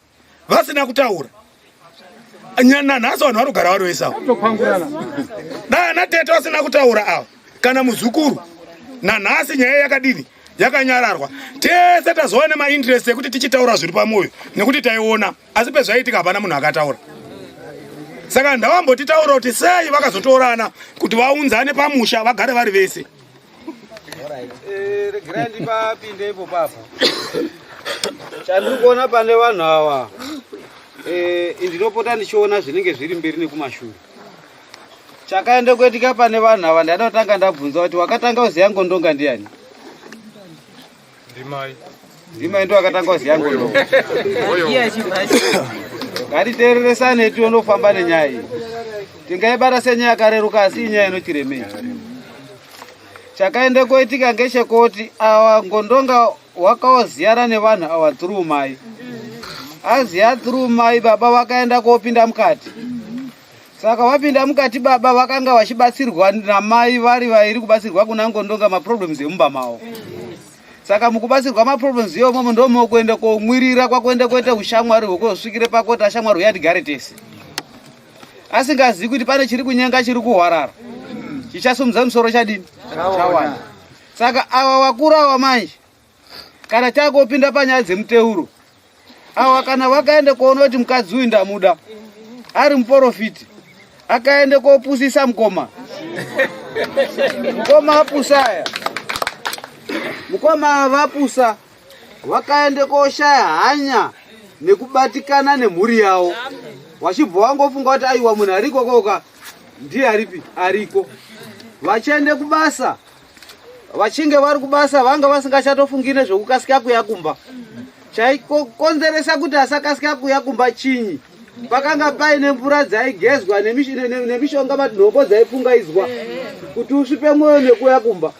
vasina kutaura nanhasi vanhu vari kugara vari vese ava dai vana tete vasina kutaura ava kana muzukuru nanhasi nyaya yakadini yakanyararwa tese tazova nemainterest ekuti tichitaura zviri pamwoyo nekuti taiona asi pezvaitika hapana munhu akataura. Saka ndavambotitaura kuti sei vakazotorana kuti vaunzane pamusha vagare vari vese. Regerai ndipapinde ipo papo chandiri kuona pane vanhu ava ndinopota ndichiona zvinenge zviri mberi nekumashure. Chakaenda kuitika pane vanhu ava ndanotanga ndabvunza kuti wakatanga kuziva ngondonga ndiani? Ndimai ndo wakatanga kuziva ngondonga. Ngatiteereresane tionofamba nenyaya iyi. Tingaibata senyaya yakareruka asi inyaya inotiremei. Chakaenda kuitika ngechekuti ava ngondonga wakaoziyana nevanhu ava through mai. Aziya through mai baba vakaenda kopinda mukati. Saka vapinda mukati baba vakanga vachibatsirwa namai vari vairi kubatsirwa kuna ngondonga maproblems emumba mavo. Saka mukubatsirwa maproblems iyomo ndo mokuenda komwirira kwakuenda kuita ushamwari hwekuzosvikire pakoti ashamwari huyatigare tese. Asingazivi kuti pane chiri kunyenga chiri kuhwarara. Chichasumudza musoro chadini? Chawanda. Saka ava vakuru ava manje kana chakopinda panyaya dzemuteuro ava kana vakaenda kuona kuti mukadzi uyu ndamuda ari muprofiti akaende kopusisa mukoma. Mukoma apusaya. Mukoma vapusa vakaende koshaya hanya nekubatikana nemhuri yavo. Wachibva wangofunga kuti aiwa munhu ariko koka ndiye aripi ariko. Vachiende kubasa. Vachinge vari kubasa vanga vasingachatofungire nezvokukasika kuyakumba. Chaikokonzeresa kuti asakasika kuyakumba chinyi. Pakanga paine mvura dzaigezwa nemishonga madhombo dzaipungaidzwa kuti usvipe mwoyo nekuyakumba.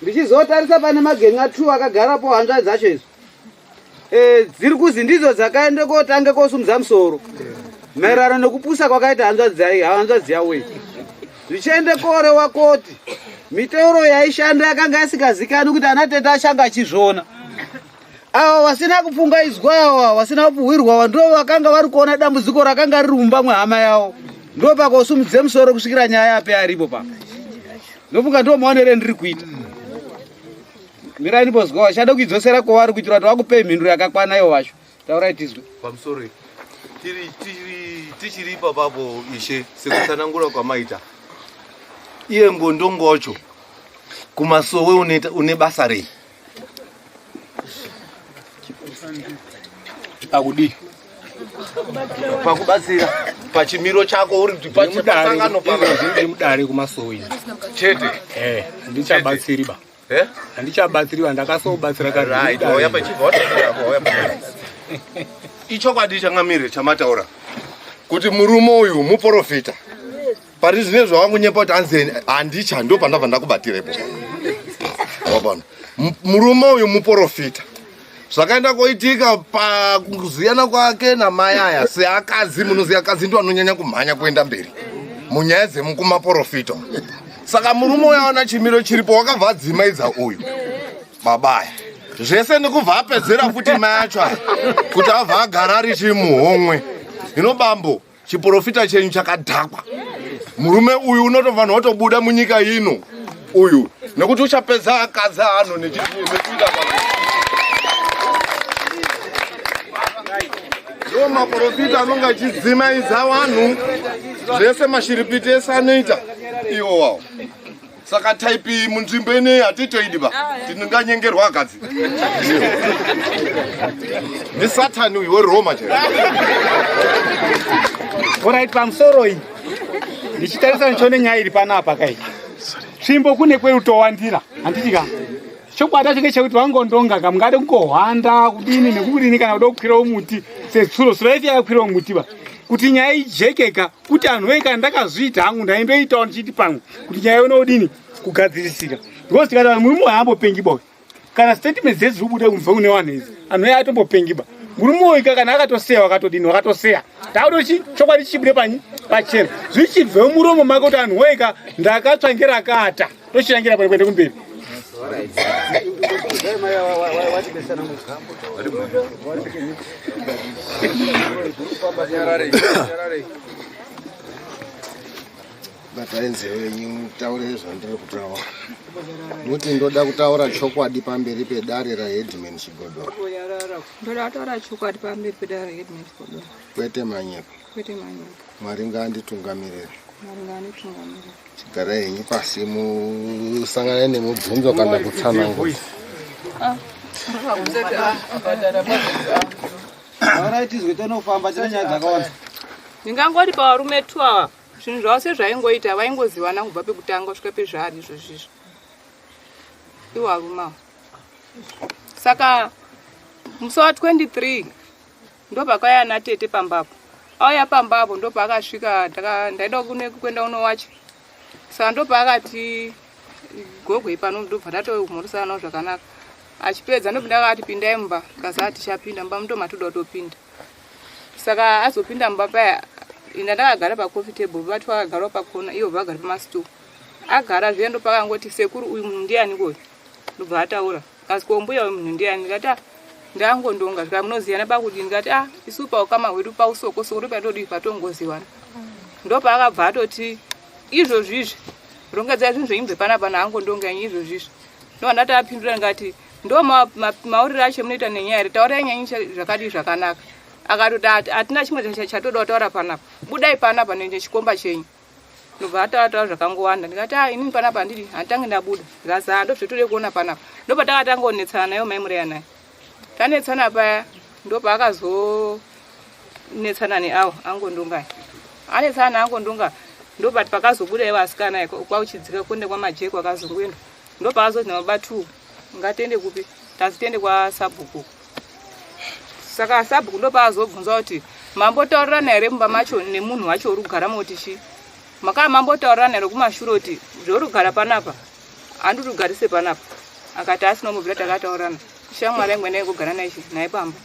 Ndichizotarisa pane magenga 2 akagarapo hanzva dzacho izvo. Dziri kuzi ndidzo dzakaende kotange kosumudza musoro. Maererano nekupusa kwakaita hanzva dziyawe. Zvichiende korewa koti mitauro yaishanda yakanga yasikazikani kuti anatete achanga achizvona. Avo vasina kupfungaidzwa ava vasina kupuhwirwa ndo vakanga vari kuona dambudziko rakanga riri mumba mwehama yavo. Ndo pakosumudze musoro kusvikira nyaya yape aripo pa. Ndofunga ndo maonere ndiri kuita. Mirai bozwa wachada kuidzosera kwavari kuitira kuti vakupe mhinduro yakakwana ivo vacho. Taurai tizwe. Pamusoro tichiri ipapo ishe sekutsanangura kwamaita. Iye ngondongo wacho kumasowe une basa rei? Akudi. Pakubatsira pachimiro chako uri kuti pachipasangano pamwe mudare kumasowe. Chete. Ndichabatsiri ba. Handichabatsiriwa ndakasobatsira kare. Right, oya pachibva oya pa. Icho kwadi changamire chamataura. Kuti murume uyu muprofita. Pari zvine zvawangunyepa kuti anzeni handicha ndo pandabva ndakubatirepo. Wabona. Murume uyu muprofita. Zvakaenda koitika pakuziyana kwake namai aya seakadzi munoziya akadzi ndo anonyanya kumhanya kuenda mberi munyaya dzemukumaprofita. Saka murume uyu aona chimiro chiripo wakabva adzimaidza uyu babaya zvese nekubva apedzera futi mai acho kuti abva agara ari chimuhomwe. Hino bambo chiprofita chenyu chakadhakwa. Murume uyu unotofanira kutobuda munyika ino uyu nekuti uchapedza akadzi ano nekuita ndo maprofita anonga achidzimaidza vanhu zvese mashiripiti ese anoita iwo wawo. Saka taipi munzvimbo ineyi hatitoidiba tinonganyengerwa akadzi ni satani uyu weroma chero. Alright, pamusoro iyi ndichitarisa nchone nyaya iri panapa kai tsvimbo kune kwerutowandira handitika chokwata chinge chekuti vangondonga kamungade kungohwanda kudini nekudini kana kuda kukwirawo muti setsuro suraiti yakwirawo muti ba kuti nyaya ijekeka kuti anhu weka ndakazviita hangu ndaindoitawo ndichiti pamwe kuti nyaya inodini kugadzirisika because tikati murume haambopengiba kana statement dzedzi rubude kubva kune vanhu idzi anhu aya atombopengiba murume uyu kana akatoseya wakatodini wakatoseya taudochi chokwadi chichibude panyi pachena zvichibve muromo make kuti anhu weka ndakatsvangira akata tochirangira pari kuende kumberi. Bataenze wenyu taure zvandiri kutaura. Muti ndoda kutaura chokwadi pamberi pedare raHeadman Chigodoro. Ndoda kutaura chokwadi pamberi pedare raHeadman Chigodoro. Kwete manyepo. Kwete manyepo. Mwari ngaanditungamirire. Mwari ngaanditungamirire. Chigarai henyu pasi musangane nemubvunzo kana kutsanangura. Tizwe tonofamba tine nyaya dzakawanda. Ndingangoti pavarume 2 ava zvinhu zvavo sezvaingoita vaingoziwana kubva pekutanga kusvika pezvaari izvozvizvo iwo varume ava. Saka musi wa23 ndo pakauya natete pambapo. Auya pambapo ndo paakasvika ndaida kuenda uno wacho. Saka ndo paakati gogwe pano ndobva ndatomhoresana zvakanaka. Achipedza ndobva ndakati pindai mumba kaza tichapinda mumba ndo matoda kutopinda. Saka azopinda mumba paya ina ndakagara pacoffee table vati vakagara pakona ivo vagara pamastoo. Agara zviya ndo pakangoti sekuru uyu munhu ndiani koyo ndobva ataura kazi kombuya uyu munhu ndiani ndikati ndangondonga zvika munoziyana pakudini ndikati isu paukama hwedu pausoko sokuru patodi patongoziwana ndo paakabva atoti izvozvizvi rongedzai zvinhu zveimbe panapa naangondonga yenyu izvozvizvi ndo ndati apindura ndikati ndo mauriro acho munoita nenyaya iri taurai nyanyi zvakadi zvakanaka akatoti hatina chimwe chatoda kutaura panapa, budai panapa nechikomba chenyu. Ndobva ataura zvakangowanda, ndikati inini panapa handidi, handitange ndabuda, ndikazi ndozvetode kuona panapa. Ndobva takatanga kunetsana nayo mai Mureya naye. Tanetsana paya ndobva akazonetsana neavo angondonga. Anetsana neangondonga ndobva pakazobuda ivo asikana kwauchidzika kuende kwamajeko akazongoenda. Ndobva akazoti namabatu ngatiende kupi, tazi tiende kwaSabhuku. Saka Sabhuku ndobva akazobvunza kuti mambotaurirana here mumba macho nemunhu wacho uri kugara motichi. Makava mambotaurana here kumashure kuti zvauri kugara panapa handiri kugarise panapa. Akati asina mubvira takataurana. Shamwari yangu yandai kugara naye pamba.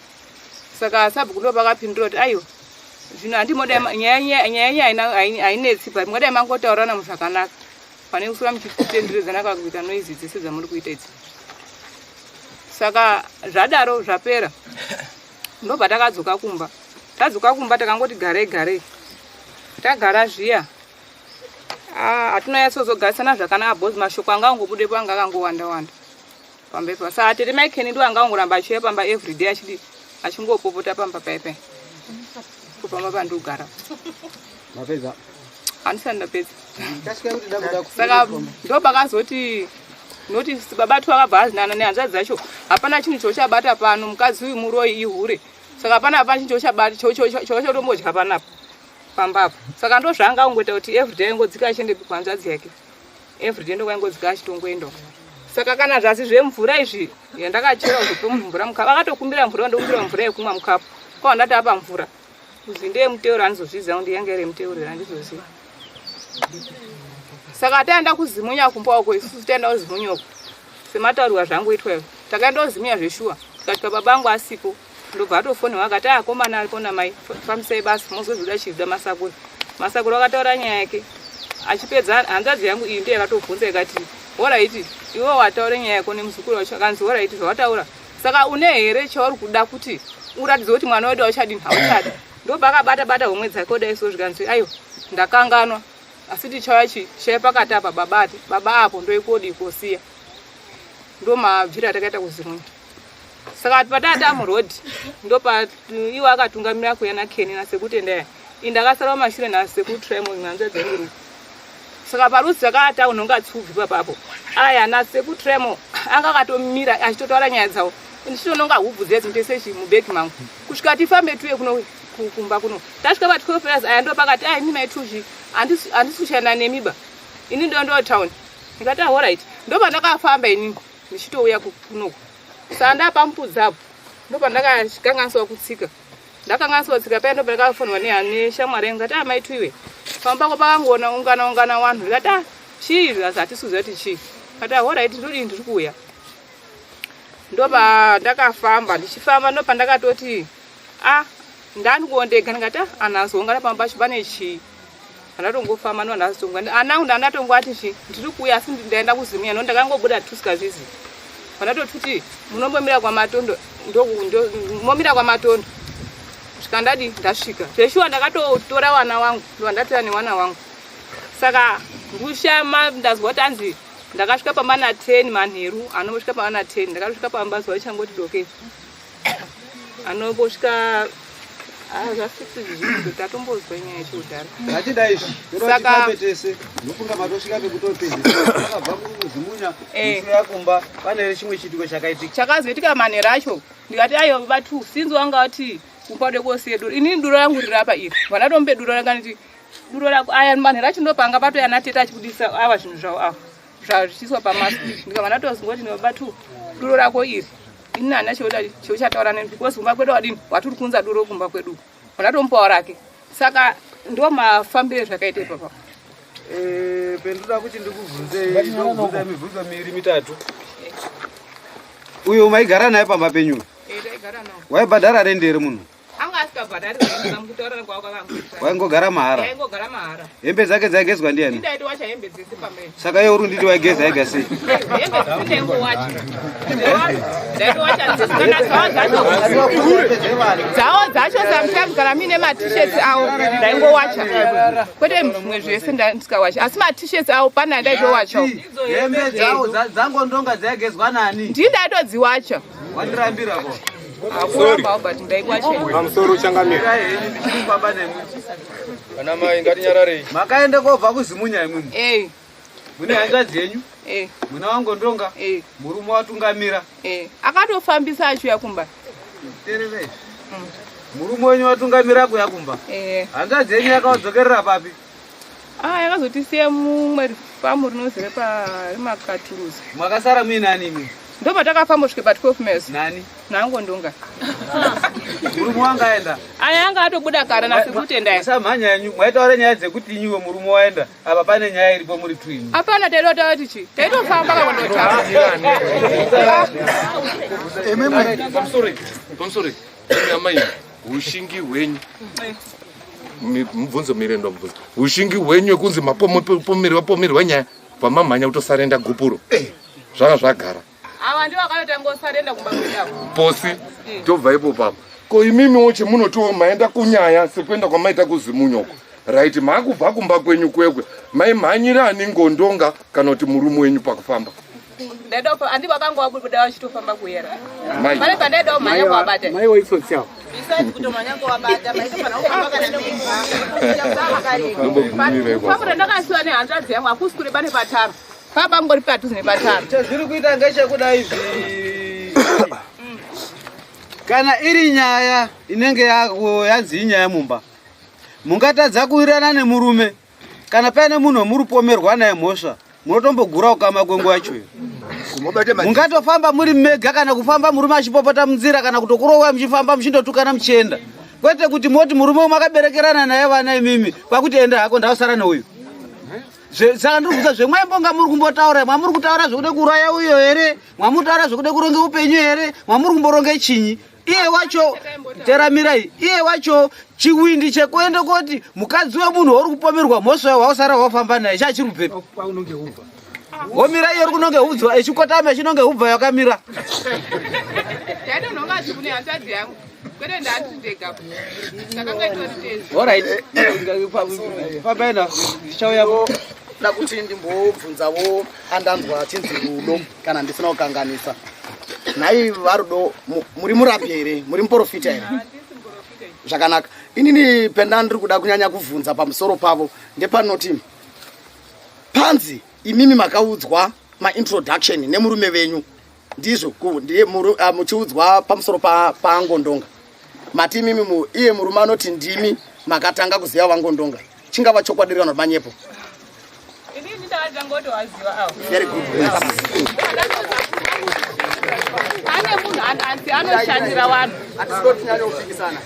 Saka Sabhuku ndobva akapindura kuti aiwa zvino handimoda nyaya hainetsi pa mungadai mangotaurana zvakanaka pane kusura muchitenderedzana kakuita noizi dzese dzamuri kuita idzi. Saka zvadaro zvapera ndobva takadzoka kumba. Tadzoka kumba takangoti garei tagara zviya hatinonyatsozogarisana zvakanaka bhozi mashoko anga angobudepo anga akangowanda pambepo. Saka tete maikeni ndo anga angoramba achiuya pamba everyday achingopopota pamba paipai kupamba pandogara. Mapedza handisati ndapedza. Saka ndopakazoti noti babatu vakabva azinana nehanzvadzi dzacho hapana chinhu chochabata pano, mukadzi uyu muroi ihure. Saka hapana chinhu chochotombodya panapa pambapo. Saka ndozvaanga angoita kuti everyday aingodzika achiende kuhanzvadzi yake, everyday ndokwaingodzika achitongoendawo. Saka kana zvasi zvemvura izvi yandakachera kuzope munhu mvura mukapu, akatokumbira mvura, ndokumbira mvura yekumwa mukapu, kwandati apa mvura kuzi ndeye muteuro handizozviziva kuti yange iri muteuriro handizoziva. Saka taenda kuzimunya kumba uko, isusu taenda kuzimunya uko semataurirwa zvangoitwa izvo, takaenda kuzimunya zveshuwa. Tikasvika baba angu asipo, ndobva atofonera akati akomana aripo namai, fambisai basa mozozvida chizida masakuru. Masakuru akataura nyaya yake. Achipedza hanzvadzi yangu iyi ndiye akatobvunza ikati oraiti iwe wataura nyaya yako nemuzukuru wacho, akanzi oraiti zvawataura. Saka une here chauri kuda kuti uratidze kuti mwana wedu auchadini, hauchadi. Ndobva akabata homwe dzake odai so zvikanzi aiwa ndakanganwa asi tichauya chai pakati apa. Baba ati baba apo ndoikodi kosiya. Ndomabvira takaita kuzimunya. Saka patata murodhi ndopa iwo akatungamira kuya naKeni nasekutendaya. Indakasara kumashure nasekutriming hanzvadzi yangu. Saka parudzi dzakaata unonga tsubvi papapo. Aya nasekutremo anga akatomira achitotaura nyaya dzawo. Ndichitononga hubvu dzedu ndesechi mubeki mangu. Kusvika tifambe tuye kuno kumba kuno. Tasvika pa 12 hours aya ndopakati ini maitushi handisushana nemiba. Ini ndo town. Ndikati alright. Ndopa ndakafamba ini ndichitouya kuno. Saka ndapamupudzapo. Ndopa ndakashikanganiswa kutsika. Ndakanganiswa kutsika paya ndopa ndakafonwa neshamwari yangu ngati amaitu iwe. Pamba kwa pakangoona ungana wanhu. Ndikati chii hatisuziva kuti chii. Ndikati alright ndodini ndiri kuuya. Ndopa ndakafamba ndichifamba ndopa ndakatoti ndandiondega ndikati anazongana pamba pane chii. Anatongofamba ndandazongana anangu ndandatongwati chii ndiri kuuya asi ndaenda kuzimunya ndakangobuda tusikazvizi. Vanatoti munombomira kwamatondo momira kwamatondo. Svika ndadi ndasvika zveshuwa ndakatotora wana wangu ndandatoya newana wangu. Saka ngushama ndazwa kuti anzi ndakasvika pamba na 10 manheru anombosvika pamba na 10 ndakasvika pamba zuva richangoti dokei anombosvika zvasisi zvizvi tatombozwa nyaya yechiudhara. Zvatida izvi ndoroti tese nofunga matosvika pekutopedzisa takabva kuzimunya kusuya kumba pane chimwe chitiko chakaitika chakazoitika manheru acho. Ndikati ayo batu sinzi wanga wati kumpade kosiye duro inini duro rangu rirapa iri vanatombe duro ranganditi duro rako aya manheru acho ndopanga patoya nateta achibudisa ava zvinhu zvavo ava zvazvichiswa pamasi. Ndikavanatozingoti nebatu duro rako iri inini hana cheuchataura neni because kumba kwedu wadini waturi kunza duro kumba kwedu vanatomupawo rake. Saka ndo mafambire zvakaite papa. Penduda kuti ndikubvunzei ndobvunza mibvunzo miviri mitatu. Uyo maigara naye pamba penyu? Taigara nawo. Waibhadhara rende here munhu? Anga asikabhadhari rende mukutaurira kwako kwakangoita. Waingogara mahara? Waingogara mahara. Hembe dzake dzaigezwa ndiani? Ndaiti wacha hembe dzese pamberi. Saka iwe uri nditi waigeza ega sei? Hembe dzinengo wacha. Ndaiti wacha kana dzawo dzacho sometimes kana mine ma-t-shirts awo ndaingowacha. Kwete zvimwe zvese ndisikawacha asi ma-t-shirts awo pana ndaitowachawo. Hembe dzawo dzangondonga dzaigezwa nani? Ndindaitodziwacha. Wandirambira ko. Akuramba but ndaikwache. Pamusoro changamira. Baba nemu. Kana mai ngatinyarare. Makaenda kobva kuzimunya imwe. Mune hanzvadzi yenyu? Muna wangondonga? Murume watungamira? Akatofambisa achiuya kumba. Terere. Murume wenyu watungamira kuya kumba? Hanzvadzi yenyu yakadzokerera papi? Yakazotisiya mumwe famu rinozere parimakaturuz. Mwakasara muinani imi? Ndo patakafamba kusvika pa12 miles. Nani? Nangondonga. Murume wangaenda? Anga atobuda kare nasikutenda. Samhanya yenyu mwaitaura nyaya dzekuti inyuwe murume waenda apa pane nyaya iripo muri twini. Apana taitota tichi. Taitofamba kakondota. Pamsori. Nyamai. Ushingi wenyu. Mubvunzo mirendo mubvunzo. Ushingi wenyu kunzi mapomeri wanyaya pamamhanya kutosarenda gupuro. Zvanga zvagara. Ava ndiwo akatotangosarenda kumbangudako. Posi tobva ipo papa. Ko imimiwo chemunotiwo maenda kunyaya sekuenda kwamaita kuzimunyoko. Right, makubva kumba kwenyu kwekwe. Maimhanyira ani ngondonga kana kuti murume wenyu pakufamba. Ndedopa andi vakangowabuda vachitofamba kuyera. Mai. Pane pandedo manya kuwabata. Mai waitsotsawo. Isati kutomanya kuwabata, maitofana kufamba kana nemba. Pamwe ndakasiwa nehanzvadzi yangu akusi kure pane pataro. Papa ngori padhuze nepataro. Chezviri kuita ngechekuda izvi. Kana iri nyaya inenge yanzi inyaya mumba. Mungatadza kuwirirana nemurume. Kana paine munhu womuripomerwa naye mhosva, munotombogura ukama kwenguva yacho. Mungatofamba muri mega kana kufamba murume achipopota munzira kana kutokurowa muchifamba muchindotukana muchienda. Kwete kuti moti murume makaberekerana naye vana imimi kwakuti enda hako ndausara neuyu. Saka ndikuza zvemwaimbonga muri kumbotaura, mwamuri kutaura zvekude kuraya uyo here, mwamutaura zvekude kuronge upenyu here, mwamuri kumboronge chinyi. Iye wacho teramirai, iye wacho chiwindi chekuende koti mukadzi wemunhu uri kupomerwa mhosva wausara wafamba naye chachiri kupepa. Womira iye uri kunonge hudzwa echikotama echinonge hubva yakamira. Taidononga zvimune hanzvadzi yangu. Kwete ndatindega. Ndakanga itoritezo. Alright. Fabaina ndichauyapo. Da kuti ndimbobvunzawo andanzwa chinzi rudo kana ndisina kukanganisa. Nai varudo muri murapi here, muri muprofita here. Zvakanaka. Inini penda ndiri kuda kunyanya kuvhunza pamusoro pavo ndepanoti panzi imimi makaudzwa ma-introduction nemurume venyu ndizvo ndiye muchiudzwa pamusoro pangondonga. Mati imimi iye murume anoti ndimi makatanga kuziva vangondonga. Chingava chokwadi kana manyepo. Inini ndakangotowaziva awo. Very good. Ane munhu anzi anoshandira vanhu. Atisoti nyanya kupikisana.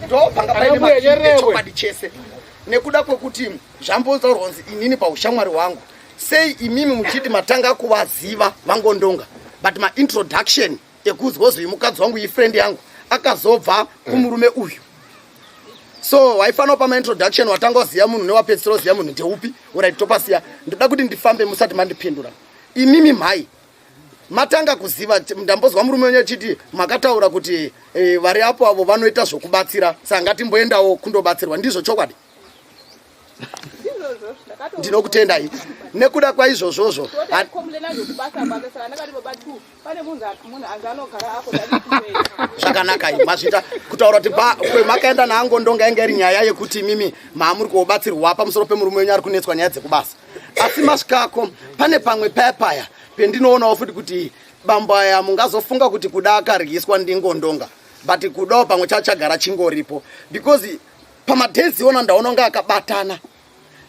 Ndopanga paine chokwadi chese. Nekuda kwekuti zvambonzaurwa kunzi inini paushamwari hwangu sei imimi muchiti matanga kuvaziva vangondonga but ma-introduction ekuzwozvi mukadzi wangu ifriend yangu akazobva kumurume uyu. So waifana pama-introduction watanga kuziva munhu newapedzisira kuziva munhu ndeupi urati topasiya. Ndoda kuti ndifambe musati mandipindura. Imimi mhai matanga kuziva ndambozwa murume wenyu achiti makataura kuti vari apo avo vanoita zvokubatsira saka ngatimboendawo kundobatsirwa. Ndizvo chokwadi? Ndinokutendai nekuda kwaizvozvozvo zvakanaka mazvita kutaura kuti makaenda naangondonga yange iri nyaya yekuti mimi maamuri kuobatsirwa pamusoro pemurume wenyu ari kunetswa nyaya dzekubasa. Asi masvikako pane pamwe paya pendinoonawo futi kuti bambo aya mungazofunga kuti kuda akaryiswa ndingondonga but kudawo pamwe chachagara chingoripo because pamadhezi ona ndaona nga akabatana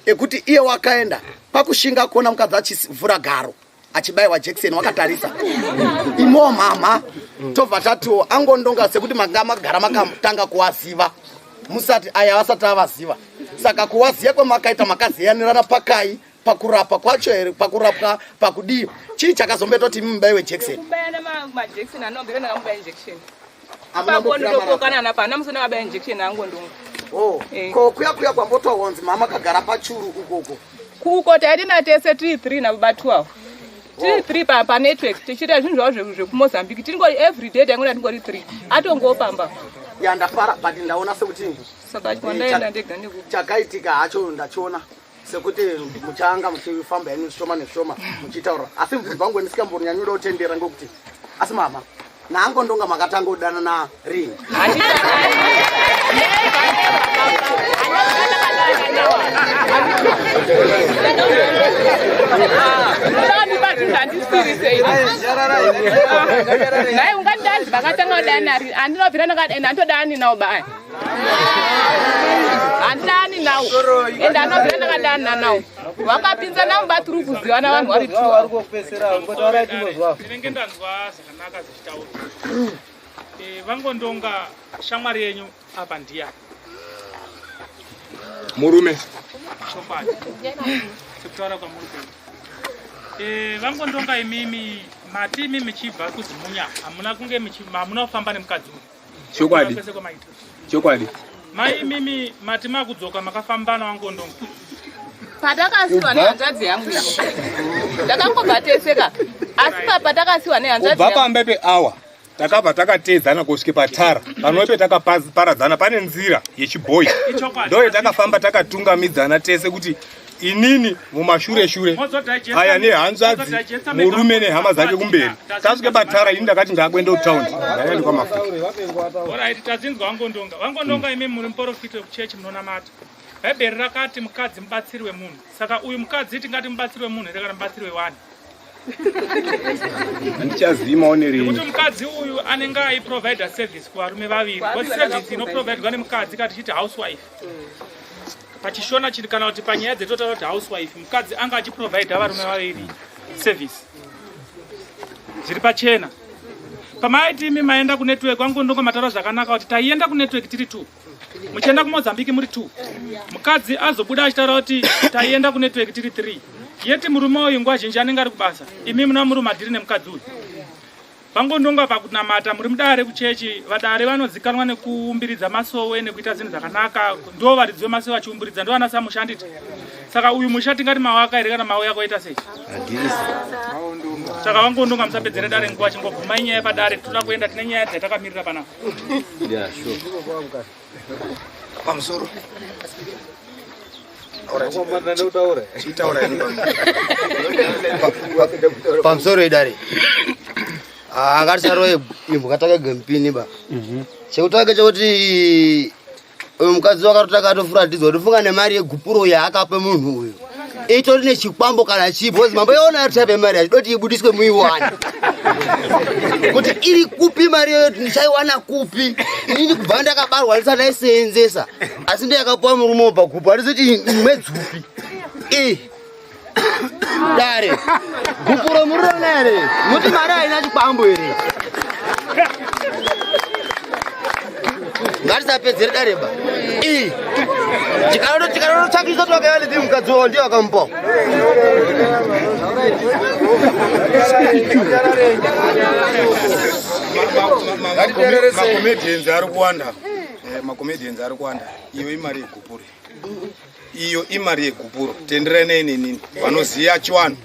ekuti iye wakaenda pakushinga kuona mukadzi achivhura garo achibayiwa jekiseni wakatarisa imo mama tobva tatiwo angondonga sekuti manga magara makatanga kuwaziva musati aya asati avaziva saka kuwaziva kwemakaita makaziyanirana pakai pakurapa kwacho here pakurapwa pakudii chii chakazombetoti mubayiwe jekiseni majekiseni anobvira ndakamubaya injection apangondokokana pana musina abaya injection angondonga. Ko kuya kwambotoonzi mama kagara pachuru ukoko kuko taidina tese tiri 3 nababa 12 tiri 3 pa network tichita zvinhu zvavo zvekumozambique tingori everyday taingona tingori 3 atongopamba yandafara but ndaona sekuti saka chikondaenda ndega ndiko chakaitika hacho ndachiona sekuti muchanga muchifamba henyu zvishoma nezvishoma muchitaura asi mubvunzo wangu ndisingambonyanyuda kutendera ngokuti Asi mama, naangondonga makatanga kudana na ring. Naye ungadani bakatanga danari andinobvira ndandodani nawo baya andani nawo ende anobvira ndakadani nawo wakapinza nawo batiri kuziwana vanhu vari ndinenge ndanzwa zvakanaka zvichitaurwa vangondonga shamwari yenyu apa ndiya murume chokwadi sekutaura kwamuri kwenu vangondonga imimi mati imi michibva kuzimunya hamuna kunge hamuna kufamba nemukadzi chokwadi chokwadi mai imimi mati makudzoka makafamba navangondonga patakasiwa nehanzvadzi yangu ndakangobva teseka asi patakasiwa nehanzvadzi yangu pamba peawa takabva takatedzana kusvike patara panope takaparadzana pane nzira yechibhoyi ndoye takafamba takatungamidzana tese kuti inini mumashure aya nehanzvadzi murume nehama dzake kumberi tasvike patara ini ndakati ndakwenda kutaundi ndaenda kwamafuta orit tadzinzwa vangondonga imi muri muprofita wekuchechi munonamata bhaibheri rakati mukadzi mubatsiri wemunhu saka uyu mukadzi tingati mubatsiri wemunhu here kana mubatsiri wewani handichazimawo nerini kuti mukadzi uyu anenge aiprovida service kuvarume vaviri but service inoprovidwa nemukadzi kati chiti housewife pachishona chiti kana kuti panyaya dzetotaura kuti housewife mukadzi anga achiprovida varume vaviri service zviri pachena pamaiti imi maenda kunetwork vangondonga mataura zvakanaka kuti taienda kunetwork tiri 2 muchienda kumozambiki muri 2 mukadzi azobuda achitaura kuti taienda kunetwork tiri 3 yeti murume uyu nguva zhinji anenge ari kubasa imi muna muri madhiri nemukadzi uyu vangondonga pakunamata muri mudare kuchechi vadare vanozikanwa nekuumbiridza masowe nekuita zvinhu zvakanaka ndo varidzi vemasowe vachiumbiridza ndo vana samushanditi saka uyu musha tingati mawaka here kana mawe yakoita sei saka vangondonga musapedzere dare nguva chingobvuma inyaya padare toda kuenda tine nyaya dzatakamirira panapa pamusoro pamusoro edare akatisaro imbo katakaga mpini ba chekutaka chekuti uyu mukadzi wakatotaka atofuratidzwa kuti funga nemari yegupuro yaakape munhu uyu itori nechikwambo kana chipo ozi mambo yaona aritape mari achidoti ibudiswe muiwani kuti iri kupi mari yoyo ndichaiwana kupi inini kubva ndakabarwa ndisati ndaiseenzesa asi ndeyakapuwa murume pagupu handizoti imwedzupi dare gupuro murirona here muti mari haina chikwambo here ngatisapedzere dareba chikanototsvakisa kuti wakayaledzi mukadzi wavo ndiye wakamupawo makomedians ari kuwanda iyo imari yegupuro iyo imari yegupuro tenderanei nenini vanoziya chiwano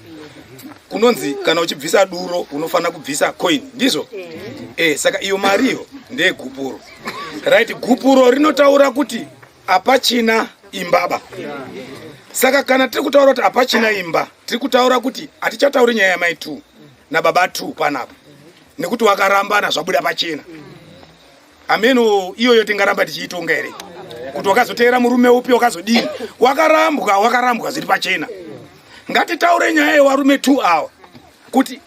kunonzi kana uchibvisa duro unofanira kubvisa coin ndizvo saka iyo mariyo ndeyegupuro right gupuro rinotaura kuti apachina imbaba saka kana tiri kutaura kuti apachina imba tiri kutaura kuti hatichatauri nyaya yamai 2 nababa 2 panapo nekuti wakarambana zvabuda pachena ameno iyoyo tingaramba tichiitonga here kuti wakazoteera murume upi wakazodini wakarambwa zviri pachena ngatitaure nyaya yevarume 2 awa kuti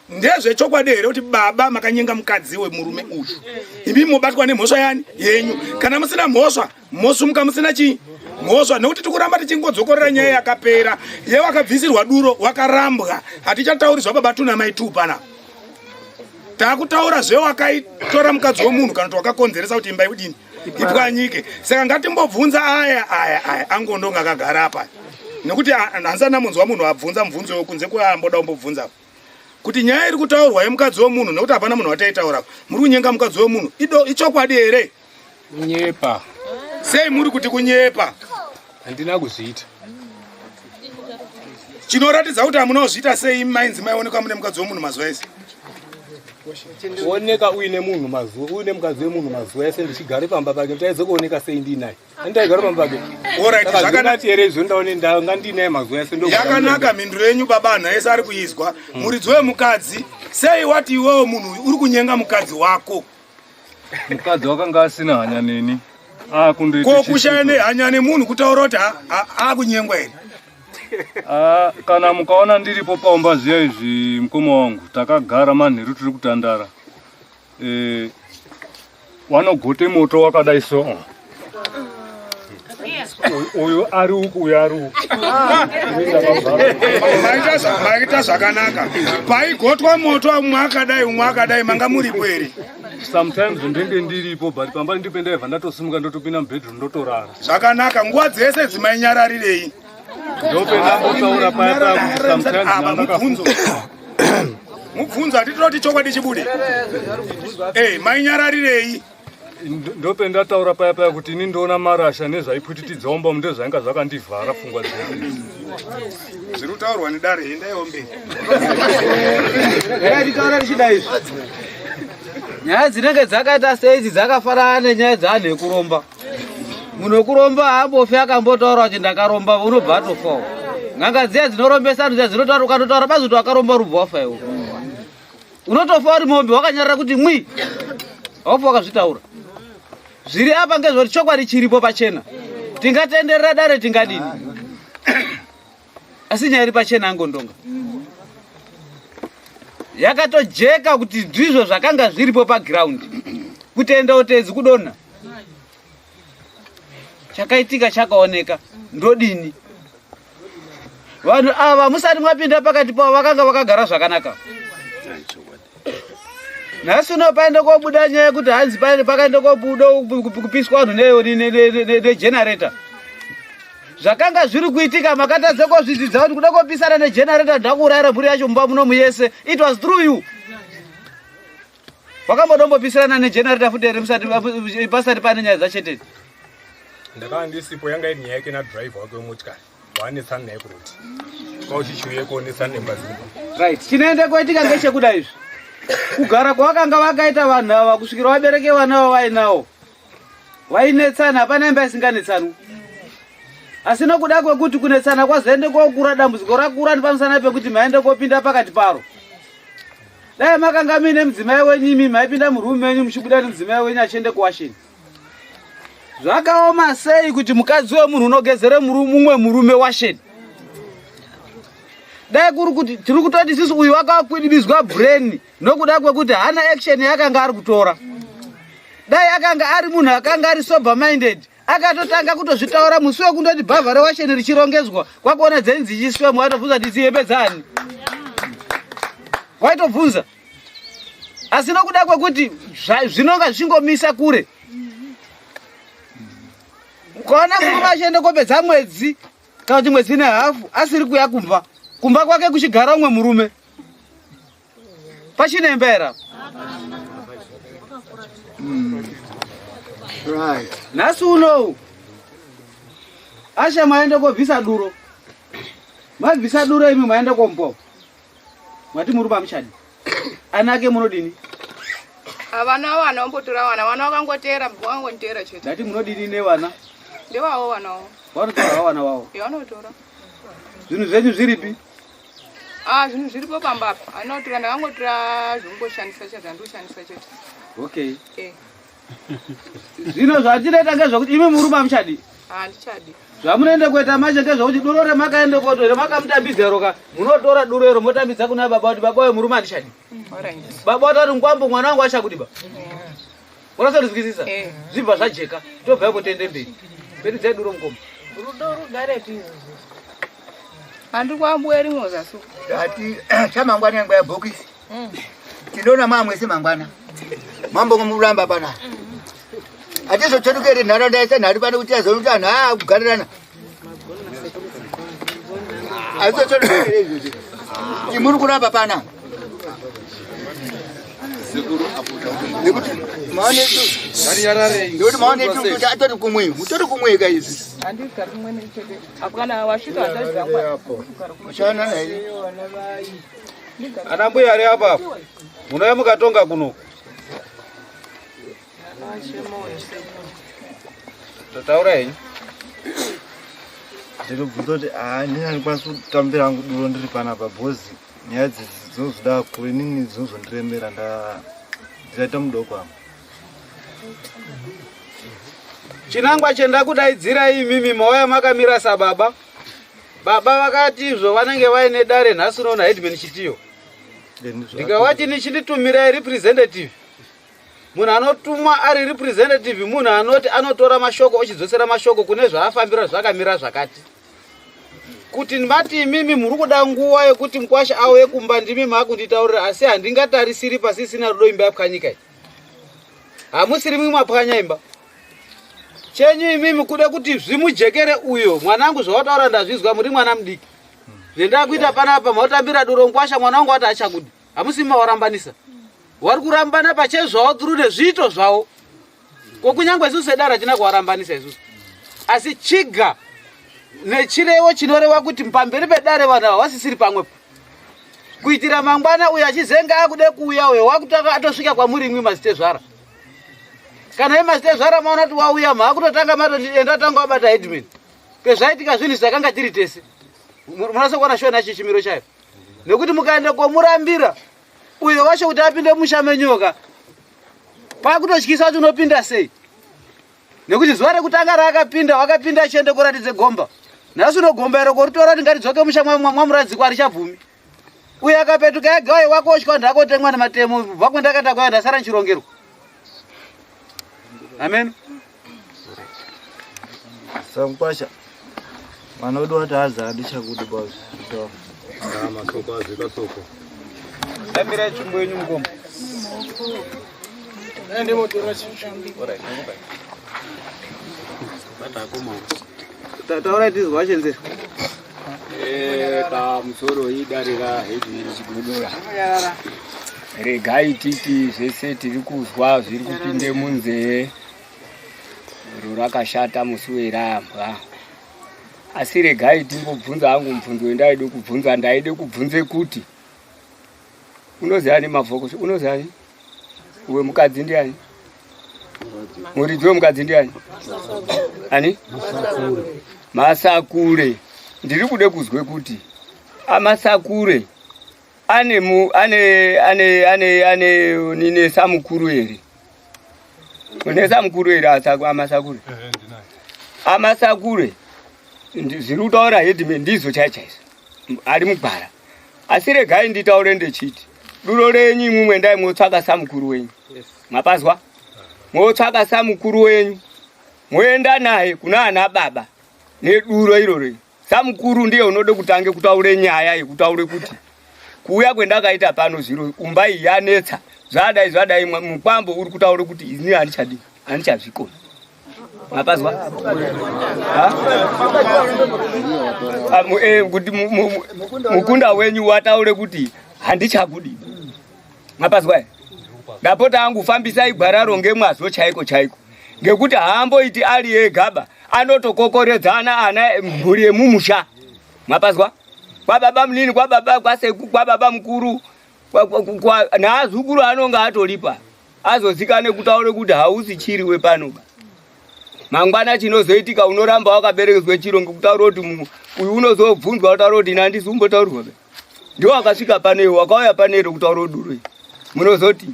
ndezvechokwadi here kuti baba makanyenga mukadzi wemurume uyu imi mobatwa nemhosva yani yenyu kana musina mhosva mosumuka musina chii mhosva nekuti tikuramba tichingodzokorera nyaya yakapera yewakabvisirwa duro wakarambwa hatichatauridzwa baba 2 namai 2 panapa takutaura zvewakaitora mukadzi womunhu kana kuti wakakonzeresa kuti imba idini ipwanyike saka ngatimbobvunza aya angondonga akagara apa nekuti hansana munzwa munhu abvunza mubvunzo wekunze kuamboda umbobvunza kuti nyaya iri kutaurwa yemukadzi womunhu nekuti hapana munhu wataitaura muri kunyenga mukadzi womunhu ichokwadi here kunyepa sei muri kuti kunyepa handina kuzviita chinoratidza kuti hamuna kuzviita sei mainzi maionekwa mune mukadzi womunhu mazuva ese kuoneka uine munhu mazuva uine mukadzi wemunhu mazuva ese ndichigare pamba pake nditaize kuoneka sei ndinaye andaigara pamba pake zvakanati here izvo ndaone ndanga ndinaye mazuva ese yakanaka mhinduro yenyu baba anhu aese ari kuizwa muridzi wemukadzi sei wati iwewo munhu uri kunyenga mukadzi wako mukadzi wakanga asina hanya neni ko kushaya nehanya nemunhu kutaura kuti akunyengwa here kana mukaona ndiripo paumba zviya izvi mukoma wangu takagara manheru tiri kutandara wanogote moto wakadai so uyu ari uku uyu ari uku maita zvakanaka paigotwa moto umwe akadai manga muripo here sometimes ndenge ndiripo but pamba ndipendaibva ndatosimuka ndotopinda mubhedroom ndotorara zvakanaka nguva dzese dzimainyarirei mubvunzo hatitoti chokwadi chibude mainyararirei ndope ndataura paya paya kuti ini ndoona marasha nezvaiputitidzaomba munde zvainga zvakandivhara pfungwa dzese zviri kutaurwa nedare endaiwo mberi titaura tichida izvi nyaya dzinenge dzakaita seidzi dzakafanana nenyaya dzeanhu ekuromba munhu wekuromba haambofi akambotaura kuti ndakaromba unobva atofawo n'anga dziya dzinorombesa anhu dziya dzinotaura ukatotaura bazuti wakaromba rubva wafa iwo unotofa uri mombe wakanyarara kuti mwi haufa wakazvitaura zviri apa ngezvoti chokwadi chiripo pachena tingatenderera dare tingadini asi nyaya iri pachena angondonga yakatojeka kuti ndizvo zvakanga zviripo pagiraundi kutenda utedzi kudonha chakaitika chakaoneka ndodini vanhu ava musati mwapinda pakati pavo vakanga vakagara zvakanaka nhasi uno paenda kobuda nyaya yekuti hanzi pakaenda kobuda kupiswa vanhu negenerator zvakanga zviri kuitika makatadza kozvidzidza kuti kuda kopisana negenerator ndakuurayira mhuri yacho mumba muno muyese it was through you wakambodombopisirana negenerator futi here pasati pane nyaya dzacheteni ndakava ndisipo yanga iri nyaya yake nadhiraivha wake wemotikari waanetsana naye kuroti kauchichiuye kuonetsana nembazimba right chinoende koitika ngechekuda izvi kugara kwavakanga vakaita vanhu ava kusvikira vabereke vana ava vainawo vainetsana hapana imba isinganetsanwi asi nokuda kwekuti kunetsana kwazoende kokura dambudziko rakura ndipamusana pekuti maende kopinda pakati paro dai makanga muine mudzimai wenyu imi maipinda murume wenyu muchibuda nemudzimai wenyu achiende kuwasheni zvakaoma sei kuti mukadzi wemunhu unogezere mumwe murume washeni dai kuri kuti tiri kutoti sisi uyu wakakwidibizwa brain nokuda kwekuti hana action yakanga ari kutora dai akanga ari munhu akanga ari sober minded akatotanga kutozvitaura musi wekundoti bhavha rewasheni richirongedzwa kwakuona dzeni dzichiswemo waitobvunza kuti dzihembedzani waitobvunza asi nokuda kwekuti zvinonga zvingomisa kure ukaona murume achiende kopedza mwedzi kana kuti mwedzi nehafu asiri kuya kumba kwake kuchigara umwe murume pachinemba nhasi unowu asha maende kobvisa duro mabvisa duro imi maende kompo mwati murume amuchadi anake munodini havana wana wambotora wana wakangotera wangonditera chete ndati munodini nevana ndevavo vanawo vanotora wana wavo vanotora zvinhu zvenyu zviripi zvinhu zviripo pambapa anotora ndakangotora zvongoshandisa chete andoshandisa chete okay zvino zvatinoita ngezvekuti imi murume amuchadi handichadi zvamunoende kuita mache ngezvekuti duro remakaende kotora makamutambidzeroka munotora duro ero motambidza kuna baba kuti baba we murume handichadi baba watati ngwambo mwana wangu achakudi ba unosorizwisisa zvibva zvajeka tobva ipo tende mberi peridzai duro mukoma rudo rugarepi handikwambweri mozasu ati chamangwana yangu ya bhokisi tinoona mamwese mangwana mambo kumuramba pana atizotsvedukere nharaunda yese nhari pane kuti azoona kuti anhu kugarirana atizotsvedukere izvozvo imuri kuramba pana nekuti maonekuti maonetuti atori kumwe mutori kumweka izvi handigari kumwe nechete apana wasvika hatazangwa uchana naye ana mbuya ari apapo Munouya mukatonga kuno. Totaura henyu. Ndinobvunza kuti handina ndikwanisa kutambira hangu duro ndiri panapa bhozi nyaya dzinozoda kure inini dzinozondiremera ndaita mudoko amo. Chinangwa chendakudaidzira imimi mauya makamira sababa. Baba vakati izvo vanenge vaine dare nhasi unowu naHeadman Chitiyo. Ndikavati nichinditumirai representative. Munhu anotumwa ari representative munhu anoti anotora mashoko ochidzosera mashoko kune zvaafambira zvakamira zvakati. Kuti ndimati imimi muri kuda nguva yekuti Mukwasha auye kumba ndimi makunditaurira asi handingatarisiri pasisina rudo imba yapwanyika iyi. Hamusiri mumwe mapwanya imba. Chenyu imimi kuda kuti zvimujekere uyo mwanangu zvawataura ndazvizwa muri mwana mudiki. Zvenda kuita panapa mautambira duro Mukwasha mwana wangu ati achakudi. Hamusiri mawarambanisa. Wari kurambana pachezvawo through nezviito zvawo. Kokunyangwe isusu sedara tina kuwarambanisa isusu. Asi chiga nechirevo chinoreva kuti pamberi pedare vanhu havasisiri pamwepo. Kuitira mangwana uyo achizenga akude kuuya uyo wakutanga atosvika kwamuri imwe mazitezvara. Kana imazitezvara maona kuti wauya maakutotanga matoti tanga wabata Headman. Pezvaitika zvinhu zvakanga tiri tese. Munasokuona shona chimiro chayo. Nekuti mukaenda komurambira uyo wacho kuti apinde musha menyoka. Pakutotyisa kuti unopinda sei. Nekuti zuva rekutanga raakapinda wakapinda achiende kuratidze gomba. Nhasi unogomba iro kuritora kuti ngaridzoke musha mwamuradzi arichabvumi. Uyo akapetuka agawe wako osvika ndakotemwa nematemo kubva kwendakata kwaya ndasara nchirongerwa. Amen. Mukwasha mwana wedu wati haza handichakudi bauzi. Masoko azvikasoko. Ndamira chumbo yenyu mukombo. Ende motora chicho. Taura tizwa chenze. Pamusoro idare raHeadman Chigodora. Regai titi zvese tiri kuzwa zviri kupinde munzee. Rakashata musi werambwa. Asi regai timbobvunza hangu mubvunzo wendaide kubvunza ndaide kubvunze kuti unoziva nemavhoko unoziva ni uwe mukadzi ndiani muridzi wemukadzi ndiani ani Masakure. Ndiri kude kuzwe kuti amasakure ane nine samukuru here. Une samukuru here amasakure. Amasakure zviri kutaura Headman ndizvo chaichaizvo ari mugwara. Asi regai nditaure ndechiti duro renyu imwe ndai motsvaka samukuru wenyu. Mapazwa? Motsvaka samukuru wenyu moenda naye kuna ana baba neduro iroro. Samukuru ndiye unode kutange kutaure nyaya yekutaure kuti kuuya kwendakaita pano zviro umbai yanetsa zvadai mukwambo uri kutaure kuti ini handichazvikona. Mapazwa? Kuti mukunda wenyu wataure kuti handichakudi. Mapazwa? Ndapota hangu fambisai gwararo ngemwazvo chaiko. Ngekuti haamboiti ari egaba anotokokoredzana ana mhuri yemumusha. Mapazwa? Kwababa munini, kwababa kwaseku, kwababa mukuru, naazukuru anonga atolipa. Azozikane kutaure kuti hausi chiriwe panoba. Mangwana chinozoitika unoramba wakaberekezwe chiro ngekutaura kuti uyu unozobvunzwa utaura kuti nandisi umbotaurirwa. Ndiwo akasvika paneyo wakauya paneyo kutaura duro. Munozoti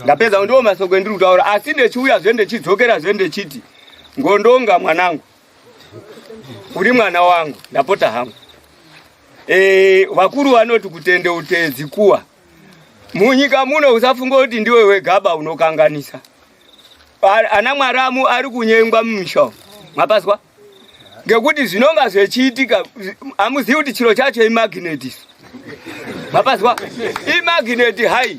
ndapedza ndiwo masoko endiri kutaura asi ndechiuya zvendechidzokera zvendechiti ngondonga mwanangu uri mwana wangu ndapota hangu. Vakuru vanoti kutende utedzi kuwa munyika muno usafunga kuti ndiwe wegaba unokanganisa. Ana mwaramu ari kunyengwa mumisha. Mapazwa? Ngekuti zvinonga zvechiitika amuzivi kuti chiro chacho imagnet. Mapazwa? Imagnet hai.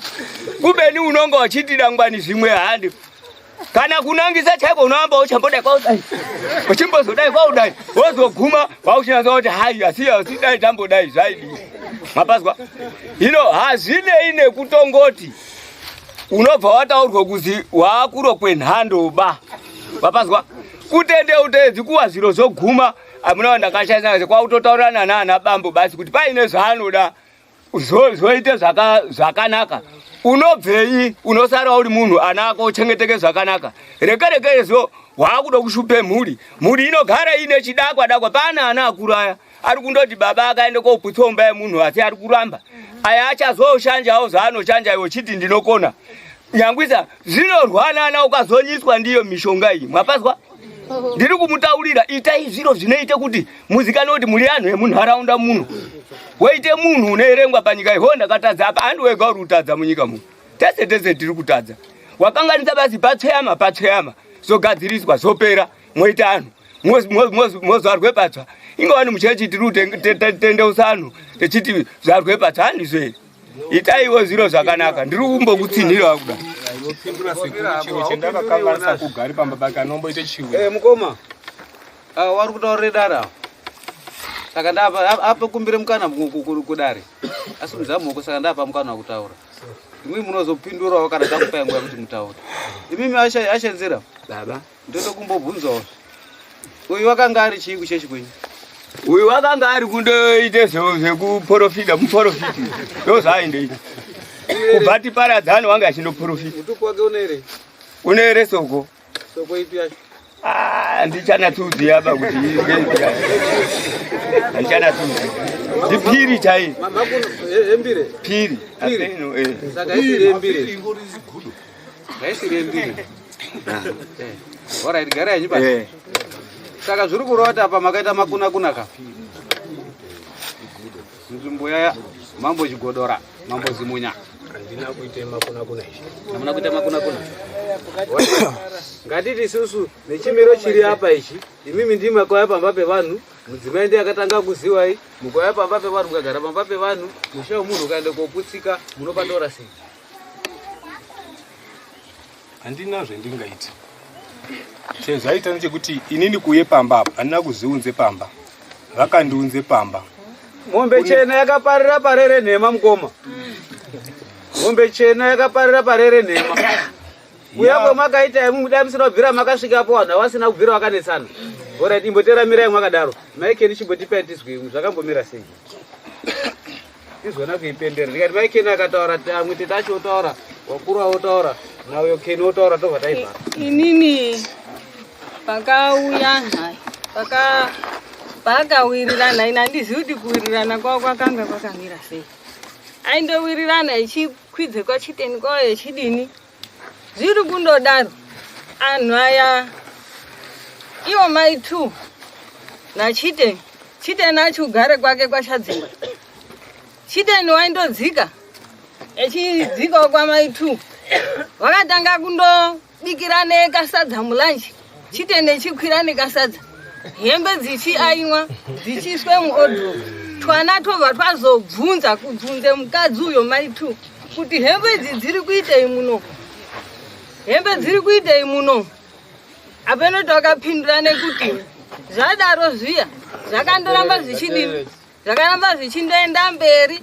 Kubeni unonga wachitira ngwani zvimwe handi. Kana kunangisa chaiko unoamba uchambodai kwaudai. Uchimbozodai kwaudai. Wozoguma wauchinazo kuti hai asi dai tambodai zvaidi. Mapazwa? Hino hazvinei nekutongoti unobva wataurwa kuzi waakuro kwenhando ba. Mapazwa? Kutende utedzi kuwa zviro zvoguma amuna ndakashaisa kwautotaurana naana bambo basi kuti paine zvaanoda zoite zvakanaka unobvei unosara uri munhu anako uchengeteke zvakanaka rekerekerezo waakuda kushupe mhuri inogara ine chidakwa pana ana akuru aya ari kundoti baba akaende koputsomba yemunhu asi ari kuramba aya achazoshanjawo zvaanoshanja iwo chiti ndinokona nyangwisa zvinorwanana ukazonyiswa ndiyo mishonga iyi mwapazwa ndiri kumutaurira itai zviro zvinoite kuti muzikane kuti muri anhu emunharaunda muno woite munhu unoerengwa panyika iho ndakatadza apa handi wega uri kutadza munyika muno tese tiri kutadza wakanganisa basi patsveyama zogadziriswa zopera moita anhu mozvarwe patsva ingawani muchechi tiri kutendeusa anhu techiti zvarwe patsva handizve itaiwo zviro zvakanaka ndiri kumbokutsinhira kuda chiro chendakakanganisa kugari pamba baka nomboite chiwe mukoma wari kutaurire dara saka ndapa kumbire mukana kudare asi muzamoko saka ndapa mukana wakutaura imwe munozopindurawo kana takupai nguva kuti mutaure imimi ashenzera baba ndoda kumbobvunzawo uyu wakanga ari chii kuchechi kwenyu uyu wakanga ari kundoite zvekuprofita muprofiti ndozvaindoita kubva tiparadzano wanga achindoprofita utuku wake uneere uneere soko ipi yacho handichanatudzi apa kuti handichanatudzi ndipiri chai embire piri saka isiri embire alright gara yanyu basi saka zviri kurota apa makaita makunaka nzvimbo yaya mambo chigodora mambo zimunya handina kuite makunakuna izvi hamuna kuita makunakuna ngatiti isusu nechimiro chiri apa ichi imimi ndimi makauya pamba pevanhu mudzimai ndiye akatanga kuziwai mukauya pamba pevanhu mukagara pamba pevanhu musha wemunhu ukaenda koputsika munopatora sei handina zvendingaita chezvaita nechekuti inini kuye pamba apa handina kuziunze pamba vakandiunze pamba mombe chena yakaparira parere nhema mukoma mombe chena yakaparira parere nhema uya kwamakaita imudamisira kubvira makasvikapo vanhu havasina kubvira vakanetsana orit imboteramirai mwakadaro maikeni chimbotipai tizwe zvakambomira sei tizona kuipendera ndikati maikeni akataura amwe tetacho otaura wakuru aotaura nauyo keni otaura tobva taivhara inini pakauya nhai pakawirirana ina handizivi kuti kuwirirana kwavo kwakanga kwakamira sei aindowirirana ichikwidze kwachiteni kwavo yechidini zviri kundodaro anhu aya iwo mai 2 nachiteni achigare kwake kwachadzimba chiteni waindodzika echidzikawo kwamai 2 vakatanga kundobikirana kasadza mulanchi chiteni echikwira nekasadza hembe dzichiainwa dzichiswe muodhoro twana tobva twazobvunza kubvunze mukadzi uyo mai 2 kuti hembe idzi dziri kuitei muno hembe dziri kuitei muno apeno takapindura nekuti zvadaro zviya zvakandoramba zvichidini zvakaramba zvichindoenda mberi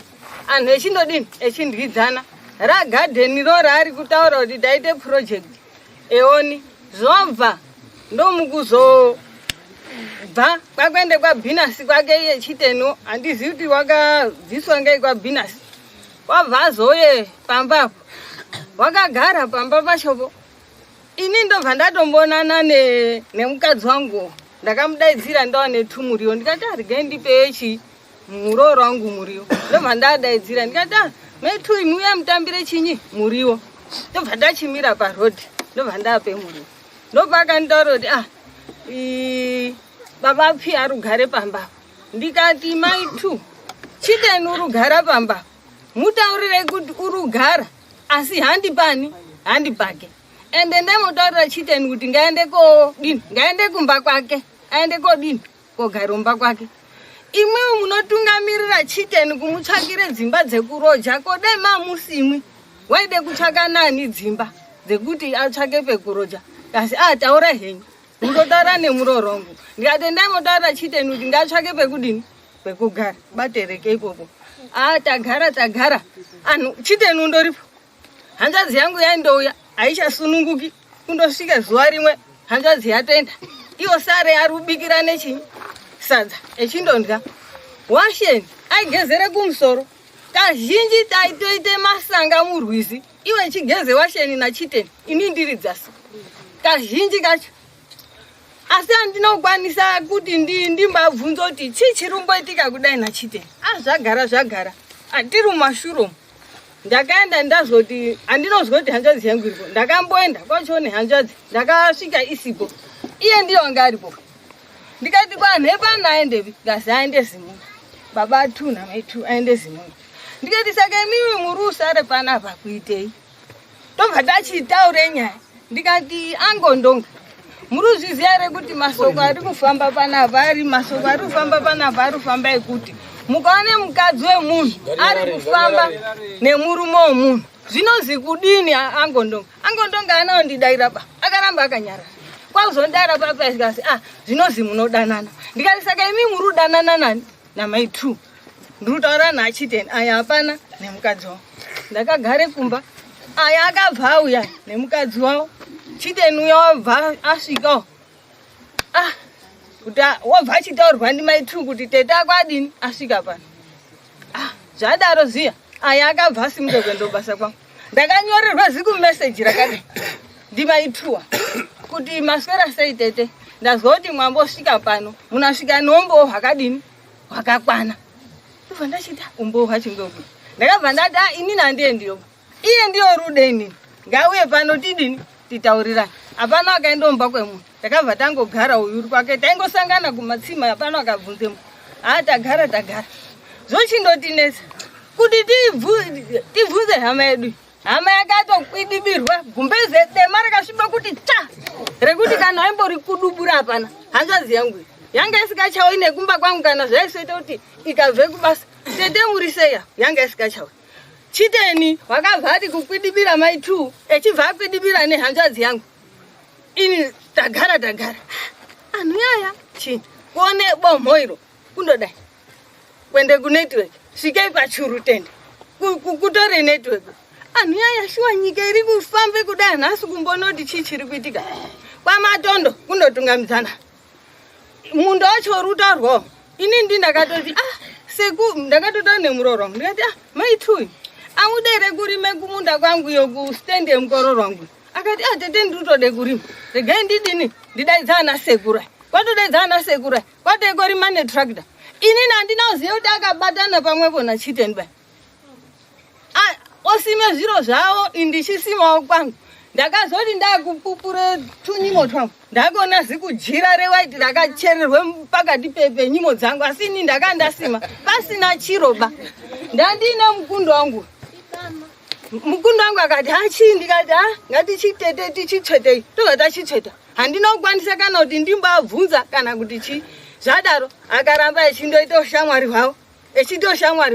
anhu echindodini echindwidzana ragadheni ro raari kutaura kuti taite project eoni zvobva ndomukuzobva kwakwende kwabhinasi kwake iye chiteno handizivi kuti wakabviswa ngei kwabhinasi wabva azoye pambapo wakagara pamba pachopo ini ndobva ndatombonana nemukadzi wangu ndakamudaidzira ndawane 2 muriwo ndikati arigai ndipechi murooro wangu muriwo ndobva ndadaidzira ndikati mai2 imuya mutambire chinyi muriwo ndobva ndachimira parodhi ndobva ndape muriwo ndobva akanditaura kuti baba phi ari kugare pamba ndikati mai 2 chiteni uri kugara pamba mutaurire kuti uri kugara asi handipake ende ndemutaurira chiteni kuti ngaende kodini ngaende kumba kwake aende kodini kogara umba kwake imwewo munotungamirira chiteni kumutsvakire dzimba dzekuroja kodai mamusimwi waide kutsvaka nani dzimba dzekuti atsvake pekuroja asi taura henyu mundotaura nemurooro wangu ndikati ndaimotaura chiteni kuti ngatsvake pekudini pekugara batereke ipopo tagara anhu chiteni undoripo hanzvadzi yangu yaindouya haichasununguki kundosvika zuva rimwe hanzvadzi yatoenda iwo sare ari kubikira nechinyi sadza echindondya washeni aigezere kumusoro kazhinji taitoite masanga murwizi iwe chigeze washeni nachiteni ini ndiri dzasi kazhinji kacho asi andinokwanisa kuti ndimbabvunza kuti chii chiri kumboitika kudai nachiteni. Zvagara atiri mumashuromo. Ndakaenda ndazoti andinozwa kuti hanzvadzi yangu iripo. Ndakamboenda kwacho nehanzvadzi ndakasvika isipo. Iye ndiyo anga aripo. Ndikati kwanhepa naendepi ngazi aende Zimuna. Baba atu namai tu aende Zimuna. Ndikati saka mimi muri usare panapa kuitei. Tobva tachitaure nyaya. Ndikati angondonga. Muruzviziya ere kuti masoko ari kufamba panapa ari masoko ari kufamba panapa ari kufamba ekuti mukaone mukadzi wemunhu ari kufamba nemurume womunhu zvinozi kudini angondonga anaondidaira pa akaramba akanyarara kwazondaira papa ikasi zvinozi munodanana ndikati saka imi muri kudanana nani namai tu ndiri kutaura nachiteni aya hapana nemukadzi wavo ndakagare kumba aya akabva auya nemukadzi wavo chiteni uya wabva asvikawo kuti wabva achitaurirwa ndimai tu kuti tete ako adini asvika pano zvadaro ziya aya akabva asimuke kuenda basa kwangu ndakanyorerwa ziku meseji rakadai ndimai tuwa kuti maswera sei tete ndazwa kuti mwambosvika pano munasvika nombo hwakadini hwakakwana ndobva ndachita umbo hwachingoku ndakabva ndati inini handiendi iye ndiyo rude inini ngauye pano tidini titaurirani hapana akaendomba kwemunhu takabva tangogara uyu uri kwake taingosangana kumatsima hapana akabvunzemo tagara zvochindotinesa kuti tibvunze hama yedu hama yakatokwidibirwa gumbeze dema rakasviba kuti ta rekuti kana aimbori kudubura hapana hanzvadzi yangu yanga isikachauyi nekumba kwangu kana zvaisoita kuti ikabve kubasa tete muri seya yanga isikachauyi chiteni wakabva ati kukwidibira mai tu echibva akwidibira nehanzvadzi yangu ini tagara anhu yaya chini kuone bomhoiro kundodai kwende kunetwork svikei pachuru tende kutore network anhu yaya shuwa nyika iri kufambe kudai nhasi kumbona kuti chii chiri kuitika kwamatondo kundotungamidzana mundu wacho uri kutaurwawo ini ndakatoti seku ndakatotaura nemuroro wangu ndikati mai tu amudere kurime kumunda kwangu iyo kustende mukororo wangu akati tete ndiri kutode kurima regai ndidini ndidaidza ana sekura kwatodaidza ana sekura kwatekorima netractor inini handinoziva kuti akabatana pamwepo nachiteni bai osime zviro zvavo indichisimiwawo kwangu ndakazoti ndakupupure tunyimo twangu ndakona zikujira rewaiti rakachererwe pakati penyimo dzangu asi ini ndakandasima pasina chiroba ndandine mukundo wangu akati hachii ndikati ngatichitete tichitsvetei tobva tachitsveta handinokwanisa kana kuti ndimbabvunza kana kuti chii zvadaro akaramba echindoita ushamwari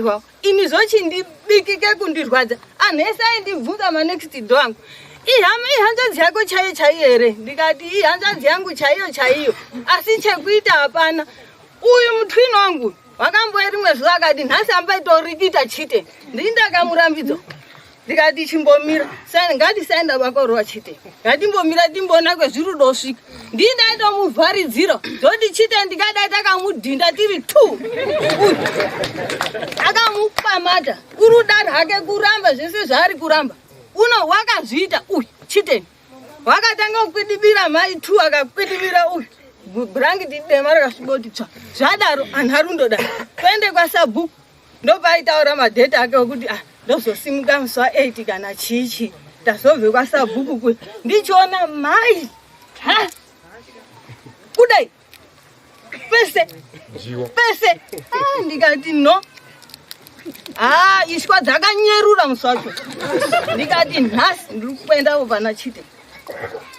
hwavo ini zochindibikike kundirwadza anhu ese aindibvunza manext do angu ihanzvadzi yako chaiyo here ndikati ihanzvadzi yangu chaiyo asi chekuita hapana uyu mutwini wangu wakamboya rimwe zuva akati nhasi ambaitoridita chite ndini ndakamurambidzo ndikati chimbomira ngatisaenda vakorwa chite ngatimbomira timboona kwezvirudo osvika ndindatomuvharidziro zoti chite ndikadai takamudhinda tiri 2 akamupamata kuruda rake kuramba zvese zvaari kuramba uno wakazviita uyu chiteni wakatanga kukwidibira mai 2 akakwidibira uyu brangiti dema rakasviboti tsva zvadaro anhu arundoda toende kwasabhuku ndopaitaura madheta ake okuti ndozosimuka musi wa8 kana chichi ndazobve kwasabhuku kuye ndichiona mai kudai pese ndikati no ishwa dzakanyerura musi wacho ndikati nhasi ndiri kuendawo pana chite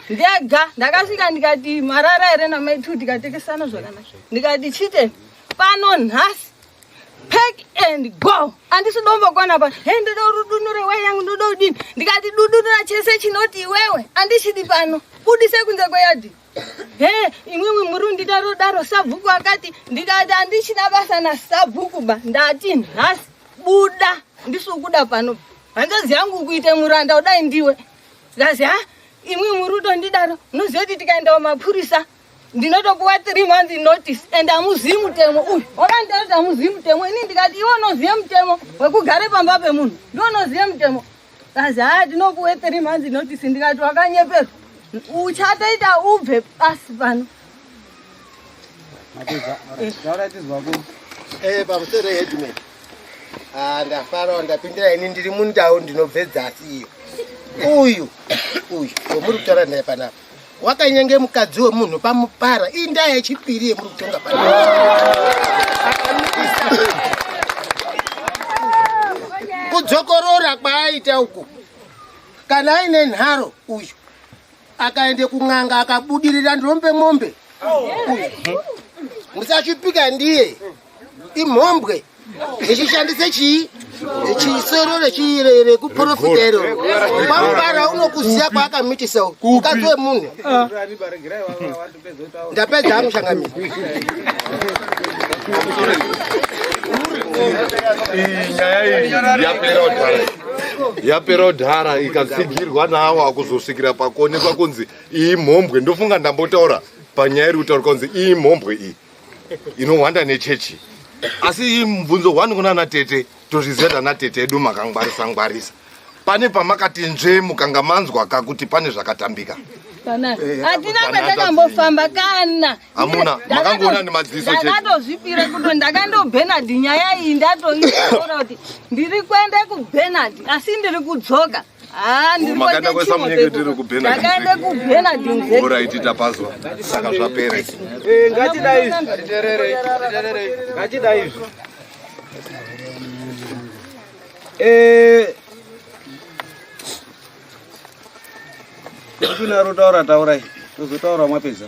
ndega ndakasvika ndikati marara here namai 2 ndikatekesana zvakanaka ndikati chite pano nhasi pack and go andisi dombokwana pa ndoda rudunure weya yangu ndoda udini ndikati dudunura chese chinoti iwewe andichidi pano budise kunze kweyadhi imwimwi muri ndidaro sabhuku akati ndikati andichina basa nasabhuku ba ndati nhasi buda ndisukuda pano hanzvadzi yangu kuite muranda udai ndiwe ngazi imwi muri kutondidaro unoziva kuti tikaendawo mapurisa ndinotokuwa 3 months notice and amuzivi mutemo uyu wakandiita amuzivi mutemo ini ndikati iwe unozive mutemo wekugare pamba pemunhu ndionozive mutemo kazi ndinokuwe 3 months notice ndikati wakanyeperwa uchatoita ubve pasi pano pamusoro headman ndafara ndapindira ini ndiri mundau ndinobve dzasi iyo uyu womuri kutaura naye panapa wakanyenge mukadzi wemunhu pamupara indaa yechipiri yemuri kutonga kudzokorora kwaaita uku kana aine nharo uyu akaende kun'anga akabudirira ndombe mombe musachipika ndiye imhombwe echishandise chii chisoro rekuprofitero pamubara unokuziya kwaakamitisa mukadzi wemunhu ndapedza hangu shangamiri yapera udhara ikatsigirwa nawo akuzosvikira pakuonekwa kunzi iyi mhombwe ndofunga ndambotaura panyaya iri kutaura kunzi iyi mhombwe iyi inohwanda nechechi asi iyi mubvunzo hwani kuna natete tozviziva danatete edu makangwarisa pane pamakati nzve mukanga manzwa kakuti pane zvakatambika hatina kwatakambofamba kana hamuna makangoona nemadziso ndakatozvipira kuti ndakandobhenard nyaya iyi ndatoiora kuti ndiri kuende kubhenard asi ndiri kudzoka ndakaende kubhenard oraiti tapazwa saka zvapere ngatidai kunaro taurai tozotaura mwapedza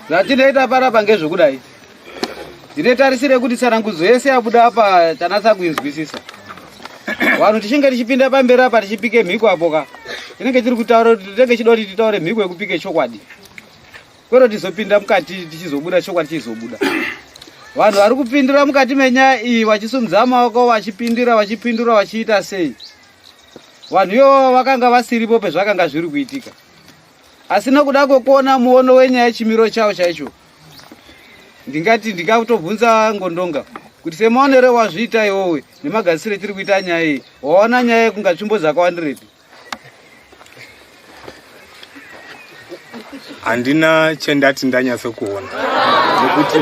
zvatinoita parapa ngezvekudai ndinotarisire kuti tsarangudzo yese yabuda apa tanatsa kuinzwisisa vanhu tichinge tichipinda pamberi apa tichipike mhiko apoka tinenge tiri kutaura kuti tinenge chida kuti titaure mhiko yekupike chokwadi kwero tizopinda mukati tichizobuda chokwadi chizobuda vanhu vari kupindira mukati menyaya iyi vachisumudza maoko vachipindira vachiita sei vanhu ivo vakanga vasiripo pezvakanga zviri kuitika asi nokuda kwekuona muono wenyaya chimiro chavo chaicho ndingati ndingatobvunza ngondonga kuti semaonero wazviita iwowe nemagadzisire tiri kuita nyaya iyi waona nyaya yekunga tsvimbo dzakawandirepi handina chendati ndanyatsokuona nekuti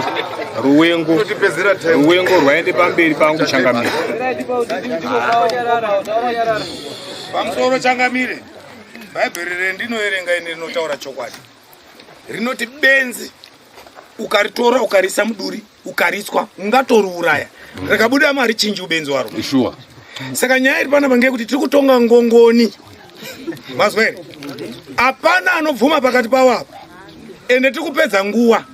ruwengo rwaende pamberi pangu changamire pamusoro changamire bhaibheri rendinoerenga ine rinotaura chokwadi rinoti benzi ukaritora ukarisa muduri ukaritswa ungatoriuraya rakabuda mari chinji ubenzi waro saka nyaya iri panapa ngekuti tiri kutonga ngongoni mazwere hapana anobvuma pakati pavo apa ende tiri kupedza nguva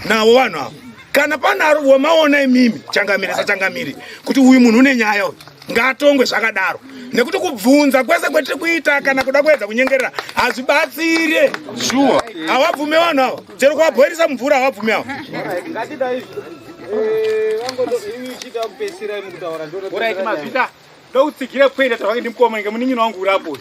navo vanhu avo kana pana wamaona imimi changamire sachangamiri kuti uyu munhu une nyaya uyu ngaatongwe zvakadaro nekuti kubvunza kwese kwetiri kuita kana kuda kuedza kunyengerera hazvibatsire havabvume vanhu avo chero kuvabhoirisa mumvura havabvume avo ndokutsigire kuenda tavake ndimukoma nge munin'ino wangu urapo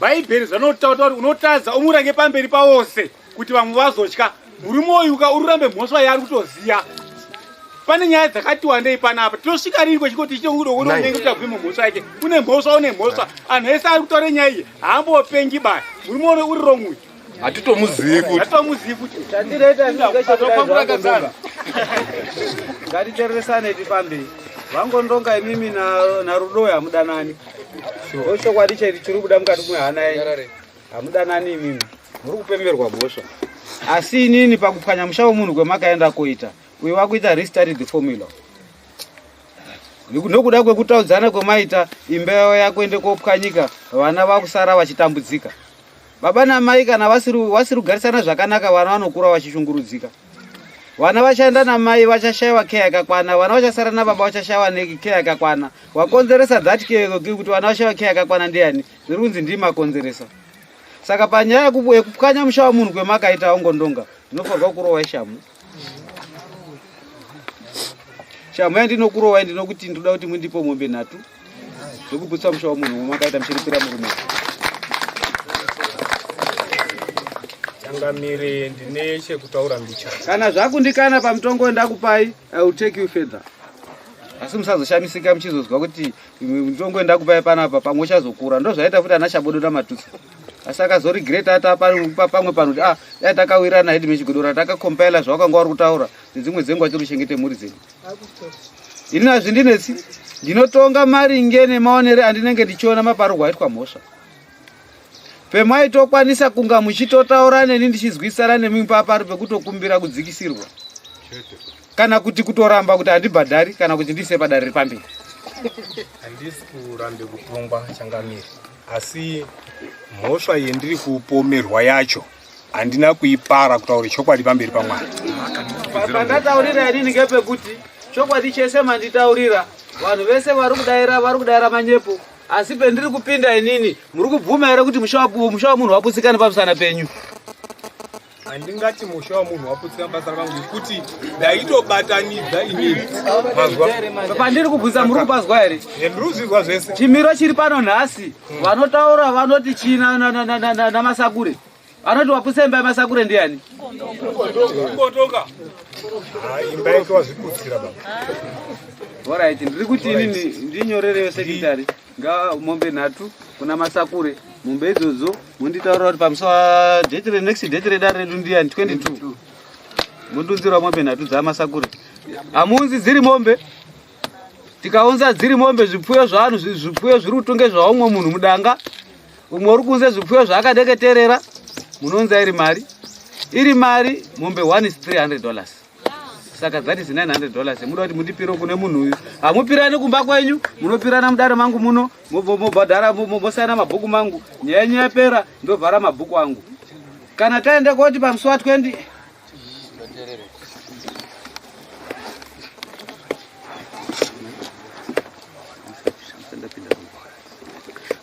bhaibheri zvanotaura kuti unotadza umurange pamberi pavose kuti vamwe vazotya murume uyu ururambe mhosva yaari kutoziya pane nyaya dzakati wandei panapa tinosvika rini kwechikoti chichongudoonenge kuti abvime mhosva yake une mhosva anhu ese ari kutaura nyaya iyi haambopengi baya murume uno uri romwe hatitomuzivi kuti ngatitereresane tipamberi vangondonga imimi narudo hamudanani ochokwadi chiri kuda mukati mwehana yenyu hamudanani imimi muri kupemberwa mhosva asi inini pakupwanya musha wemunhu kwemakaenda koita uye wakuita restart the formula nokuda kwekutaudzana kwemaita imba yavo yakuende kopwanyika vana vakusara vachitambudzika baba namai kana vasiri kugarisana zvakanaka vana vanokura vachishungurudzika vana vachaenda namai vachashayiwa keya yakakwana vana vachasara nababa vachashayiwa keya yakakwana wakonzeresa that kuti vana vashayiwa keya yakakwana ndiani zviri kunzi ndimakonzeresa saka panyaya yekupwanya musha wemunhu kwemakaita ongondonga zvinofanirwa kurowa shamu Shamu yandinokurowa ndinokuti ndoda kuti mundipo mombe 3 zvekubutsa musha wamunhu wamakaita muchiripira murume. Changamire ndine chekutaura mbicha. Kana zvakundikana pamutongo ndakupai, I will take you further. Asi musazoshamisika muchizozwa kuti mutongo ndakupai panapa pamwe chazokura. Ndo zvaita futi ana Shabodo naMatutsi. Asi akazoregret ata pamwe pano kuti dai takawirana headmatch godora takacompile zvawakanga uri kutaura dzimwe dzenguva chiri kuchengete mhuri dzenyu. Ini hazvindinetsi ndinotonga maringe nemaonere andinenge ndichiona maparurwa aitwa mhosva. Pemaitokwanisa kunga muchitotaura neni ndichizwisana nemi papari pekutokumbira kudzikisirwa. Kana kuti kutoramba kuti handibhadhari kana kuti ndise padare ripamberi. Handisi kurambe kutongwa Changamire. Asi mhosva yendiri kupomerwa yacho handina kuipara kutaura chokwadi pamberi paMwari. Pandataurira inini ngepekuti chokwadi chese manditaurira vanhu vese vari kudaira manyepo. Asi pendiri kupinda inini muri kubvuma here kuti musha wamunhu waputsikana pamusana penyu? Handingati musha wamunhu waputsikana pamusana pangu ngekuti ndaitobatanidza inini. Pandiri kubvunza muri kupazwa here? Ndiri kuzvizwa zvese. Chimiro chiri pano nhasi vanotaura vanoti china namasakure. Vanoti waputsemba yamasakure ndiani? Kungotonga. Imba yake wazvikudzira baba. Alright, ndiri kuti inini ndinyorereyo sekretary nga mombe 3 kuna masakure. Mombe idzodzo munditaurira kuti pamusa next date redare redu ndiani 22. Mundunzira mombe 3 dzamasakure. Hamunzi dziri mombe. Tikaunza dziri mombe zvipfuyo zvanhu zvipfuyo zviri kutonge zvaumwe munhu mudanga. Umwe uri kunze zvipfuyo zvaakadeketerera munonza iri mari mombe 1 is $300. Saka that is $900. Munoda kuti mundipire kune munhu uyu. Hamupirani kumba kwenyu, munopirana mudare mangu muno, mobhadhara mobosana mabhuku mangu. Nyaya yapera ndovhara mabhuku angu. Kana taende koti pamusi wa20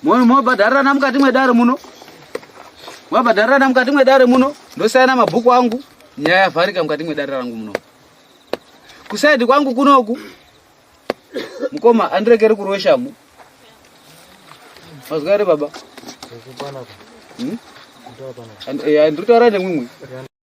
mobhadharana mukati mwedare muno. Mobhadharana mukati mwedare muno, ndosayana mabhuku angu. Nyaya yavharika mukati mwedare rangu muno. Kusaidi kwangu kunoku mukoma andirekere kurwe shamu. Mazware baba. Ndiri kutaura nemumwe.